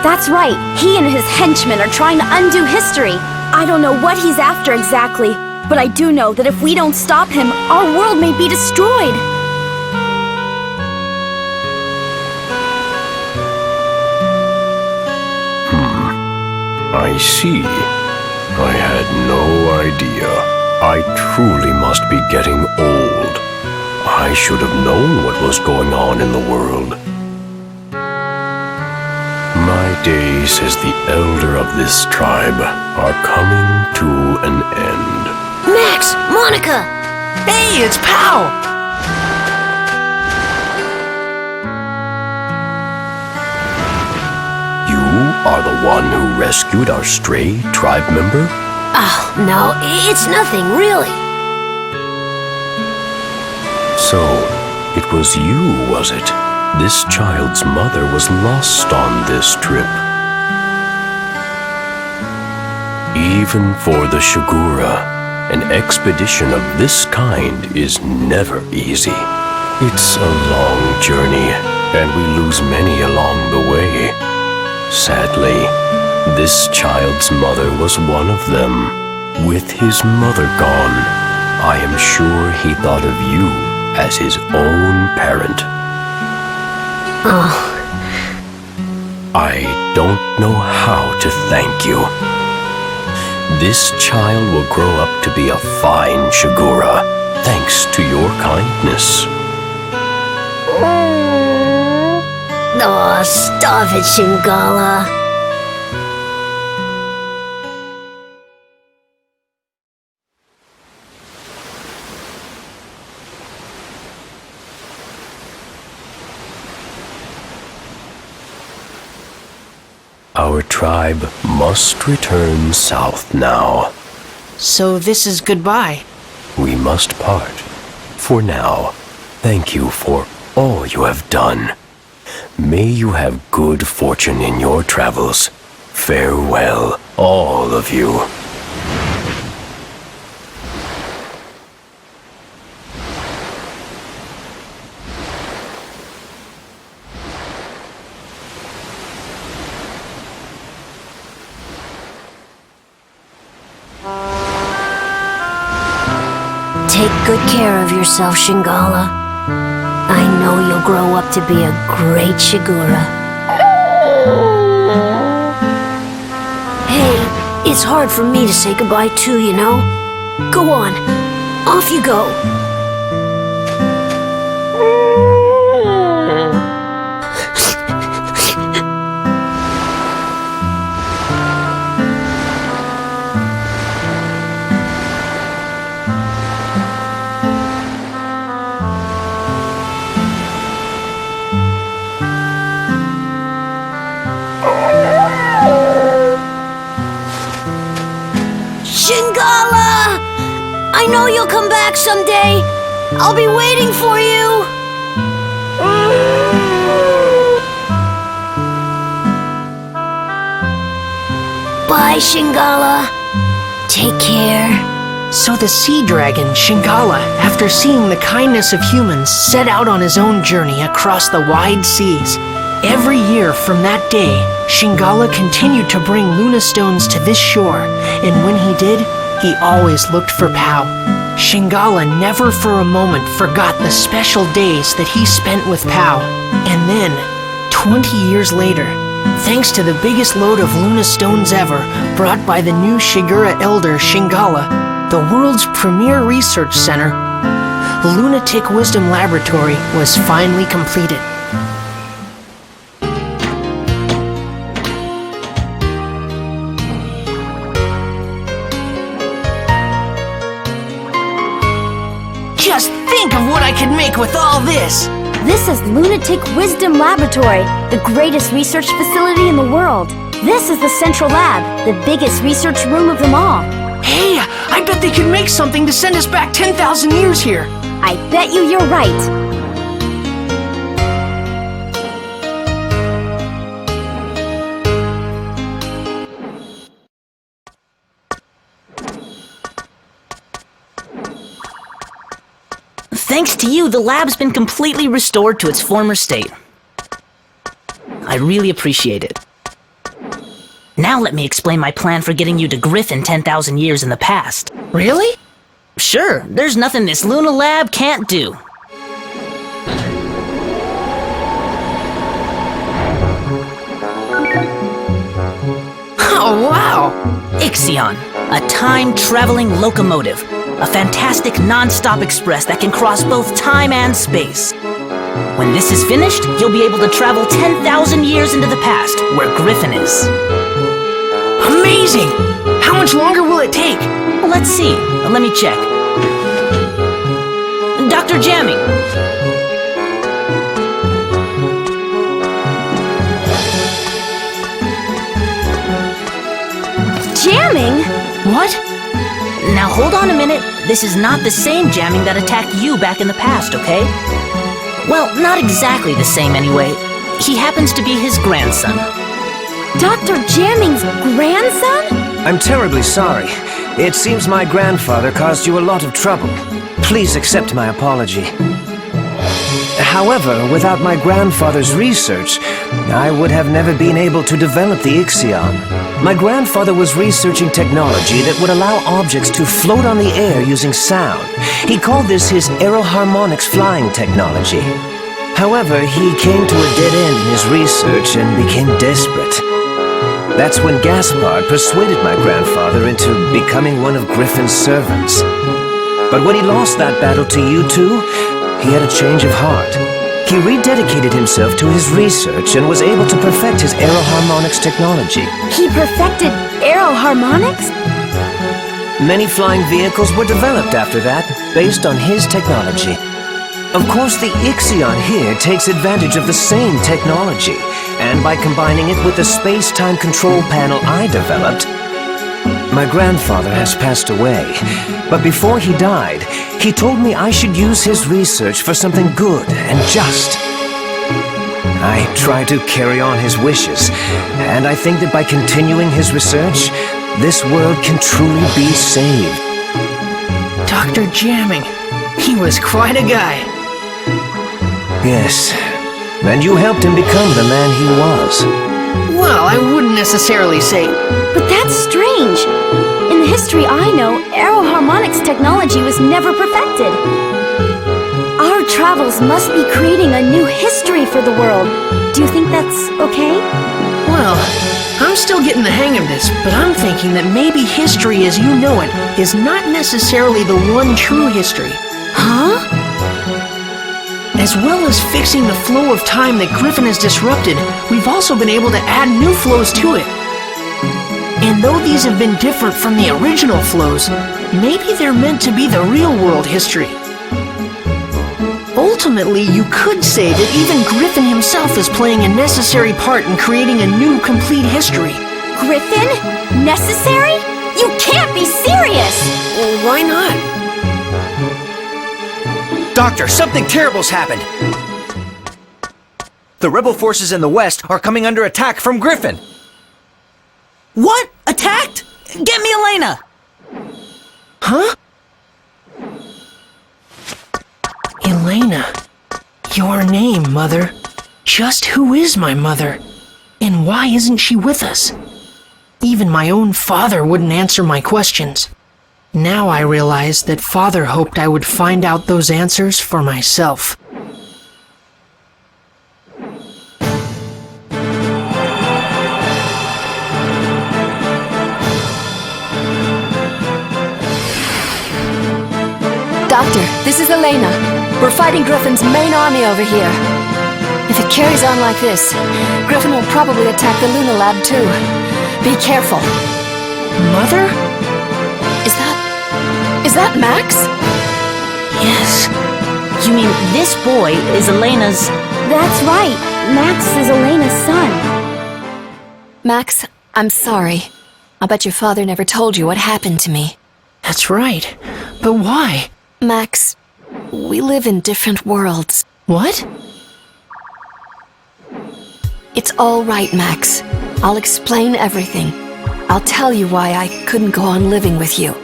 That's right. He and his henchmen are trying to undo history. I don't know what he's after exactly, but I do know that if we don't stop him, our world may be destroyed. I see. I had no idea. I truly must be getting old. I should have known what was going on in the world. My days as the elder of this tribe are coming to an end. Max! Monica! Hey, it's Pow! You are the one who rescued our stray tribe member? Oh, no, it's nothing, really. So, it was you, was it? This child's mother was lost on this trip. Even for the Shigura, an expedition of this kind is never easy. It's a long journey, and we lose many along the way. Sadly, this child's mother was one of them. With his mother gone, I am sure he thought of you as his own parent. Oh. I don't know how to thank you. This child will grow up to be a fine Shigura, thanks to your kindness. Oh, stop it, Shingala. Our tribe must return south now. So this is goodbye. We must part. For now, thank you for all you have done. May you have good fortune in your travels. Farewell, all of you. Take good care of yourself, Shingala. I know you'll grow up to be a great Shigura. Hey, it's hard for me to say goodbye too, you know? Go on. Off you go. Shingala! I know you'll come back someday. I'll be waiting for you. Bye, Shingala. Take care. So the sea dragon, Shingala, after seeing the kindness of humans, set out on his own journey across the wide seas. Every year from that day, Shingala continued to bring Luna Stones to this shore, and when he did, he always looked for Pau. Shingala never for a moment forgot the special days that he spent with Pau. And then, 20 years later, thanks to the biggest load of Luna Stones ever, brought by the new Shigura elder Shingala, the world's premier research center, Lunatic Wisdom Laboratory, was finally completed. Just think of what I could make with all this! This is Lunatic Wisdom Laboratory, the greatest research facility in the world. This is the central lab, the biggest research room of them all. Hey, I bet they could make something to send us back 10,000 years here. I bet you're right. Thanks to you, the lab's been completely restored to its former state. I really appreciate it. Now let me explain my plan for getting you to Griffin 10,000 years in the past. Really? Sure, there's nothing this Luna lab can't do. Oh, wow! Ixion, a time-traveling locomotive. A fantastic non-stop express that can cross both time and space. When this is finished, you'll be able to travel 10,000 years into the past, where Griffin is. Amazing! How much longer will it take? Let's see. Let me check. Dr. Jamming. Jamming? What? Now hold on a minute. This is not the same jamming that attacked you back in the past, okay? Well, not exactly the same anyway. He happens to be his grandson. Dr. Jamming's grandson? I'm terribly sorry. It seems my grandfather caused you a lot of trouble. Please accept my apology. However, without my grandfather's research, I would have never been able to develop the Ixion. My grandfather was researching technology that would allow objects to float on the air using sound. He called this his aeroharmonics flying technology. However, he came to a dead end in his research and became desperate. That's when Gaspard persuaded my grandfather into becoming one of Griffin's servants. But when he lost that battle to you two, he had a change of heart. He rededicated himself to his research and was able to perfect his aeroharmonics technology. He perfected aeroharmonics? Many flying vehicles were developed after that, based on his technology. Of course, the Ixion here takes advantage of the same technology, and by combining it with the space-time control panel I developed, my grandfather has passed away, but before he died, he told me I should use his research for something good and just. I try to carry on his wishes, and I think that by continuing his research, this world can truly be saved. Dr. Jamming, he was quite a guy. Yes, and you helped him become the man he was. Well, I wouldn't necessarily say... But that's strange. In the history I know, aeroharmonics technology was never perfected. Our travels must be creating a new history for the world. Do you think that's okay? Well, I'm still getting the hang of this, but I'm thinking that maybe history as you know it is not necessarily the one true history. Huh? As well as fixing the flow of time that Griffin has disrupted, we've also been able to add new flows to it. And though these have been different from the original flows, maybe they're meant to be the real world history. Ultimately, you could say that even Griffin himself is playing a necessary part in creating a new, complete history. Griffin? Necessary? You can't be serious! Well, why not? Doctor, something terrible's happened! The rebel forces in the west are coming under attack from Griffin! What? Attacked? Get me Elena! Huh? Elena. Your name, Mother. Just who is my mother? And why isn't she with us? Even my own father wouldn't answer my questions. Now I realize that Father hoped I would find out those answers for myself. Doctor, this is Elena. We're fighting Griffin's main army over here. If it carries on like this, Griffin will probably attack the Luna Lab too. Be careful. Mother? Is that Max? Yes. You mean this boy is Elena's... That's right. Max is Elena's son. Max, I'm sorry. I bet your father never told you what happened to me. That's right. But why? Max, we live in different worlds. What? It's all right, Max. I'll explain everything. I'll tell you why I couldn't go on living with you.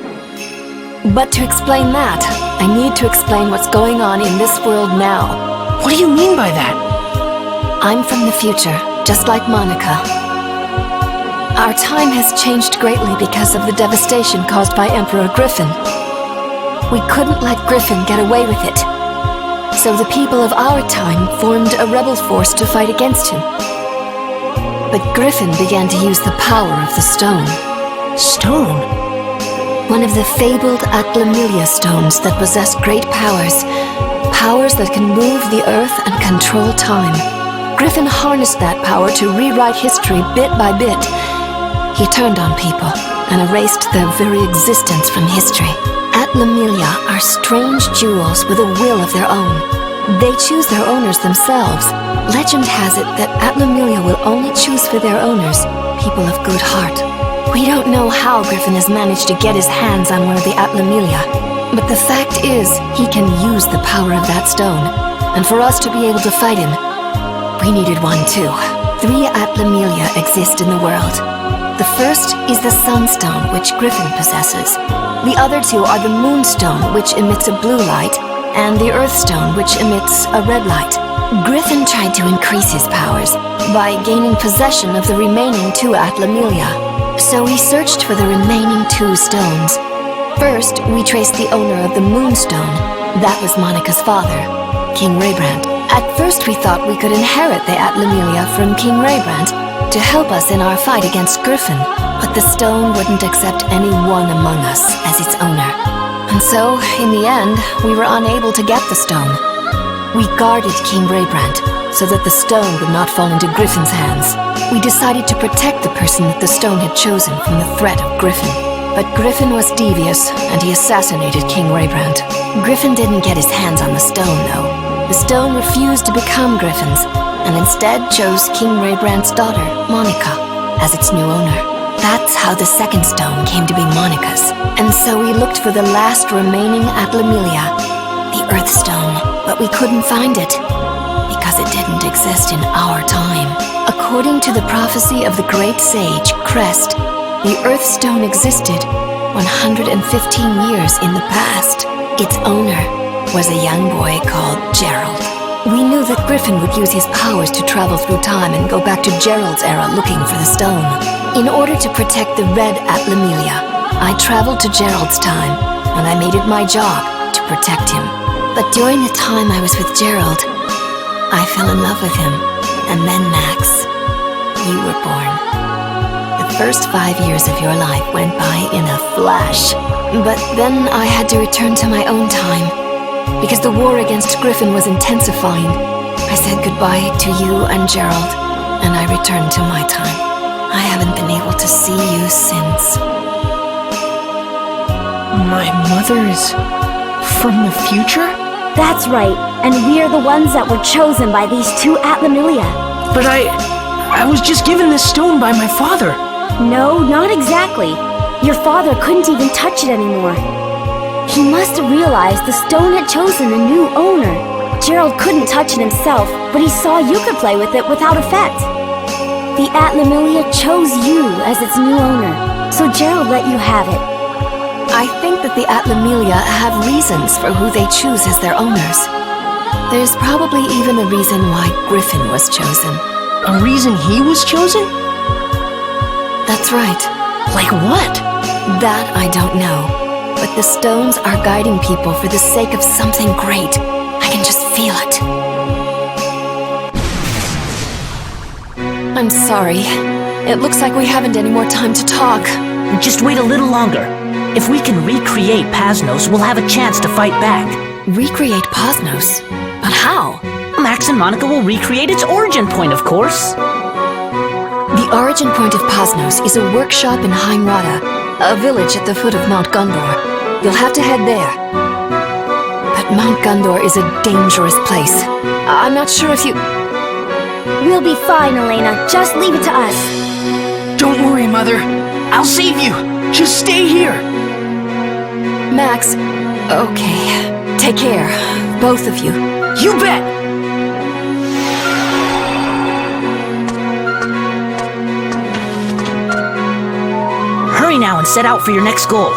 But to explain that, I need to explain what's going on in this world now. What do you mean by that? I'm from the future, just like Monica. Our time has changed greatly because of the devastation caused by Emperor Griffin. We couldn't let Griffin get away with it. So the people of our time formed a rebel force to fight against him. But Griffin began to use the power of the stone. Stone? One of the fabled Atlamilia stones that possess great powers. Powers that can move the earth and control time. Griffin harnessed that power to rewrite history bit by bit. He turned on people and erased their very existence from history. Atlamilia are strange jewels with a will of their own. They choose their owners themselves. Legend has it that Atlamilia will only choose for their owners people of good heart. We don't know how Griffin has managed to get his hands on one of the Atlamilia, but the fact is he can use the power of that stone. And for us to be able to fight him, we needed one too. 3 Atlamilia exist in the world. The first is the Sunstone, which Griffin possesses. The other 2 are the Moonstone, which emits a blue light, and the Earthstone, which emits a red light. Griffin tried to increase his powers by gaining possession of the remaining 2 Atlamilia. So he searched for the remaining 2 stones. First, we traced the owner of the Moonstone. That was Monica's father, King Raybrand. At first we thought we could inherit the Atlamilia from King Raybrand to help us in our fight against Griffin, but the stone wouldn't accept any one among us as its owner. And so, in the end, we were unable to get the stone. We guarded King Raybrand so that the stone would not fall into Griffin's hands. We decided to protect the person that the stone had chosen from the threat of Griffin. But Griffin was devious, and he assassinated King Raybrand. Griffin didn't get his hands on the stone, though. The stone refused to become Griffin's, and instead chose King Raybrand's daughter, Monica, as its new owner. That's how the second stone came to be Monica's. And so we looked for the last remaining Atlamilia, the Earthstone, but we couldn't find it, because it didn't exist in our time. According to the prophecy of the great sage, Crest, the Earthstone existed 115 years in the past. Its owner was a young boy called Gerald. We knew that Griffin would use his powers to travel through time and go back to Gerald's era looking for the stone. In order to protect the red Atlamilia, I traveled to Gerald's time, and I made it my job to protect him. But during the time I was with Gerald, I fell in love with him. And then, Max, you were born. The first 5 years of your life went by in a flash. But then I had to return to my own time, because the war against Griffin was intensifying. I said goodbye to you and Gerald, and I returned to my time. I haven't been able to see you since. My mother is from the future? That's right, and we're the ones that were chosen by these 2 Atlamilia. But I was just given this stone by my father. No, not exactly. Your father couldn't even touch it anymore. He must have realized the stone had chosen a new owner. Gerald couldn't touch it himself, but he saw you could play with it without effect. The Atlamilia chose you as its new owner, so Gerald let you have it. I think that the Atlamilia have reasons for who they choose as their owners. There's probably even a reason why Griffin was chosen. A reason he was chosen? That's right. Like what? That I don't know. But the stones are guiding people for the sake of something great. I can just feel it. I'm sorry. It looks like we haven't any more time to talk. Just wait a little longer. If we can recreate Pasnos, we'll have a chance to fight back. Recreate Pasnos? But how? Max and Monica will recreate its origin point, of course. The origin point of Pasnos is a workshop in Heimrada, a village at the foot of Mount Gondor. You'll have to head there. But Mount Gondor is a dangerous place. I'm not sure if you... We'll be fine, Elena. Just leave it to us. Don't worry, Mother. I'll save you. Just stay here. Max, okay. Take care, both of you. You bet! Hurry now and set out for your next goal.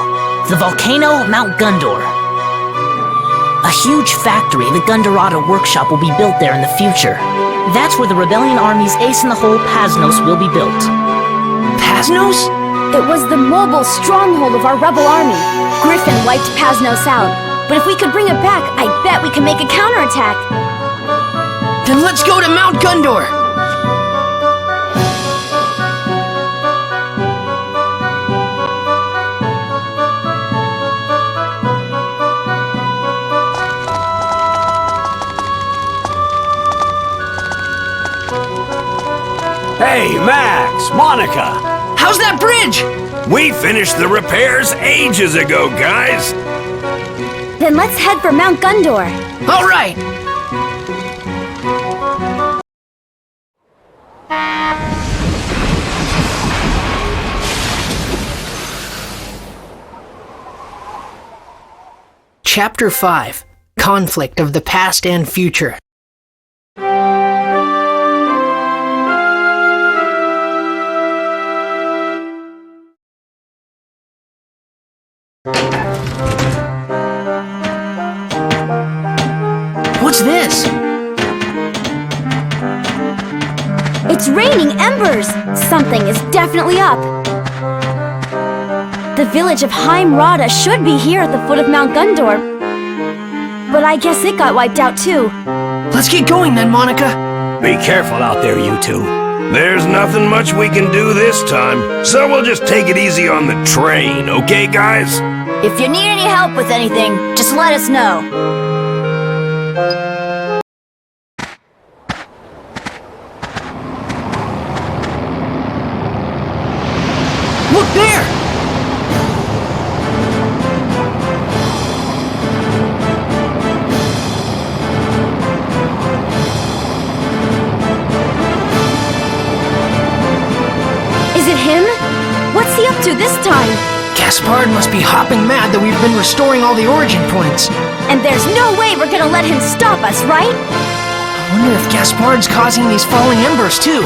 The volcano, Mount Gondor. A huge factory, the Gundorada workshop, will be built there in the future. That's where the Rebellion Army's ace-in-the-hole Pasnos will be built. Pasnos? It was the mobile stronghold of our rebel army. Griffin wiped Pasnos out. But if we could bring it back, I bet we can make a counterattack. Then let's go to Mount Gundor! Hey, Max, Monica! How's that bridge? We finished the repairs ages ago, guys! Then let's head for Mount Gundor. All right! Chapter 5: Conflict of the Past and Future. What's this? It's raining embers! Something is definitely up. The village of Heimrada should be here at the foot of Mount Gundor. But I guess it got wiped out too. Let's get going then, Monica. Be careful out there, you two. There's nothing much we can do this time, so we'll just take it easy on the train, okay, guys? If you need any help with anything, just let us know. Look there! Is it him? What's he up to this time? Gaspard must be hopping mad that we've been restoring all the origin points. And there's no way we're gonna let him stop us, right? I wonder if Gaspard's causing these falling embers too.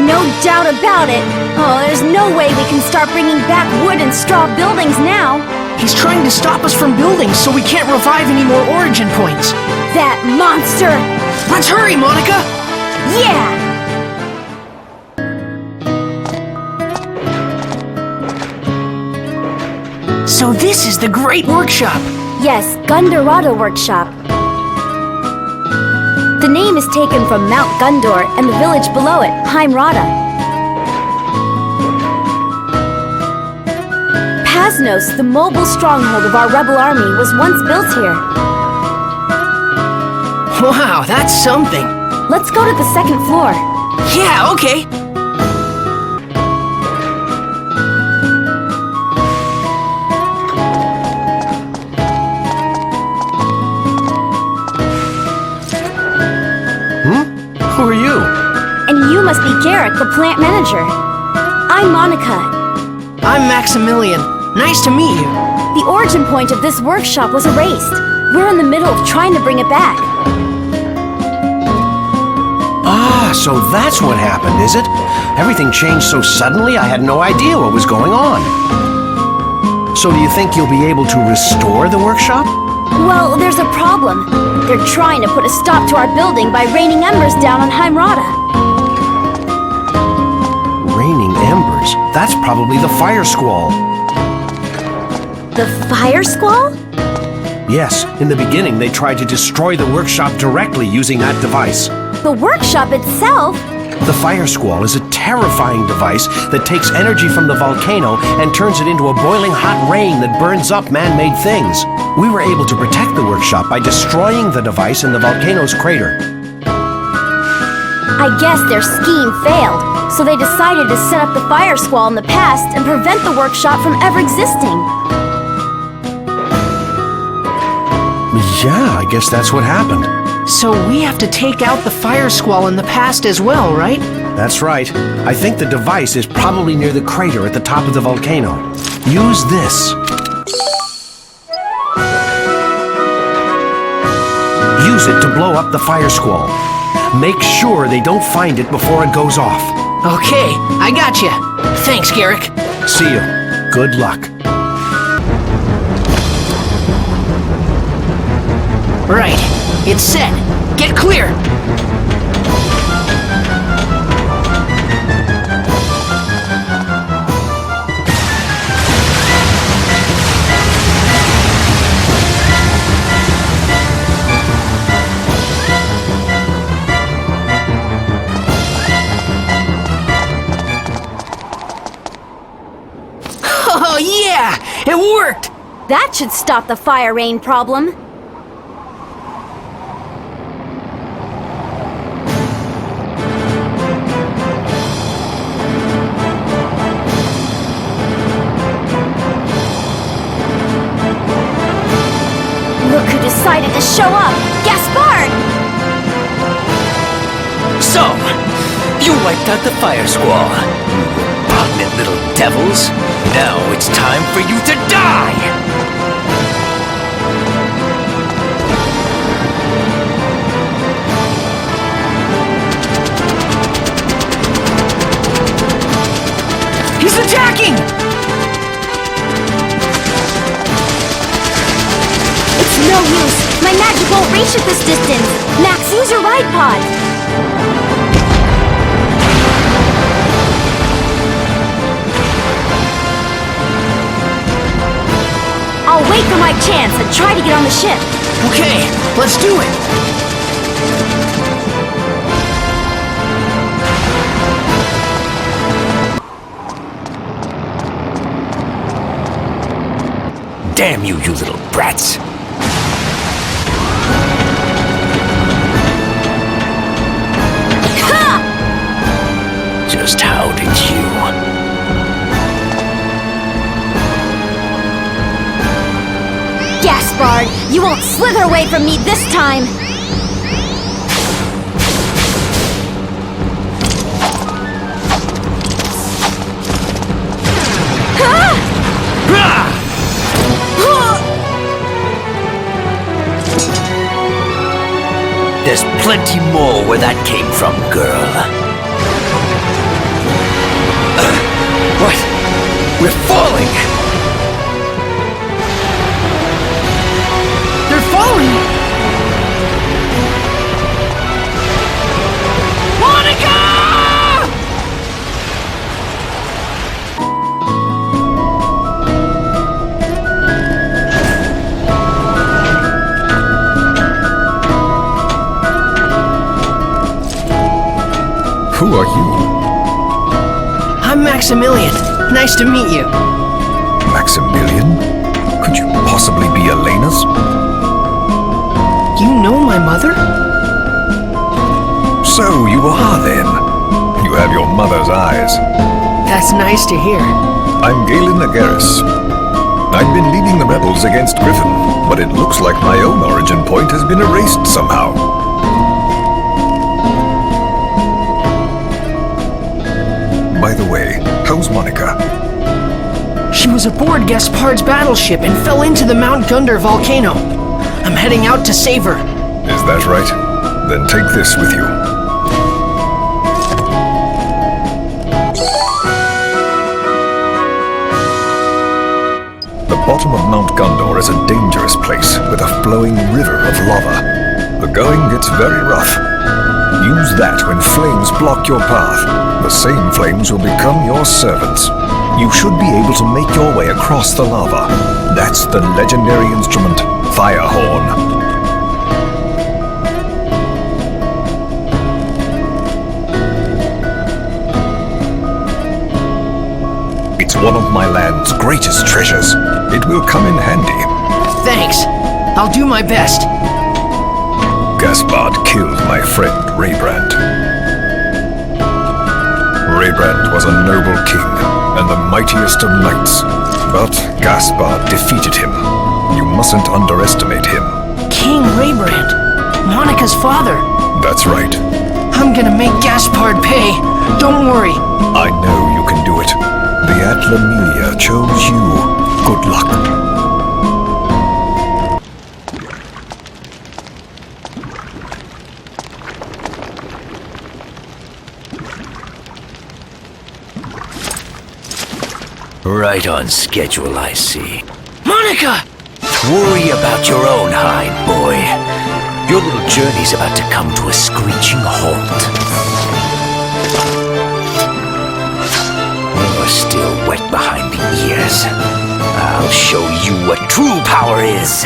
No doubt about it. Oh, there's no way we can start bringing back wood and straw buildings now. He's trying to stop us from building so we can't revive any more origin points. That monster! Let's hurry, Monica! Yeah! So this is the Great Workshop! Yes, Gundorada Workshop. The name is taken from Mount Gundor and the village below it, Heimrada. Pasnos, the mobile stronghold of our rebel army, was once built here. Wow, that's something! Let's go to the second floor. Yeah, okay! Who are you? And you must be Garrick, the plant manager. I'm Monica. I'm Maximilian. Nice to meet you. The origin point of this workshop was erased. We're in the middle of trying to bring it back. Ah, so that's what happened, is it? Everything changed so suddenly I had no idea what was going on. So do you think you'll be able to restore the workshop? Well, there's a problem. They're trying to put a stop to our building by raining embers down on Heimrada. Raining embers? That's probably the fire squall. The fire squall? Yes, in the beginning they tried to destroy the workshop directly using that device. The workshop itself? The fire squall is a terrifying device that takes energy from the volcano and turns it into a boiling hot rain that burns up man-made things. We were able to protect the workshop by destroying the device in the volcano's crater. I guess their scheme failed, so they decided to set up the fire squall in the past and prevent the workshop from ever existing. Yeah, I guess that's what happened. So we have to take out the fire squall in the past as well, right? That's right. I think the device is probably near the crater at the top of the volcano. Use this. Use it to blow up the fire squall. Make sure they don't find it before it goes off. Okay, I gotcha. Thanks, Garrick. See you. Good luck. Right. It's set. Get clear! Oh yeah! It worked! That should stop the fire rain problem. Look who decided to show up! Gaspard! So, you wiped out the fire squall. Repugnant little devils. Now it's time for you to die! He's attacking! It's no use! My magic won't reach at this distance! Max, use your ride pod! I'll wait for my chance and try to get on the ship. Okay, let's do it! Damn you, you little brats! Just how did you? Gaspard, you won't slither away from me this time! There's plenty more where that came from, girl. What? We're falling! They're falling! Monica! Who are you? I'm Maximilian. Nice to meet you. Maximilian? Could you possibly be Elena's? You know my mother? So you are then. You have your mother's eyes. That's nice to hear. I'm Galen Agaris. I've been leading the rebels against Griffin, but it looks like my own origin point has been erased somehow. By the way, how's Monica? She was aboard Gaspard's battleship and fell into the Mount Gundar volcano. I'm heading out to save her. Is that right? Then take this with you. The bottom of Mount Gundar is a dangerous place with a flowing river of lava. The going gets very rough. Use that when flames block your path. The same flames will become your servants. You should be able to make your way across the lava. That's the legendary instrument, Firehorn. It's one of my land's greatest treasures. It will come in handy. Thanks. I'll do my best. Gaspard killed my friend Raybrand. Raybrand was a noble king and the mightiest of knights. But Gaspard defeated him. You mustn't underestimate him. King Raybrand. Monica's father. That's right. I'm gonna make Gaspard pay. Don't worry. I know you can do it. The Atlamelia chose you. Good luck. Right on schedule, I see. Monica! worry about your own hide, boy. Your little journey's about to come to a screeching halt. You're still wet behind the ears. I'll show you what true power is.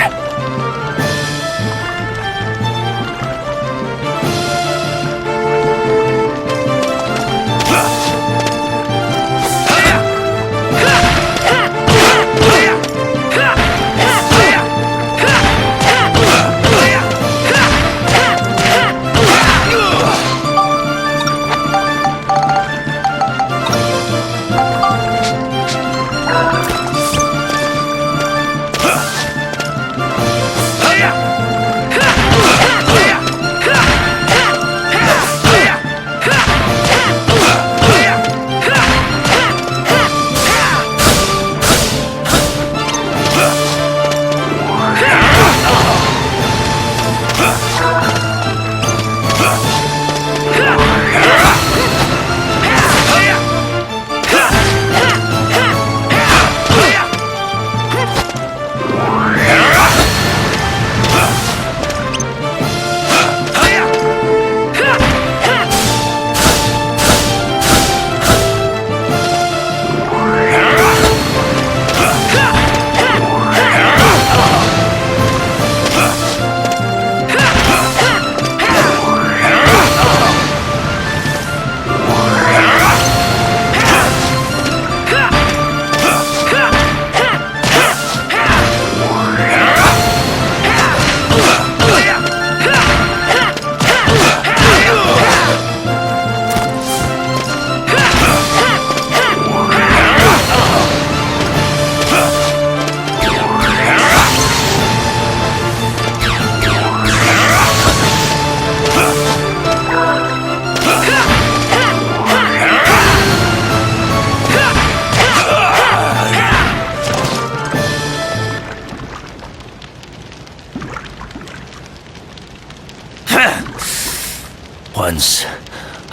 Once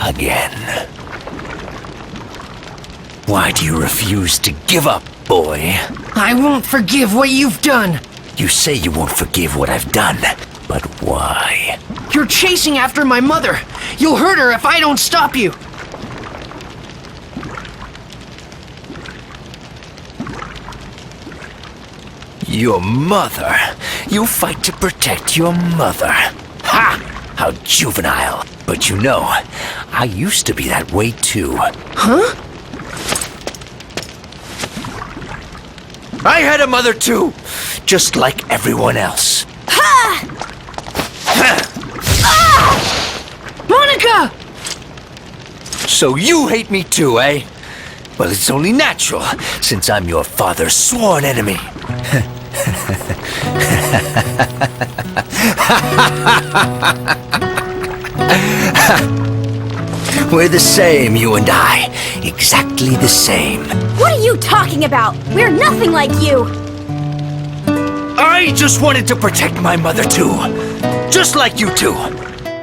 again. Why do you refuse to give up, boy? I won't forgive what you've done. You say you won't forgive what I've done, but why? You're chasing after my mother. You'll hurt her if I don't stop you. Your mother? You fight to protect your mother. Ha! How juvenile. But you know, I used to be that way too. Huh? I had a mother too, just like everyone else. Ha! Ah! Monica! So you hate me too, eh? Well, it's only natural, since I'm your father's sworn enemy. We're the same, you and I. Exactly the same. What are you talking about? We're nothing like you! I just wanted to protect my mother too. Just like you two.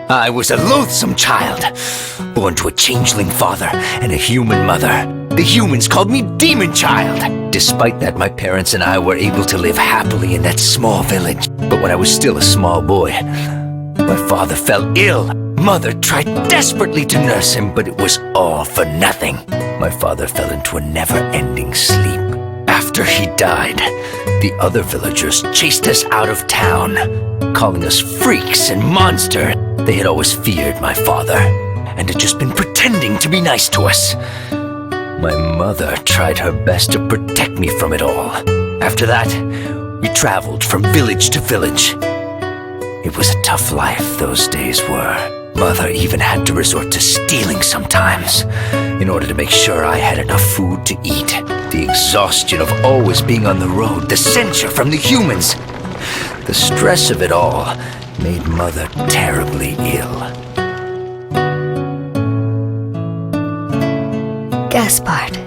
I was a loathsome child, born to a changeling father and a human mother. The humans called me Demon Child. Despite that, my parents and I were able to live happily in that small village. But when I was still a small boy, my father fell ill. Mother tried desperately to nurse him, but it was all for nothing. My father fell into a never-ending sleep. After he died, the other villagers chased us out of town, calling us freaks and monsters. They had always feared my father, and had just been pretending to be nice to us. My mother tried her best to protect me from it all. After that, we traveled from village to village. It was a tough life those days were. Mother even had to resort to stealing sometimes, in order to make sure I had enough food to eat. The exhaustion of always being on the road, the censure from the humans. The stress of it all made Mother terribly ill. Gaspard,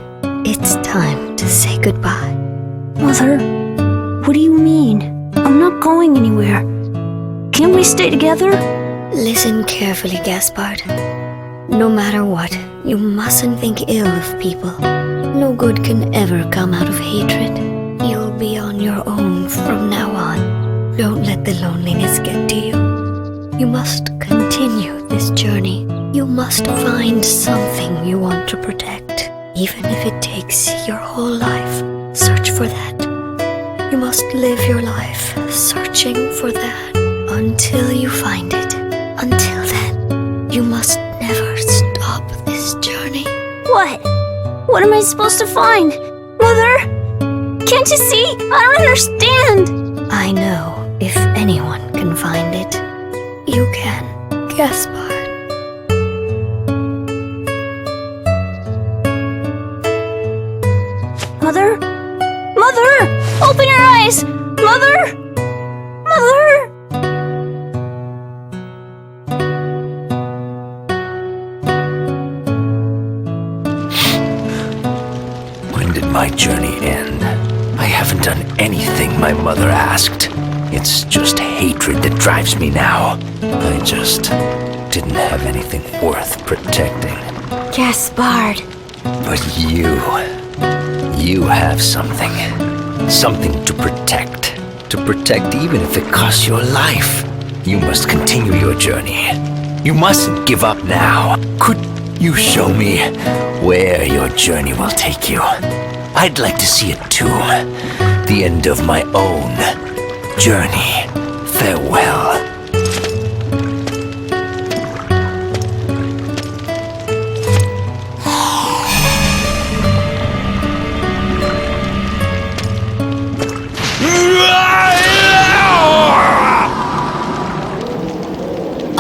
it's time to say goodbye. Mother, what do you mean? I'm not going anywhere. Can't we stay together? Listen carefully, Gaspard. No matter what, you mustn't think ill of people. No good can ever come out of hatred. You'll be on your own from now on. Don't let the loneliness get to you. You must continue this journey. You must find something you want to protect, even if it takes your whole life. Search for that. You must live your life searching for that until you find it. Until then, you must never stop this journey. What? What am I supposed to find? Mother? Can't you see? I don't understand. I know if anyone can find it, you can, Gaspard. Mother? Mother! Open your eyes! Mother! Mother! When did my journey end? I haven't done anything my mother asked. It's just hatred that drives me now. I just didn't have anything worth protecting. Gaspard. But you have something. Something to protect. To protect even if it costs your life. You must continue your journey. You mustn't give up now. Could you show me where your journey will take you? I'd like to see it too. The end of my own journey. Farewell.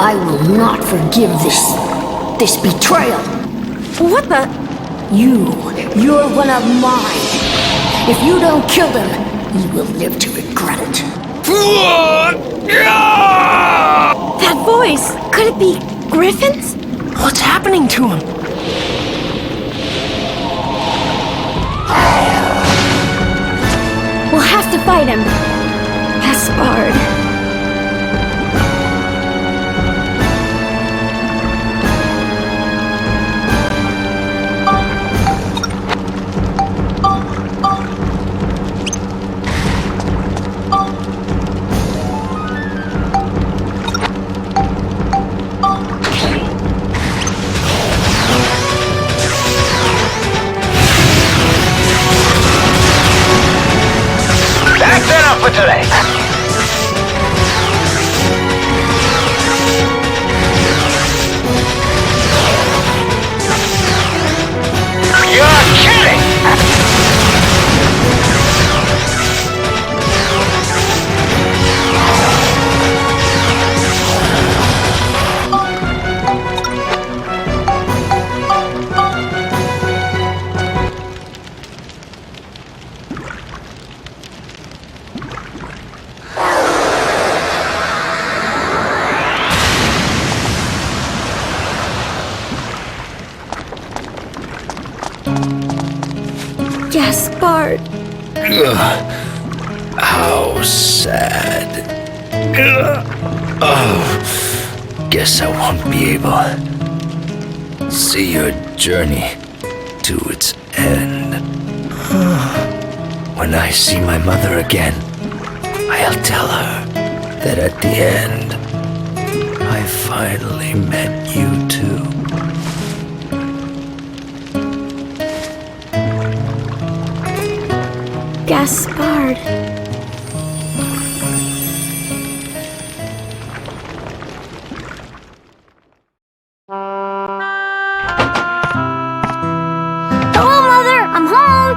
I will not forgive this betrayal. What the? You're one of mine. If you don't kill them, you will live to regret it. That voice! Could it be Griffin's? What's happening to him? We'll have to fight him. Gaspard. That's enough for today. You're kidding! Gaspard. How sad. Oh, guess I won't be able to see your journey to its end. When I see my mother again, I'll tell her that at the end, I finally met you too. Gaspard. Hello, Mother! I'm home!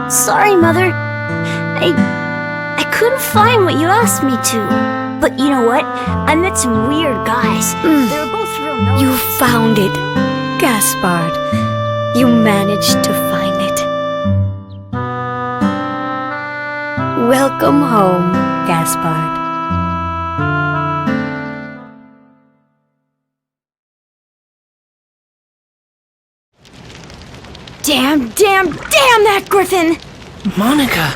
Sorry, Mother. I couldn't find what you asked me to. But you know what? I met some weird guys. They were both real nice. You found it, Gaspard. You managed to find it. Welcome home, Gaspard. Damn that Griffin! Monica!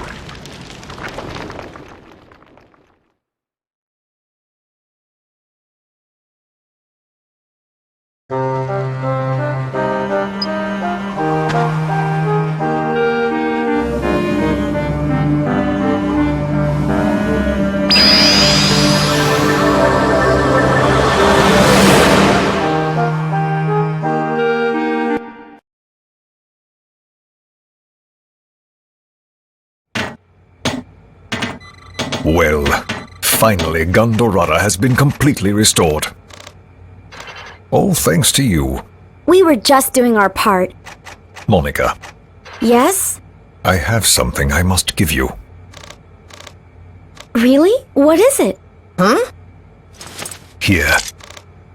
Well, finally Gondorada has been completely restored. All thanks to you. We were just doing our part. Monica, Yes? I have something I must give you. Really? What is it? Huh? Here.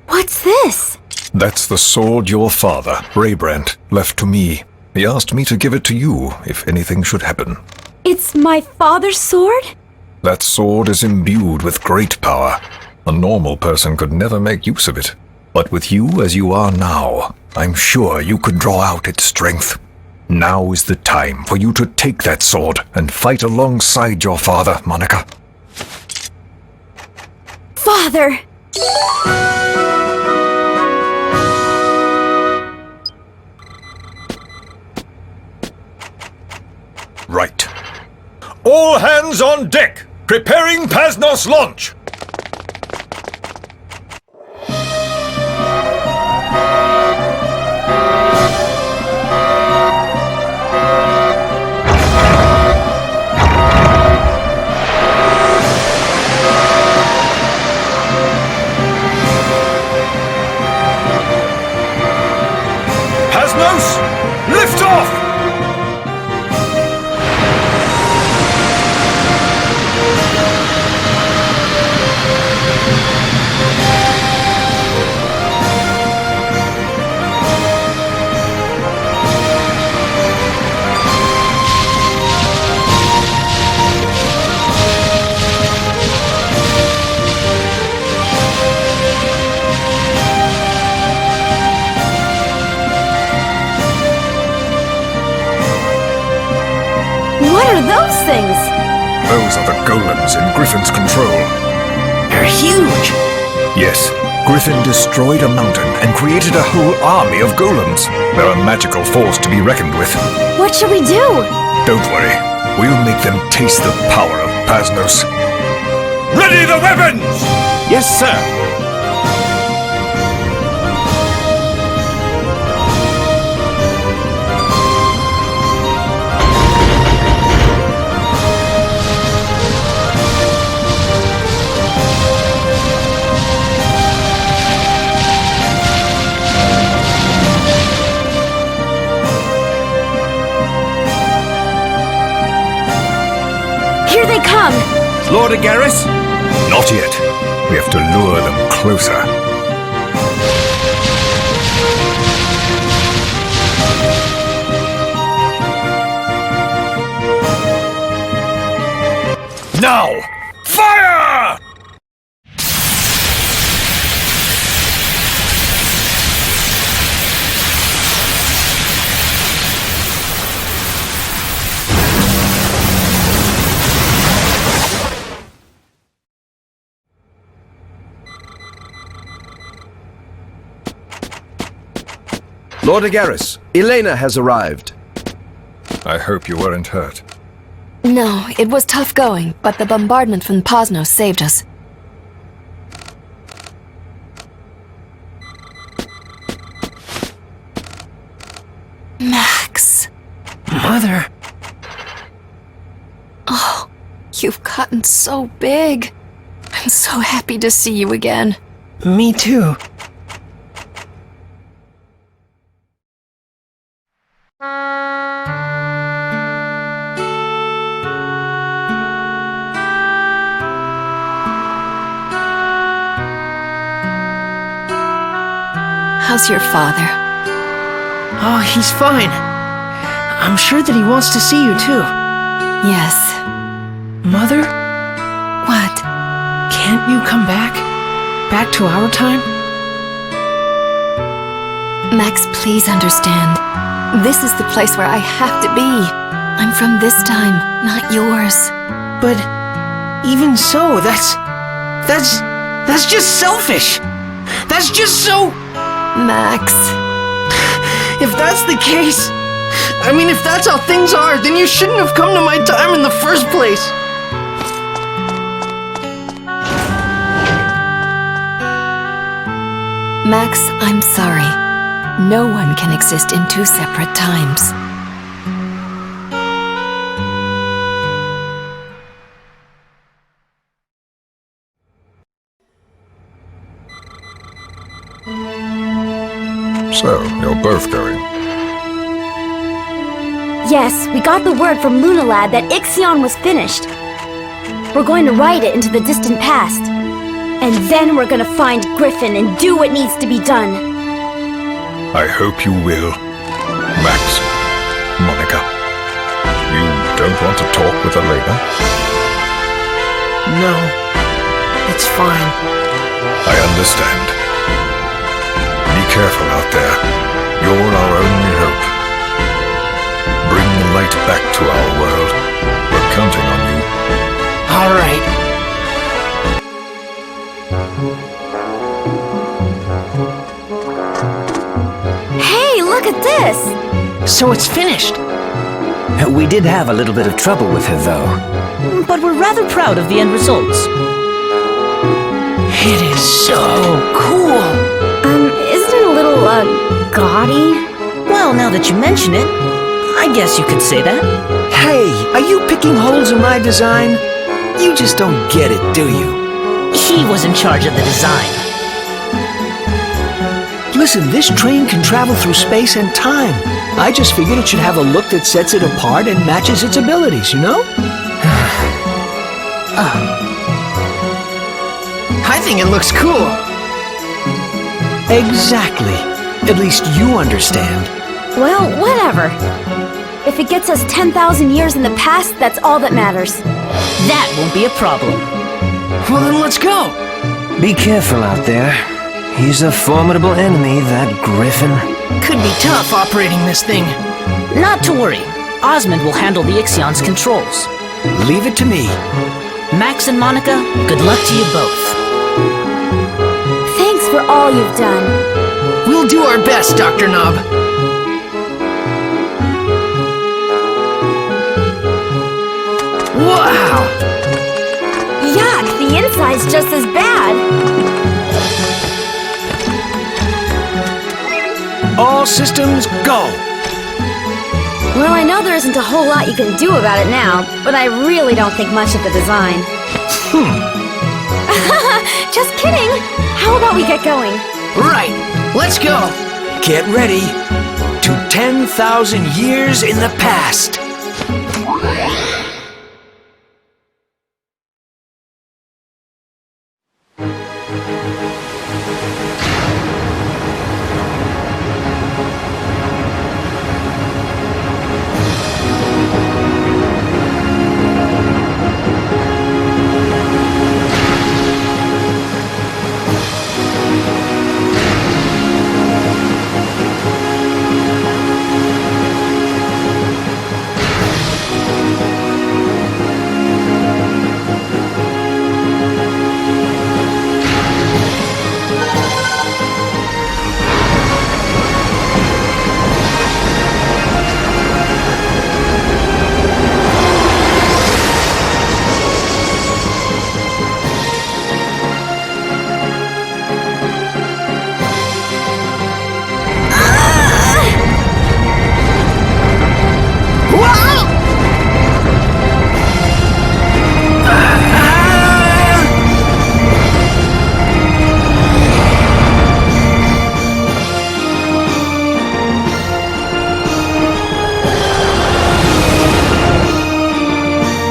What's this? That's the sword your father, Raybrandt, left to me. He asked me to give it to you if anything should happen. It's my father's sword? That sword is imbued with great power. A normal person could never make use of it. But with you as you are now, I'm sure you could draw out its strength. Now is the time for you to take that sword and fight alongside your father, Monica. Father! Right. All hands on deck! Preparing Pasnos launch! Pasnos, lift off! What are those things? Those are the golems in Griffin's control. They're huge! Yes, Griffin destroyed a mountain and created a whole army of golems. They're a magical force to be reckoned with. What should we do? Don't worry, we'll make them taste the power of Pasnos. Ready the weapons! Yes, sir. Here they come! Lord Agaris? Not yet. We have to lure them closer. Now, fire! Lord Agaris, Elena has arrived. I hope you weren't hurt. No, it was tough going, but the bombardment from Pasnos saved us. Max. Mother. Oh, you've gotten so big. I'm so happy to see you again. Me too. How's your father? Oh, he's fine. I'm sure that he wants to see you too. Yes. Mother? What? Can't you come back? Back to our time? Max, please understand. This is the place where I have to be. I'm from this time, not yours. But even so, that's just selfish. That's just so... Max. If that's the case, I mean, if that's how things are, then you shouldn't have come to my time in the first place. Max, I'm sorry. No one can exist in two separate times. So, you're both going. Yes, we got the word from Lunalad that Ixion was finished. We're going to ride it into the distant past. And then we're gonna find Griffin and do what needs to be done. I hope you will. Max, Monica, you don't want to talk with her later? No, it's fine. I understand. Be careful out there. You're our only hope. Bring the light back to our world. We're counting on you. All right. Hey, look at this! So it's finished. We did have a little bit of trouble with her, though. But we're rather proud of the end results. It is so cool. Isn't it a little, gaudy? Well, now that you mention it, I guess you could say that. Hey, are you picking holes in my design? You just don't get it, do you? He was in charge of the design. Listen, this train can travel through space and time. I just figured it should have a look that sets it apart and matches its abilities, you know? I think it looks cool. Exactly. At least you understand. Well, whatever. If it gets us 10,000 years in the past, that's all that matters. That won't be a problem. Well, then let's go. Be careful out there. He's a formidable enemy, that Griffin. Could be tough operating this thing. Not to worry. Osmond will handle the Ixion's controls. Leave it to me. Max and Monica, good luck to you both. Thanks for all you've done. We'll do our best, Dr. Knob. Wow! Yuck, the inside's just as bad. All systems go! Well, I know there isn't a whole lot you can do about it now, but I really don't think much of the design. Just kidding! How about we get going? Right, let's go! Get ready to 10,000 years in the past.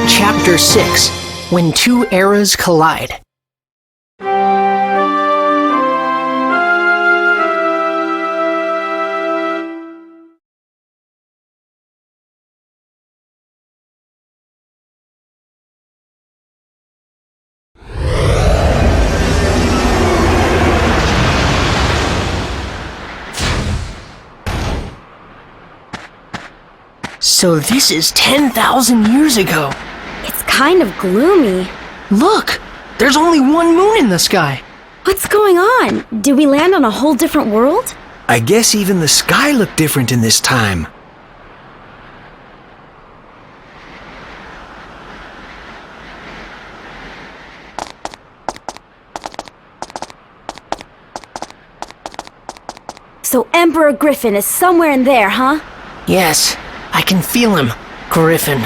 Chapter 6, When Two Eras Collide. So this is 10,000 years ago. It's kind of gloomy. Look, there's only one moon in the sky. What's going on? Did we land on a whole different world? I guess even the sky looked different in this time. So Emperor Griffin is somewhere in there, huh? Yes, I can feel him, Griffin.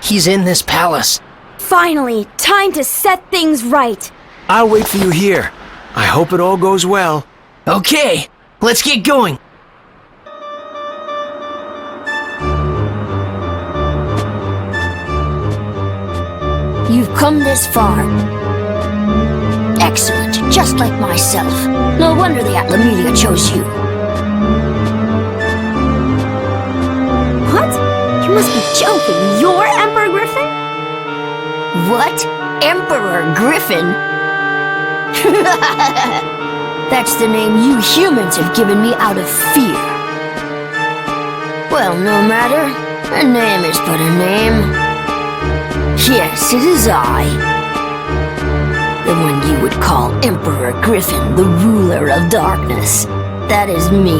He's in this palace. Finally, time to set things right. I'll wait for you here. I hope it all goes well. Okay, let's get going. You've come this far. Excellent, just like myself. No wonder the Atlamelia chose you. What? You must be joking. You're Emperor Griffin? What? Emperor Griffin? That's the name you humans have given me out of fear. Well, no matter. A name is but a name. Yes, it is I. The one you would call Emperor Griffin, the ruler of darkness. That is me.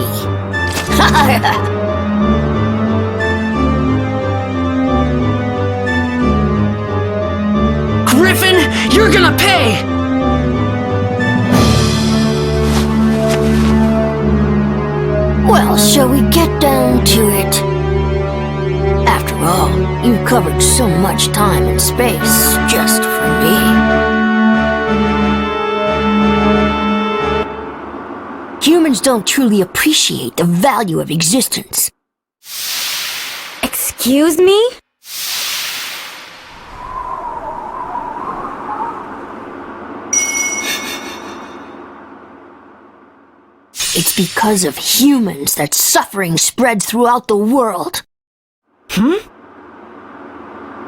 Griffin, you're gonna pay! Well, shall we get down to it? After all, you've covered so much time and space just for me. Humans don't truly appreciate the value of existence. Excuse me? It's because of humans that suffering spreads throughout the world.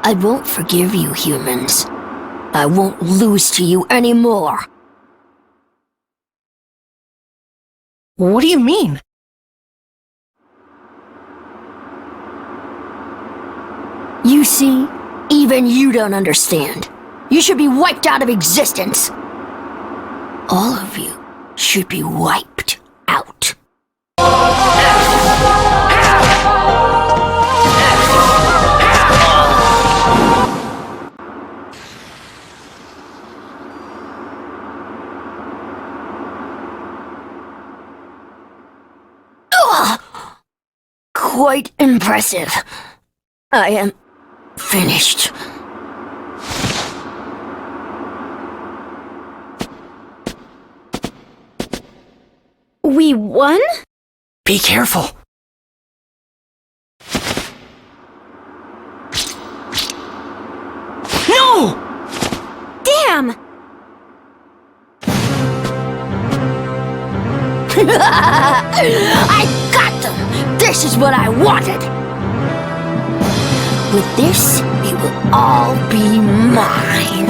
I won't forgive you, humans. I won't lose to you anymore. What do you mean? You see, even you don't understand. You should be wiped out of existence. All of you should be wiped out. Quite impressive. I am finished. We won? Be careful. No! Damn! I got them! This is what I wanted! With this, it will all be mine.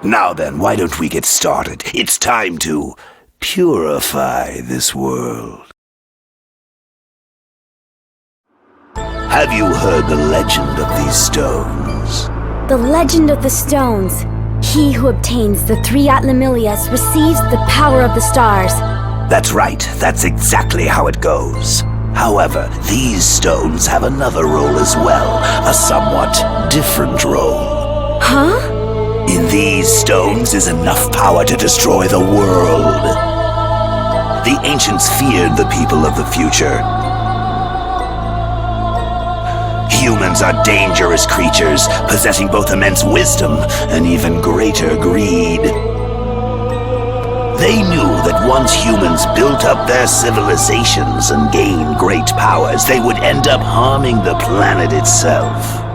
Now then, why don't we get started? It's time to purify this world. Have you heard the legend of these stones? The legend of the stones. He who obtains the 3 Atlamilias receives the power of the stars. That's right, that's exactly how it goes. However, these stones have another role as well, a somewhat different role. Huh? In these stones is enough power to destroy the world. The ancients feared the people of the future. Humans are dangerous creatures, possessing both immense wisdom and even greater greed. They knew that once humans built up their civilizations and gained great powers, they would end up harming the planet itself.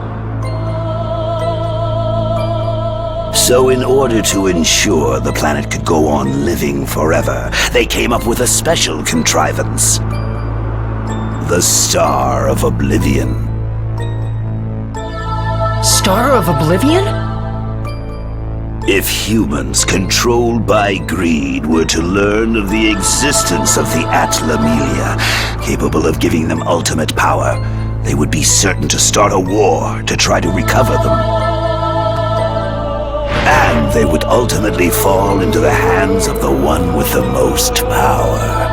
So in order to ensure the planet could go on living forever, they came up with a special contrivance. The Star of Oblivion. Star of Oblivion? If humans controlled by greed were to learn of the existence of the Atlamelia, capable of giving them ultimate power, they would be certain to start a war to try to recover them. And they would ultimately fall into the hands of the one with the most power.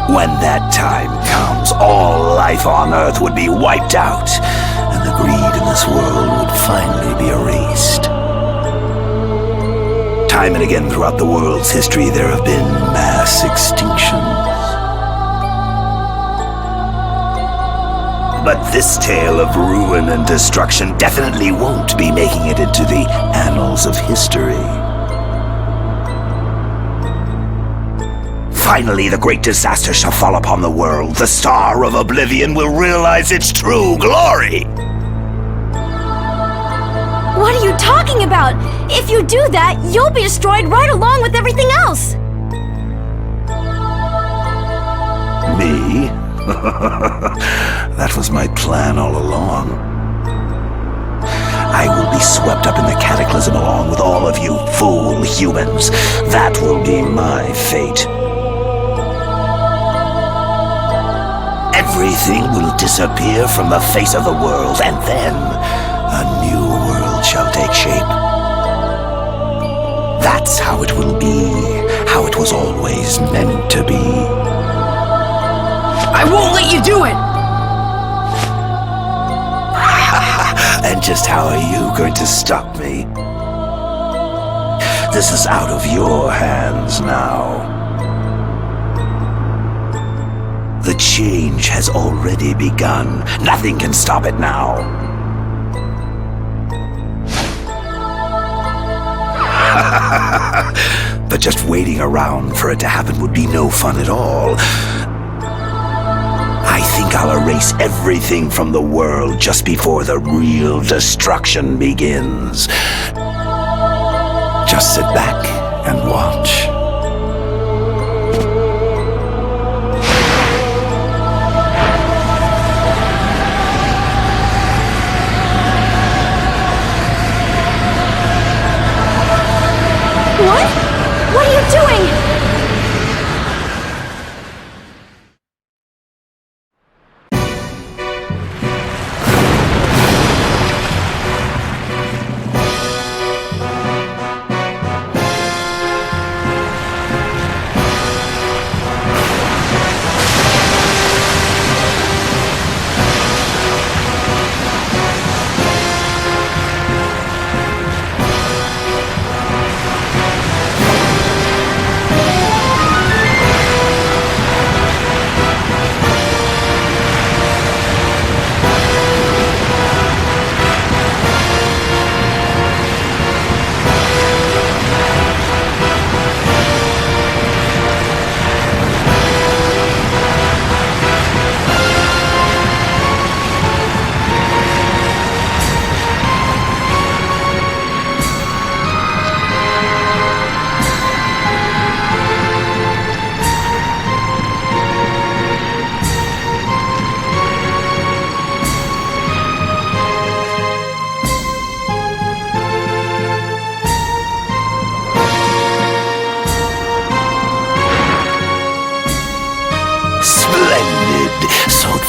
When that time comes, all life on Earth would be wiped out, and the greed in this world would finally be erased. Time and again throughout the world's history, there have been mass extinctions. But this tale of ruin and destruction definitely won't be making it into the annals of history. Finally, the great disaster shall fall upon the world. The Star of Oblivion will realize its true glory. What are you talking about? If you do that, you'll be destroyed right along with everything else. Me? That was my plan all along. I will be swept up in the cataclysm along with all of you fool humans. That will be my fate. Everything will disappear from the face of the world, and then a new world shall take shape. That's how it will be, how it was always meant to be. I won't let you do it! And just how are you going to stop me? This is out of your hands now. The change has already begun. Nothing can stop it now. But just waiting around for it to happen would be no fun at all. I think I'll erase everything from the world just before the real destruction begins. Just sit back and watch. What? What are you doing?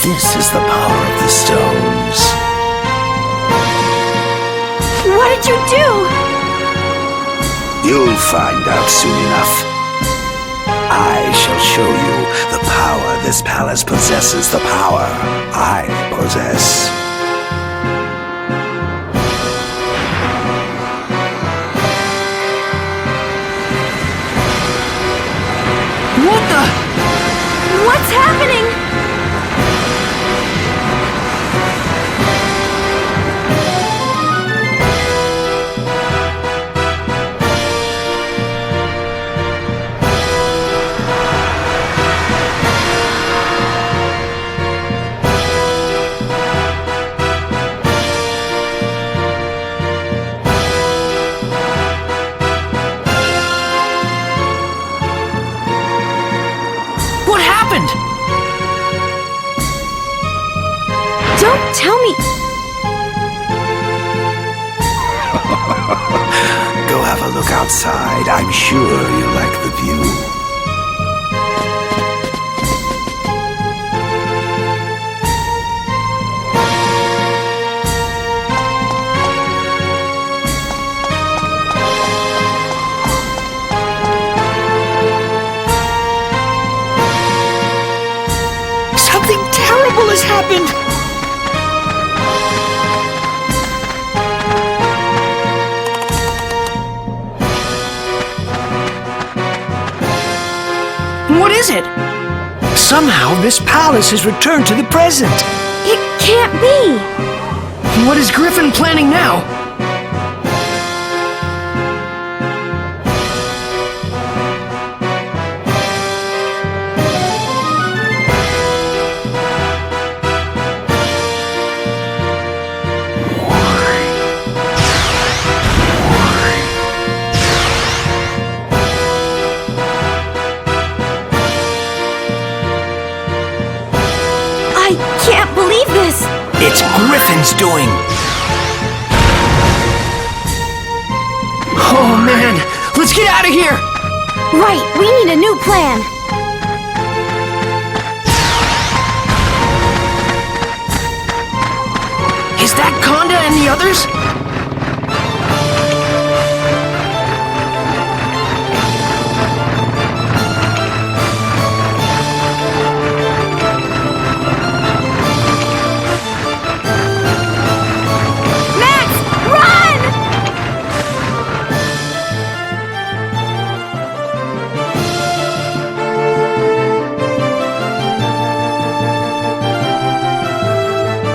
This is the power of the stones. What did you do? You'll find out soon enough. I shall show you the power this palace possesses, the power I possess. What the? What's happening? Don't tell me. Go have a look outside. I'm sure you'll like the view. happened? What is it? Somehow this palace has returned to the present. It can't be! What is Griffin planning now? I can't believe this! It's Griffin's doing. Oh man, let's get out of here! Right, we need a new plan! Is that Conda and the others?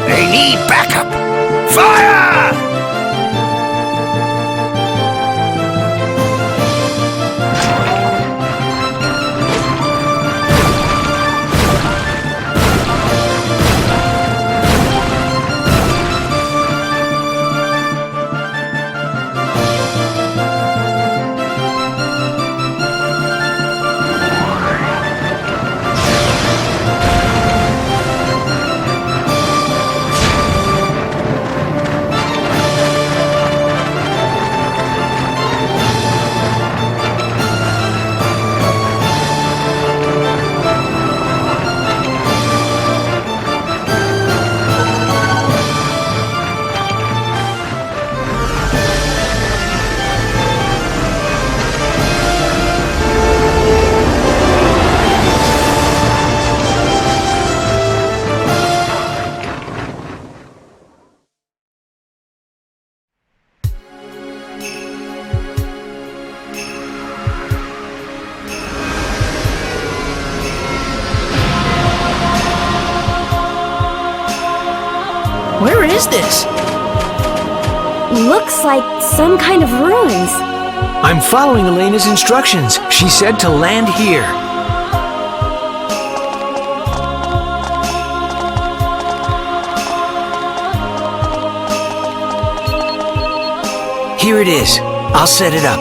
They need backup! Fire! Where is this? Looks like some kind of ruins. I'm following Elena's instructions. She said to land here. Here it is. I'll set it up.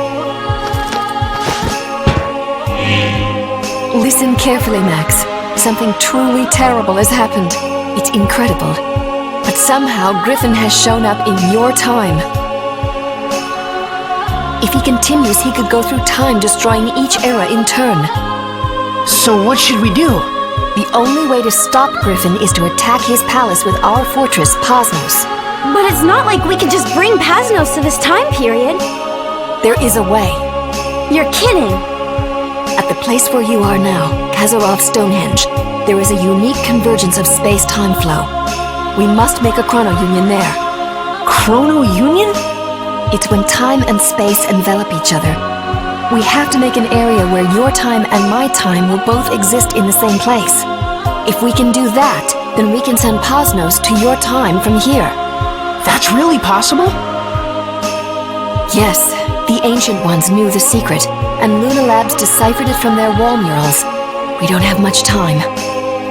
Listen carefully, Max. Something truly terrible has happened. It's incredible. But somehow Griffin has shown up in your time. If he continues, he could go through time, destroying each era in turn. So what should we do? The only way to stop Griffin is to attack his palace with our fortress, Pasnos. But it's not like we could just bring Pasnos to this time period. There is a way. You're kidding. At the place where you are now, Kazarov Stonehenge, there is a unique convergence of space-time flow. We must make a chrono union there. Chrono union? It's when time and space envelop each other. We have to make an area where your time and my time will both exist in the same place. If we can do that, then we can send Pasnos to your time from here. That's really possible? Yes, the Ancient Ones knew the secret, and Luna Labs deciphered it from their wall murals. We don't have much time.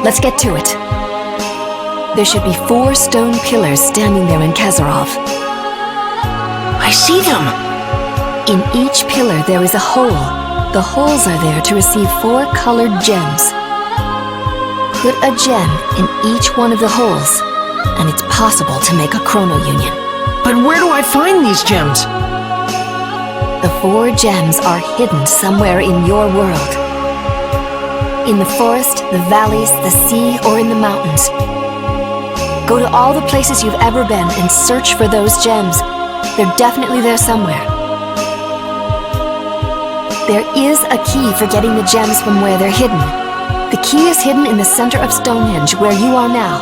Let's get to it. There should be 4 stone pillars standing there in Kazarov. I see them! In each pillar there is a hole. The holes are there to receive 4 colored gems. Put a gem in each one of the holes, and it's possible to make a chrono union. But where do I find these gems? The 4 gems are hidden somewhere in your world. In the forest, the valleys, the sea, or in the mountains. Go to all the places you've ever been and search for those gems. They're definitely there somewhere. There is a key for getting the gems from where they're hidden. The key is hidden in the center of Stonehenge, where you are now.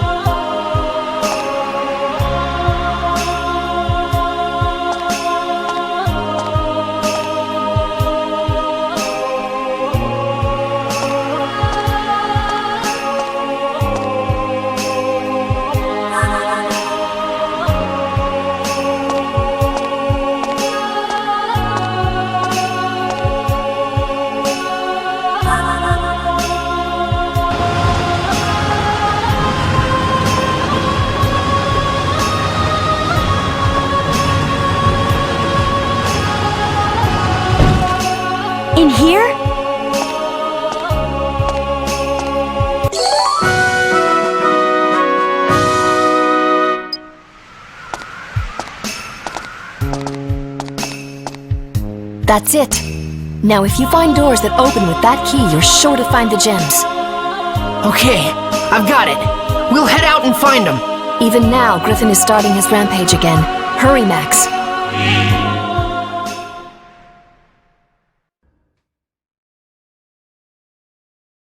In here? That's it. Now if you find doors that open with that key, you're sure to find the gems. Okay, I've got it. We'll head out and find them. Even now, Griffin is starting his rampage again. Hurry, Max.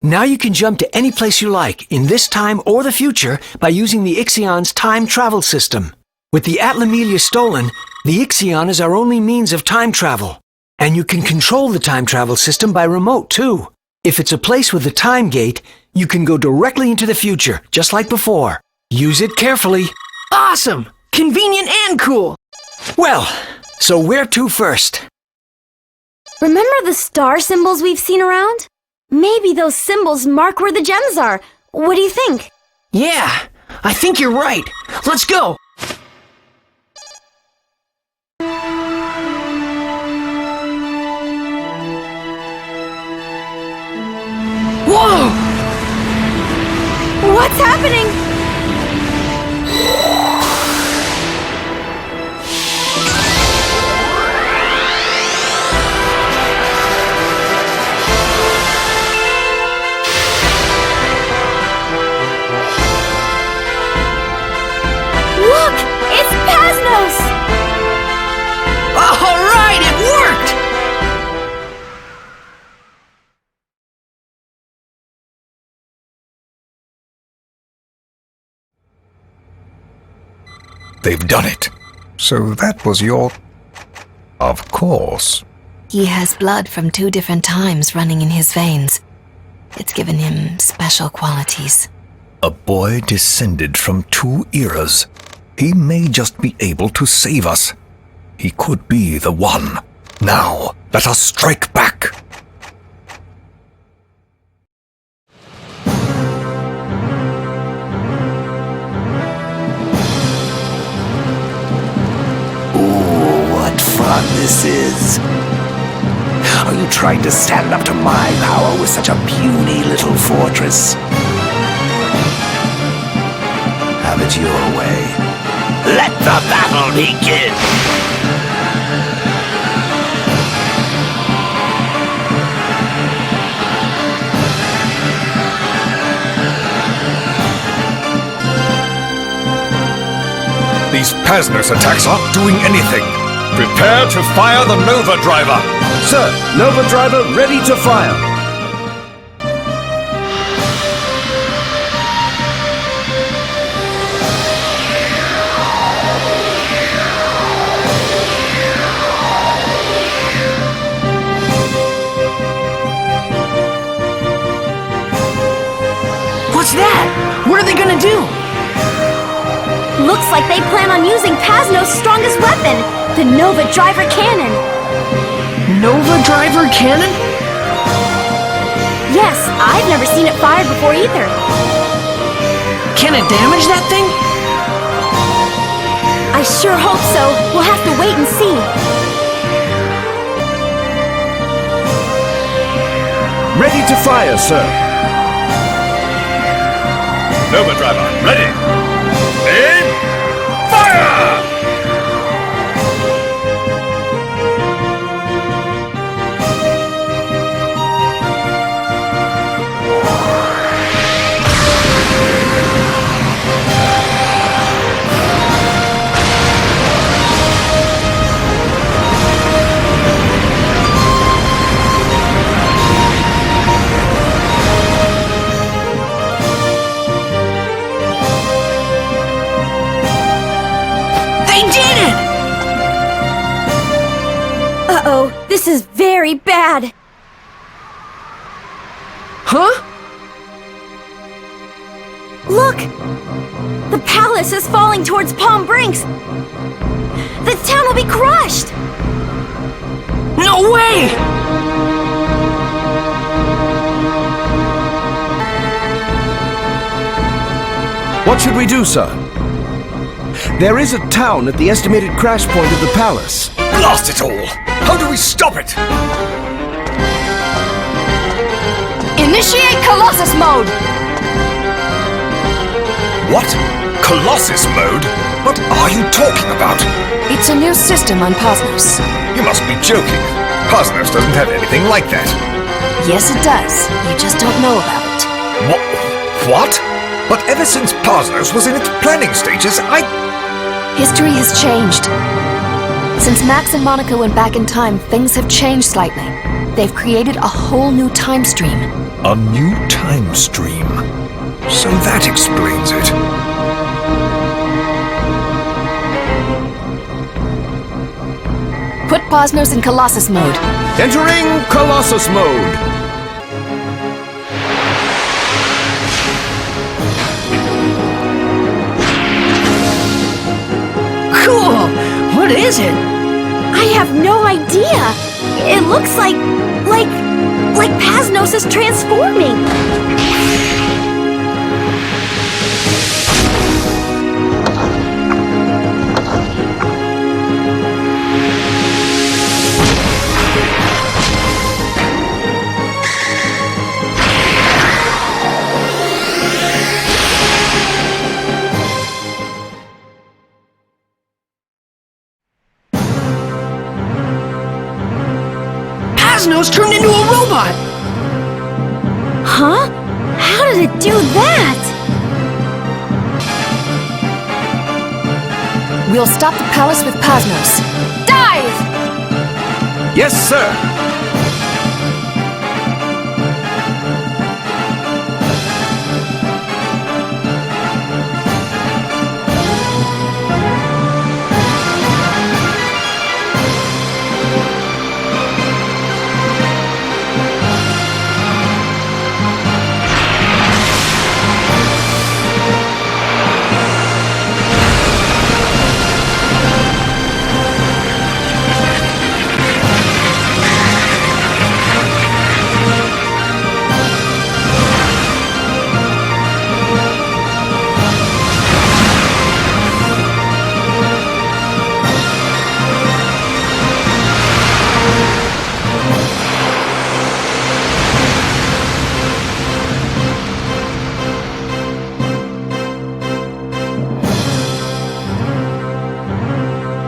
Now you can jump to any place you like, in this time or the future, by using the Ixion's time travel system. With the Atlamelia stolen, the Ixion is our only means of time travel. And you can control the time travel system by remote, too. If it's a place with a time gate, you can go directly into the future, just like before. Use it carefully. Awesome! Convenient and cool! Well, so where to first? Remember the star symbols we've seen around? Maybe those symbols mark where the gems are. What do you think? Yeah, I think you're right. Let's go! Whoa! What's happening? Look! It's Pasnos! All right, it worked! They've done it. So that was your... Of course. He has blood from 2 different times running in his veins. It's given him special qualities. A boy descended from 2 eras. He may just be able to save us. He could be the one. Now, let us strike back. Fun this is. Are you trying to stand up to my power with such a puny little fortress? Have it your way. Let the battle begin! These Pasnos attacks aren't doing anything. Prepare to fire the Nova Driver! Sir, Nova Driver ready to fire. What's that? What are they gonna do? Looks like they plan on using Pasnos' strongest weapon, the Nova Driver Cannon. Nova Driver Cannon? Yes, I've never seen it fired before either. Can it damage that thing? I sure hope so. We'll have to wait and see. Ready to fire, sir. Nova Driver, ready! Aim! Fire! Uh-oh, this is very bad. Huh? Look! The palace is falling towards Palm Brinks. The town will be crushed! No way! What should we do, sir? There is a town at the estimated crash point of the palace. Blast it all! How do we stop it? Initiate Colossus mode! What? Colossus mode? What are you talking about? It's a new system on Posnos. You must be joking. Posnos doesn't have anything like that. Yes, it does. You just don't know about it. What? But ever since Posnos was in its planning stages, History has changed. Since Max and Monica went back in time, things have changed slightly. They've created a whole new time stream. A new time stream. So that explains it. Put Posnos in Colossus mode. Entering Colossus mode. Cool! What is it? I have no idea. It looks like Pasnos is transforming. Pasnos turned into a robot! Huh? How did it do that? We'll stop the palace with Posnos. Dive! Yes, sir.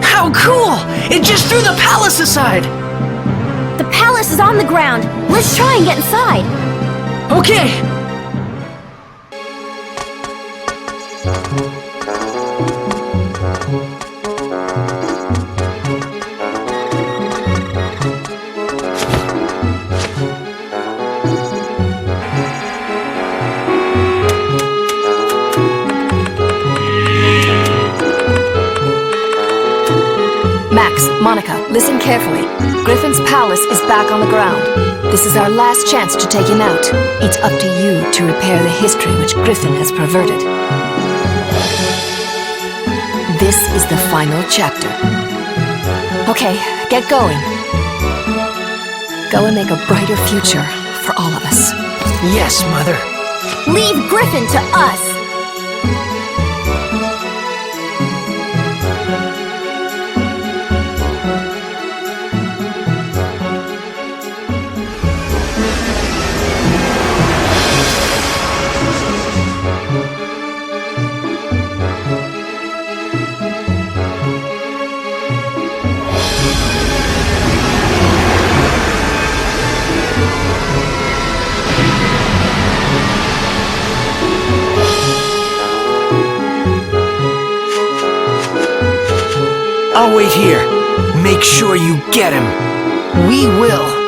How cool! It just threw the palace aside! The palace is on the ground. Let's try and get inside. Okay! Max, Monica, listen carefully. Griffin's palace is back on the ground. This is our last chance to take him out. It's up to you to repair the history which Griffin has perverted. This is the final chapter. Okay, get going. Go and make a brighter future for all of us. Yes, Mother. Leave Griffin to us. I'll wait here. Make sure you get him. We will.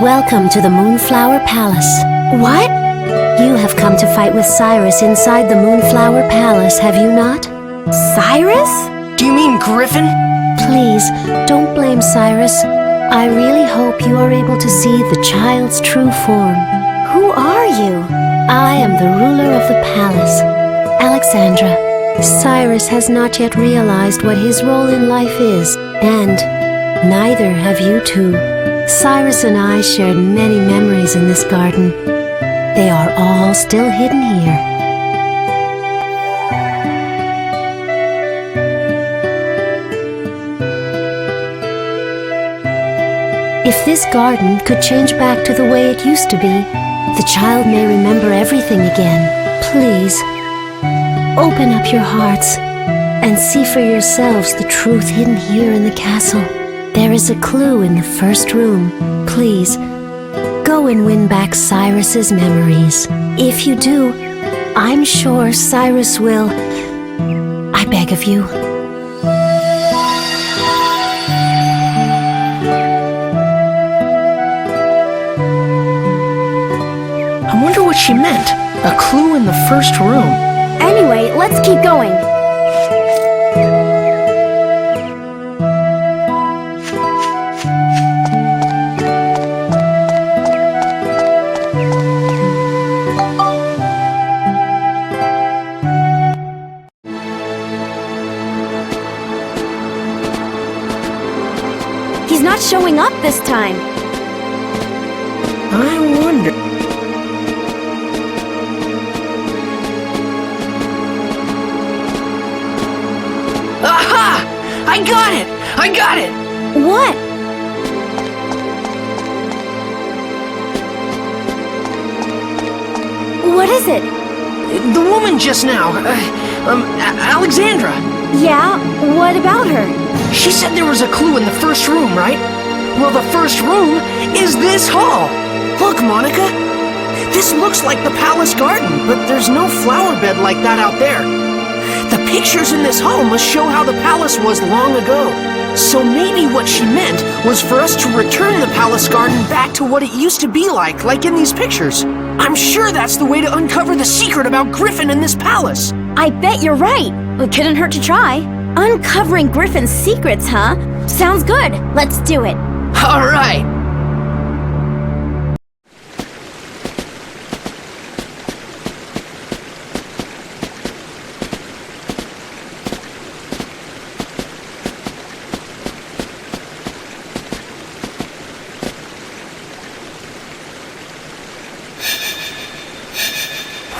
Welcome to the Moonflower Palace. What? You have come to fight with Cyrus inside the Moonflower Palace, have you not? Cyrus? Do you mean Griffin? Please, don't blame Cyrus. I really hope you are able to see the child's true form. Who are you? I am the ruler of the palace, Alexandra. Cyrus has not yet realized what his role in life is, and neither have you two. Cyrus and I shared many memories in this garden. They are all still hidden here. If this garden could change back to the way it used to be, the child may remember everything again. Please, open up your hearts and see for yourselves the truth hidden here in the castle. There is a clue in the first room. Please, go and win back Cyrus's memories. If you do, I'm sure Cyrus will. I beg of you. I wonder what she meant. A clue in the first room. Anyway, let's keep going. He's not showing up this time. I wonder. Aha! I got it! I got it! What? What is it? The woman just now. Alexandra. Yeah, what about her? She said there was a clue in the first room, right? Well, the first room is this hall. Look, Monica. This looks like the palace garden, but there's no flower bed like that out there. The pictures in this hall must show how the palace was long ago. So maybe what she meant was for us to return the palace garden back to what it used to be like in these pictures. I'm sure that's the way to uncover the secret about Griffin and this palace. I bet you're right. It couldn't hurt to try. Uncovering Griffin's secrets, huh? Sounds good. Let's do it. All right.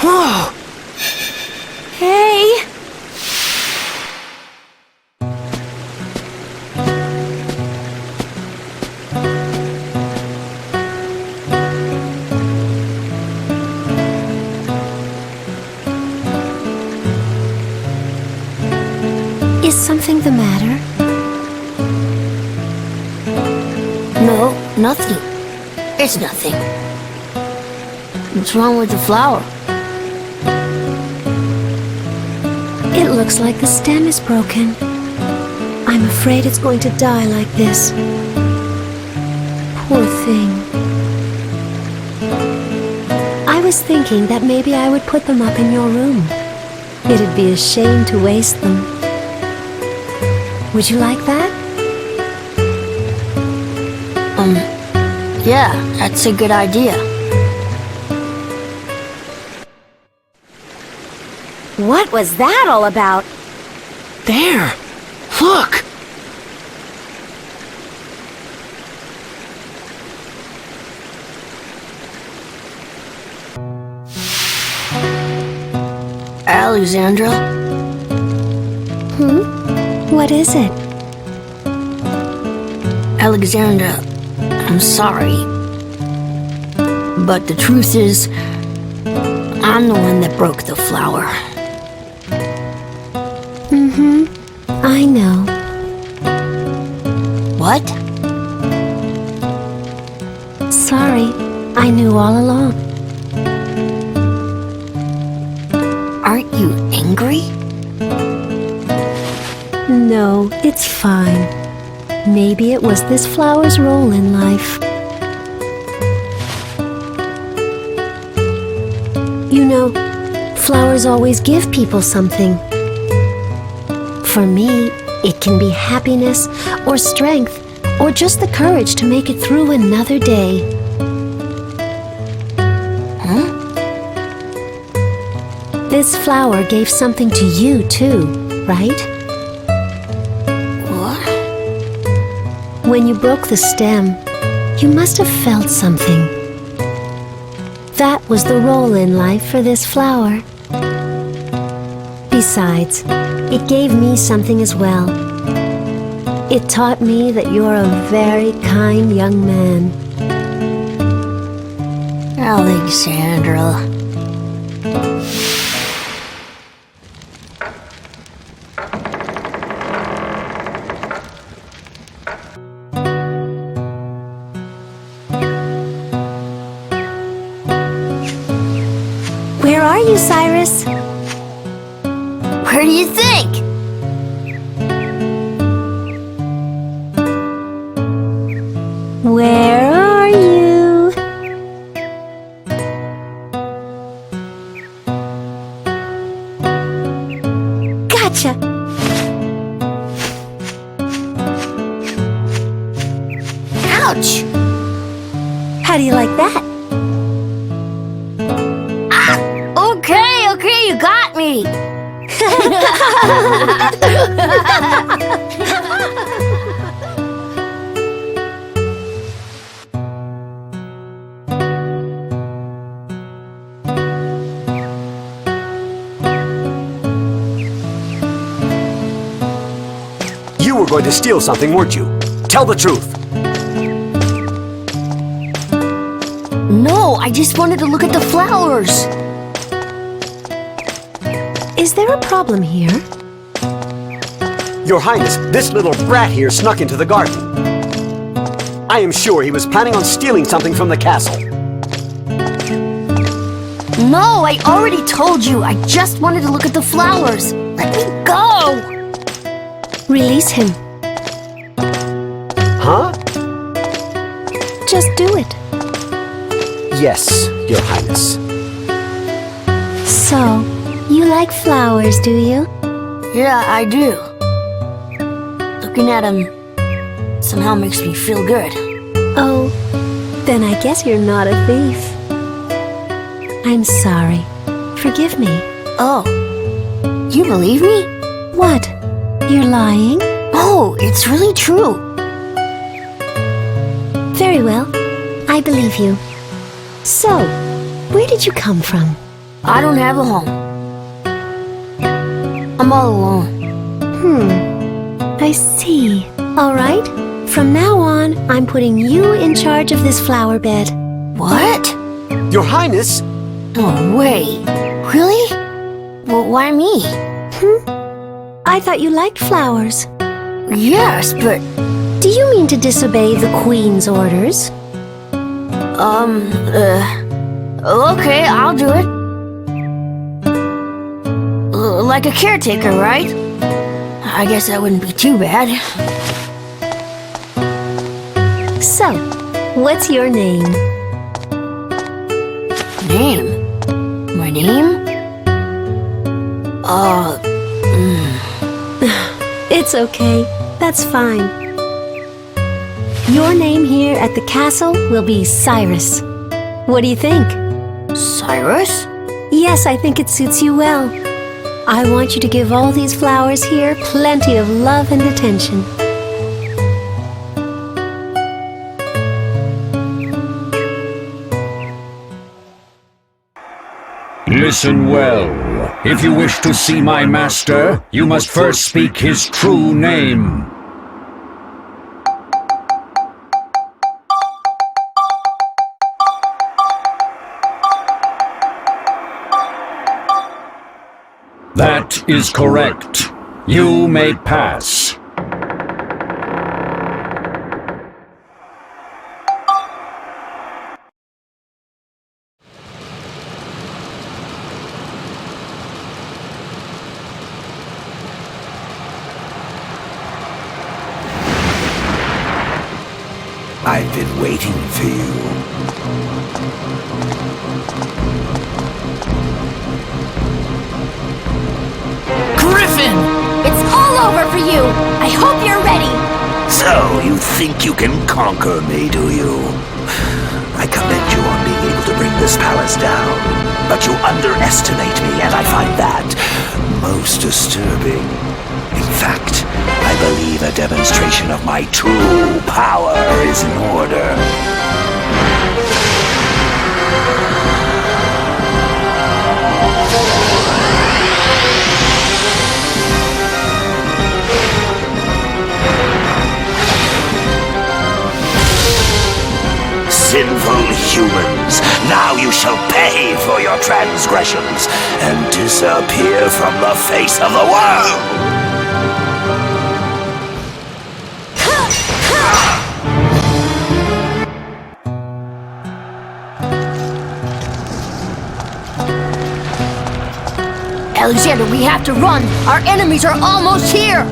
Whoa! Hey! Is something the matter? No, nothing. It's nothing. What's wrong with the flower? It looks like the stem is broken. I'm afraid it's going to die like this. Poor thing. I was thinking that maybe I would put them up in your room. It'd be a shame to waste them. Would you like that? Yeah, that's a good idea. What was that all about? There! Look! Alexandra? What is it? Alexandra, I'm sorry. But the truth is, I'm the one that broke the flower. I know. What? Sorry, I knew all along. Aren't you angry? No, it's fine. Maybe it was this flower's role in life. You know, flowers always give people something. For me, it can be happiness or strength or just the courage to make it through another day. Huh? This flower gave something to you too, right? What? When you broke the stem, you must have felt something. That was the role in life for this flower. Besides, it gave me something as well. It taught me that you're a very kind young man. Alexandra. Where are you, Cyrus? Where do you think? Where are you? Gotcha! Ouch! How do you like that? Okay, you got me! You were going to steal something, weren't you? Tell the truth. No, I just wanted to look at the flowers. Is there a problem here? Your Highness, this little brat here snuck into the garden. I am sure he was planning on stealing something from the castle. No, I already told you. I just wanted to look at the flowers. Let me go! Release him. Huh? Just do it. Yes, Your Highness. So, you like flowers, do you? Yeah, I do. Looking at them somehow makes me feel good. Oh, then I guess you're not a thief. I'm sorry. Forgive me. Oh, you believe me? What? You're lying? Oh, it's really true. Very well. I believe you. So, where did you come from? I don't have a home. I'm all alone. I see. All right. From now on, I'm putting you in charge of this flower bed. What? Your Highness? No way. Really? Well, why me? I thought you liked flowers. Yes, but... Do you mean to disobey the Queen's orders? Okay, I'll do it. Like a caretaker, right? I guess that wouldn't be too bad. So, what's your name? Name? My name? It's okay. That's fine. Your name here at the castle will be Cyrus. What do you think? Cyrus? Yes, I think it suits you well. I want you to give all these flowers here plenty of love and attention. Listen well. If you wish to see my master, you must first speak his true name. That is correct. You may pass. I've been waiting for you. Griffin! It's all over for you! I hope you're ready! So, you think you can conquer me, do you? I commend you on being able to bring this palace down. But you underestimate me, and I find that most disturbing. In fact, I believe a demonstration of my true power is in order. Sinful humans, now you shall pay for your transgressions and disappear from the face of the world! Alexander, we have to run! Our enemies are almost here!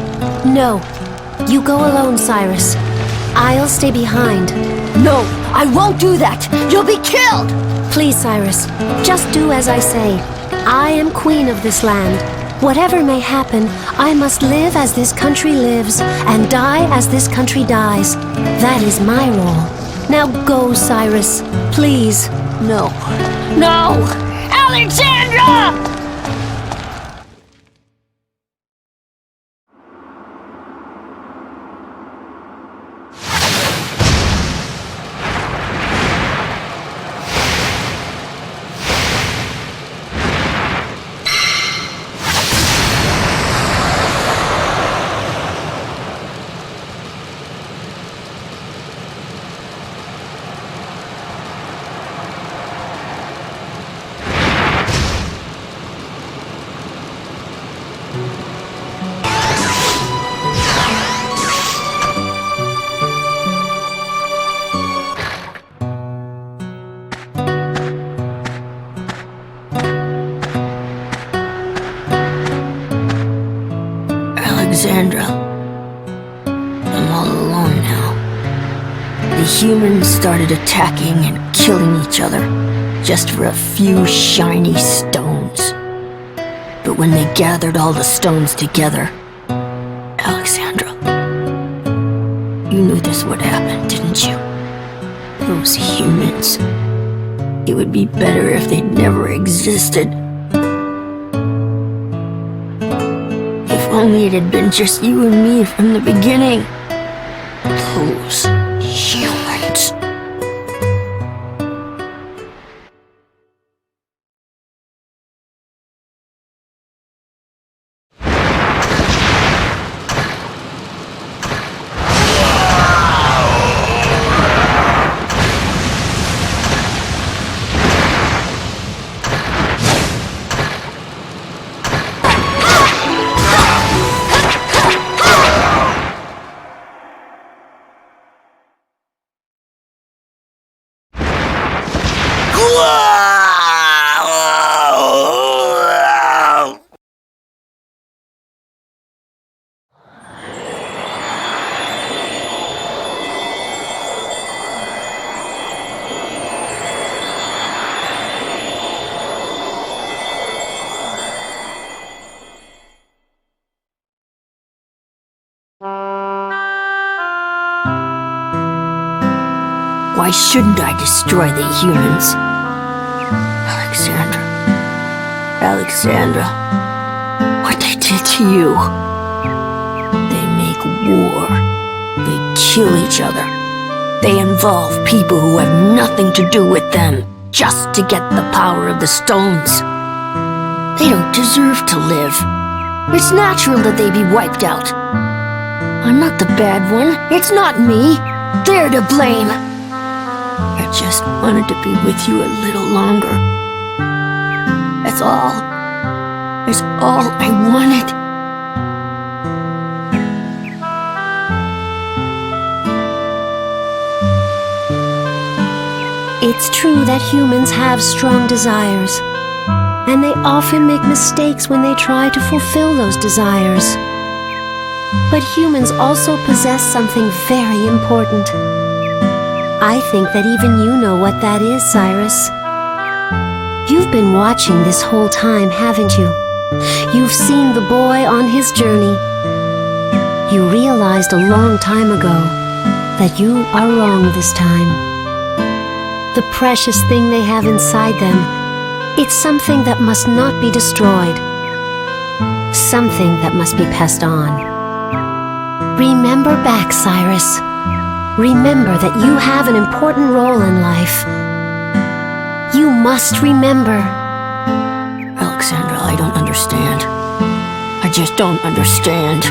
No. You go alone, Cyrus. I'll stay behind. No, I won't do that! You'll be killed! Please, Cyrus, just do as I say. I am queen of this land. Whatever may happen, I must live as this country lives and die as this country dies. That is my role. Now go, Cyrus. Please. No. No! Alexandra! Alexandra, I'm all alone now. The humans started attacking and killing each other just for a few shiny stones. But when they gathered all the stones together, Alexandra, you knew this would happen, didn't you? Those humans. It would be better if they'd never existed. If only it had been just you and me from the beginning. Those humans. Why shouldn't I destroy the humans? Alexandra, what they did to you. They make war. They kill each other. They involve people who have nothing to do with them, just to get the power of the stones. They don't deserve to live. It's natural that they be wiped out. I'm not the bad one. It's not me. They're to blame. I just wanted to be with you a little longer. That's all. That's all I wanted. It's true that humans have strong desires, and they often make mistakes when they try to fulfill those desires. But humans also possess something very important. I think that even you know what that is, Cyrus. You've been watching this whole time, haven't you? You've seen the boy on his journey. You realized a long time ago that you are wrong this time. The precious thing they have inside them, it's something that must not be destroyed. Something that must be passed on. Remember back, Cyrus. Remember that you have an important role in life. You must remember. Alexandra, I don't understand. I just don't understand.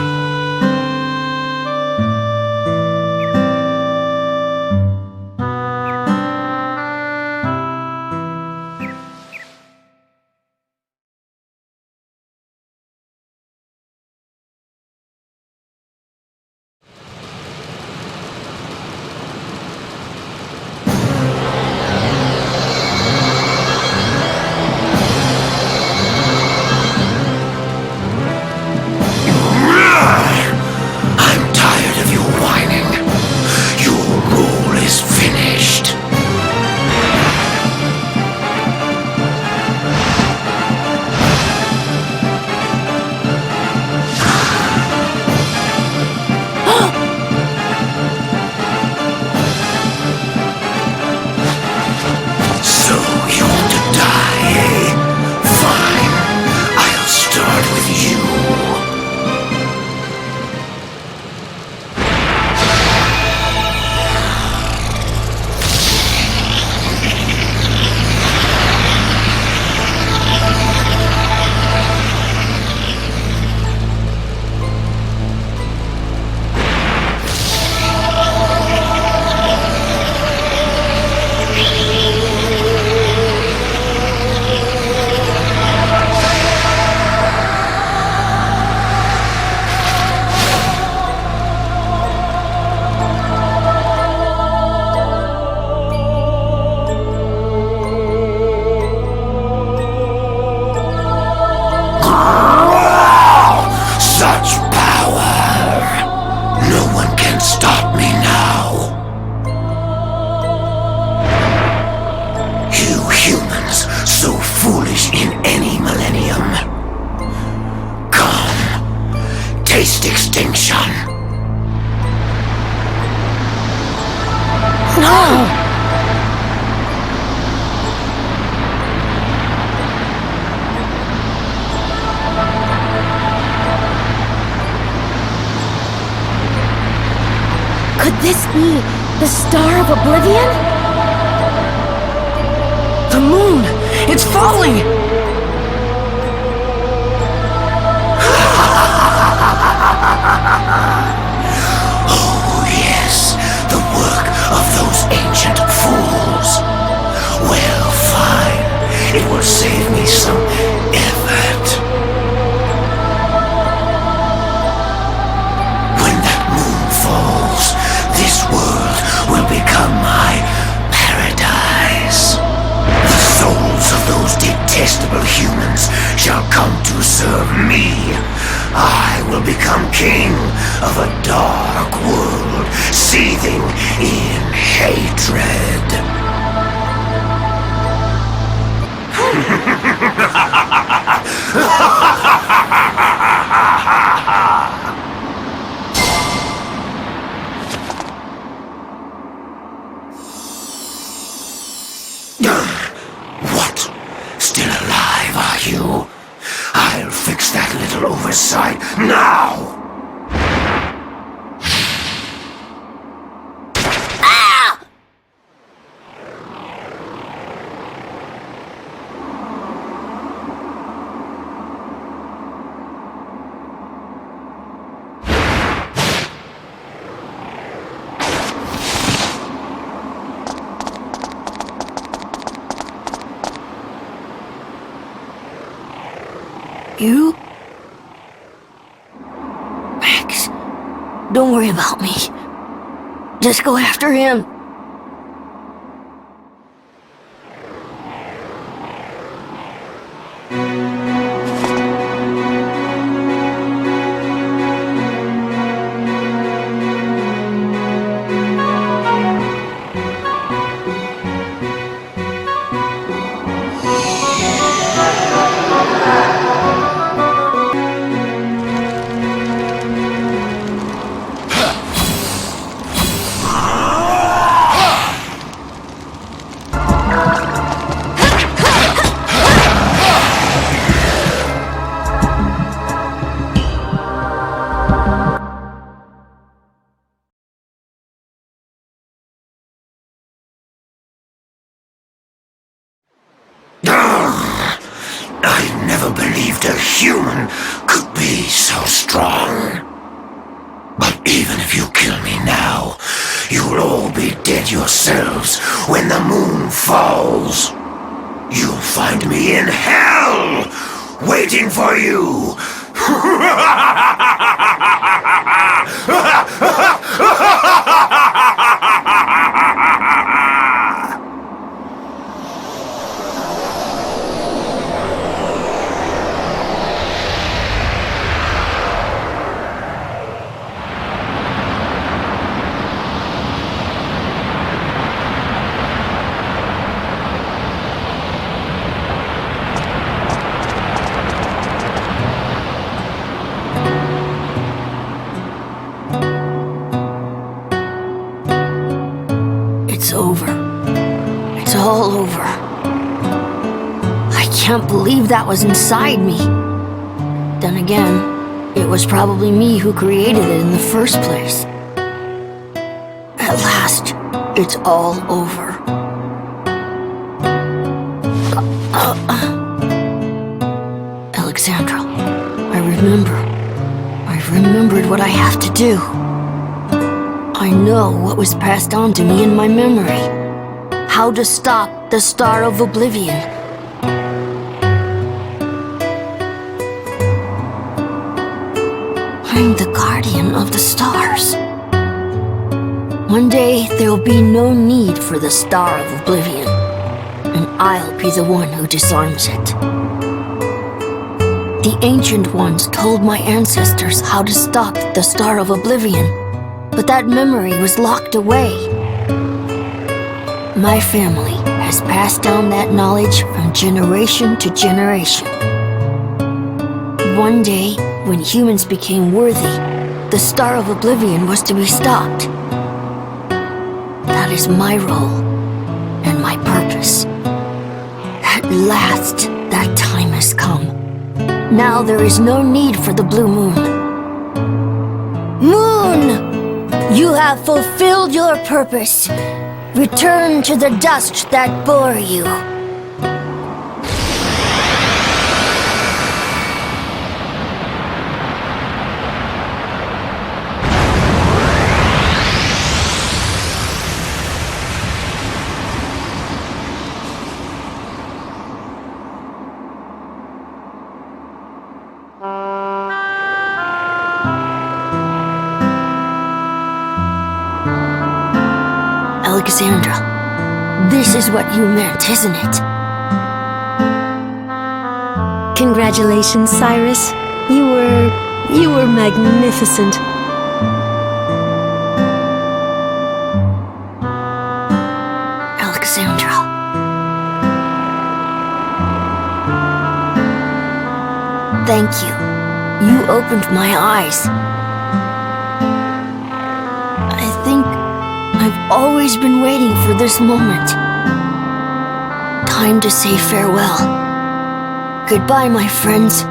Taste extinction. No! Could this be the Star of Oblivion? The moon! It's falling! Oh, yes, the work of those ancient fools. Well, fine. It will save me some effort. When that moon falls, this world will become my paradise. The souls of those detestable humans shall come to serve me. I will become king of a dark world, seething in hatred. What? Still alive, are you? I'll fix that little oversight now! You? Max, don't worry about me. Just go after him. I never believed a human could be so strong. But even if you kill me now, you'll all be dead yourselves when the moon falls. You'll find me in hell, waiting for you. It's over. It's all over. I can't believe that was inside me. Then again, it was probably me who created it in the first place. At last, it's all over. Alexandra, I remembered what I have to do. I know what was passed on to me in my memory. How to stop the Star of Oblivion. I'm the guardian of the stars. One day, there'll be no need for the Star of Oblivion, and I'll be the one who disarms it. The Ancient Ones told my ancestors how to stop the Star of Oblivion, but that memory was locked away. My family has passed down that knowledge from generation to generation. One day, when humans became worthy, the Star of Oblivion was to be stopped. That is my role and my purpose. At last, that time has come. Now there is no need for the blue moon. Moon! You have fulfilled your purpose. Return to the dust that bore you. Alexandra, this is what you meant, isn't it? Congratulations, Cyrus. You were magnificent. Alexandra. Thank you. You opened my eyes. I think I've always been waiting for this moment. Time to say farewell. Goodbye, my friends.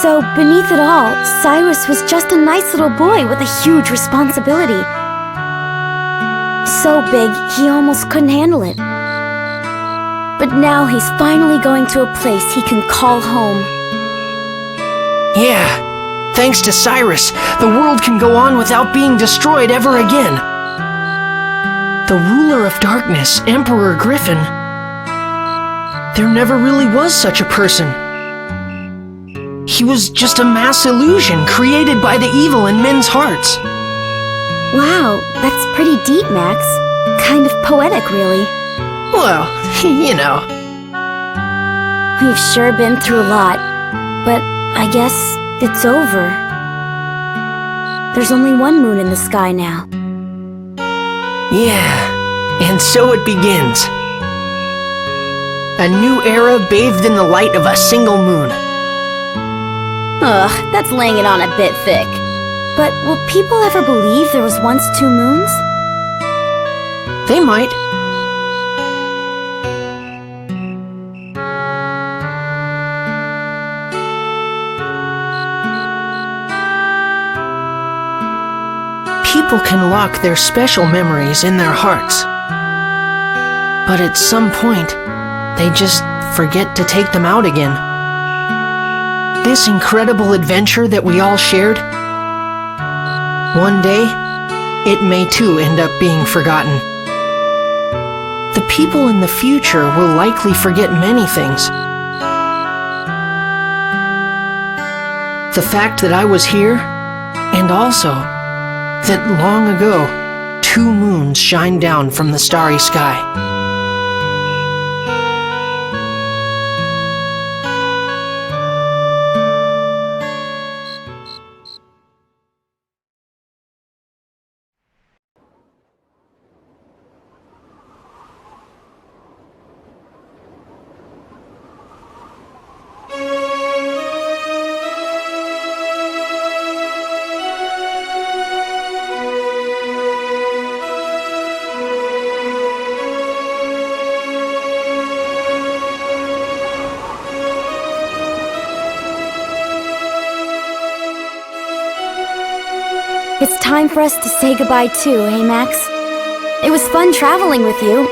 So, beneath it all, Cyrus was just a nice little boy with a huge responsibility. So big, he almost couldn't handle it. But now he's finally going to a place he can call home. Yeah, thanks to Cyrus, the world can go on without being destroyed ever again. The ruler of darkness, Emperor Griffin. There never really was such a person. He was just a mass illusion created by the evil in men's hearts. Wow, that's pretty deep, Max. Kind of poetic, really. Well, you know. We've sure been through a lot, but I guess it's over. There's only one moon in the sky now. Yeah, and so it begins. A new era bathed in the light of a single moon. Ugh, that's laying it on a bit thick. But will people ever believe there was once two moons? They might. People can lock their special memories in their hearts. But at some point, they just forget to take them out again. This incredible adventure that we all shared, one day, it may too end up being forgotten. The people in the future will likely forget many things. The fact that I was here, and also that long ago, two moons shined down from the starry sky. It's time for us to say goodbye too, eh, Max? It was fun traveling with you.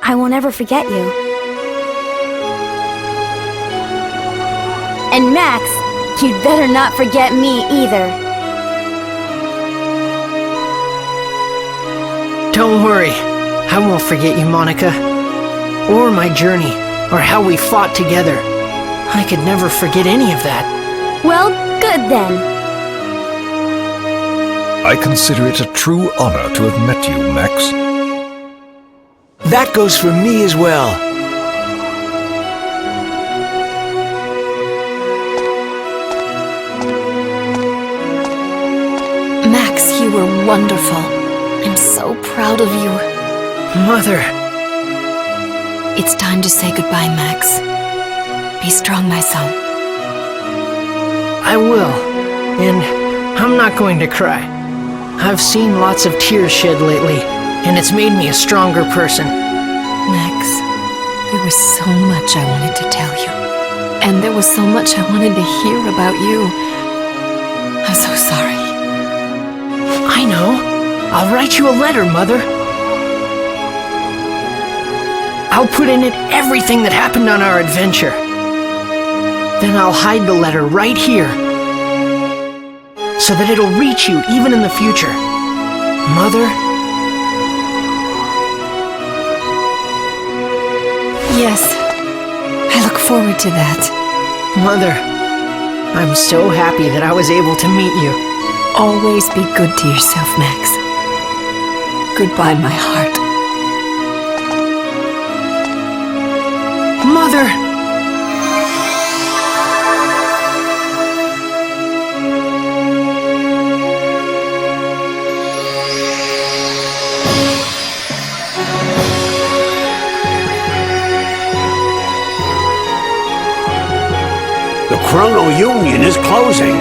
I won't ever forget you. And Max, you'd better not forget me either. Don't worry, I won't forget you, Monica. Or my journey, or how we fought together. I could never forget any of that. Well, good then. I consider it a true honor to have met you, Max. That goes for me as well. Max, you were wonderful. I'm so proud of you. Mother. It's time to say goodbye, Max. Be strong, my son. I will. And I'm not going to cry. I've seen lots of tears shed lately, and it's made me a stronger person. Max, there was so much I wanted to tell you. And there was so much I wanted to hear about you. I'm so sorry. I know. I'll write you a letter, Mother. I'll put in it everything that happened on our adventure. Then I'll hide the letter right here, so that it'll reach you even in the future. Mother? Yes, I look forward to that. Mother, I'm so happy that I was able to meet you. Always be good to yourself, Max. Goodbye, my heart. Mother! The Chrono Union is closing.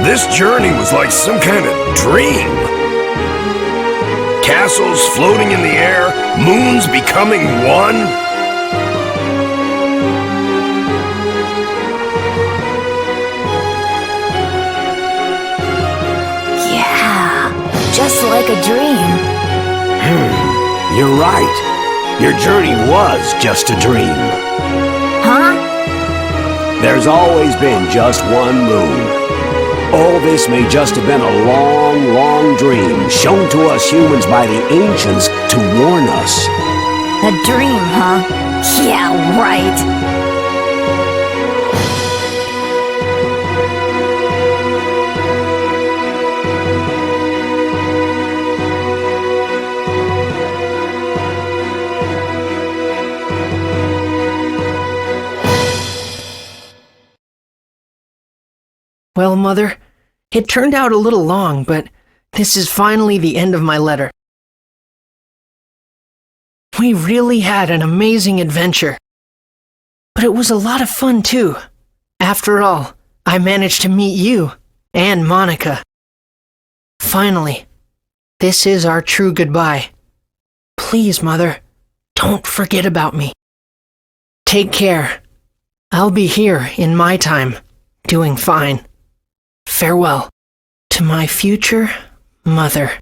This journey was like some kind of dream. Castles floating in the air, moons becoming one. Yeah, just like a dream. You're right. Your journey was just a dream. Huh? There's always been just one moon. All this may just have been a long, long dream shown to us humans by the ancients to warn us. A dream, huh? Yeah, right. Well, Mother, it turned out a little long, but this is finally the end of my letter. We really had an amazing adventure. But it was a lot of fun, too. After all, I managed to meet you and Monica. Finally, this is our true goodbye. Please, Mother, don't forget about me. Take care. I'll be here in my time, doing fine. Farewell to my future mother.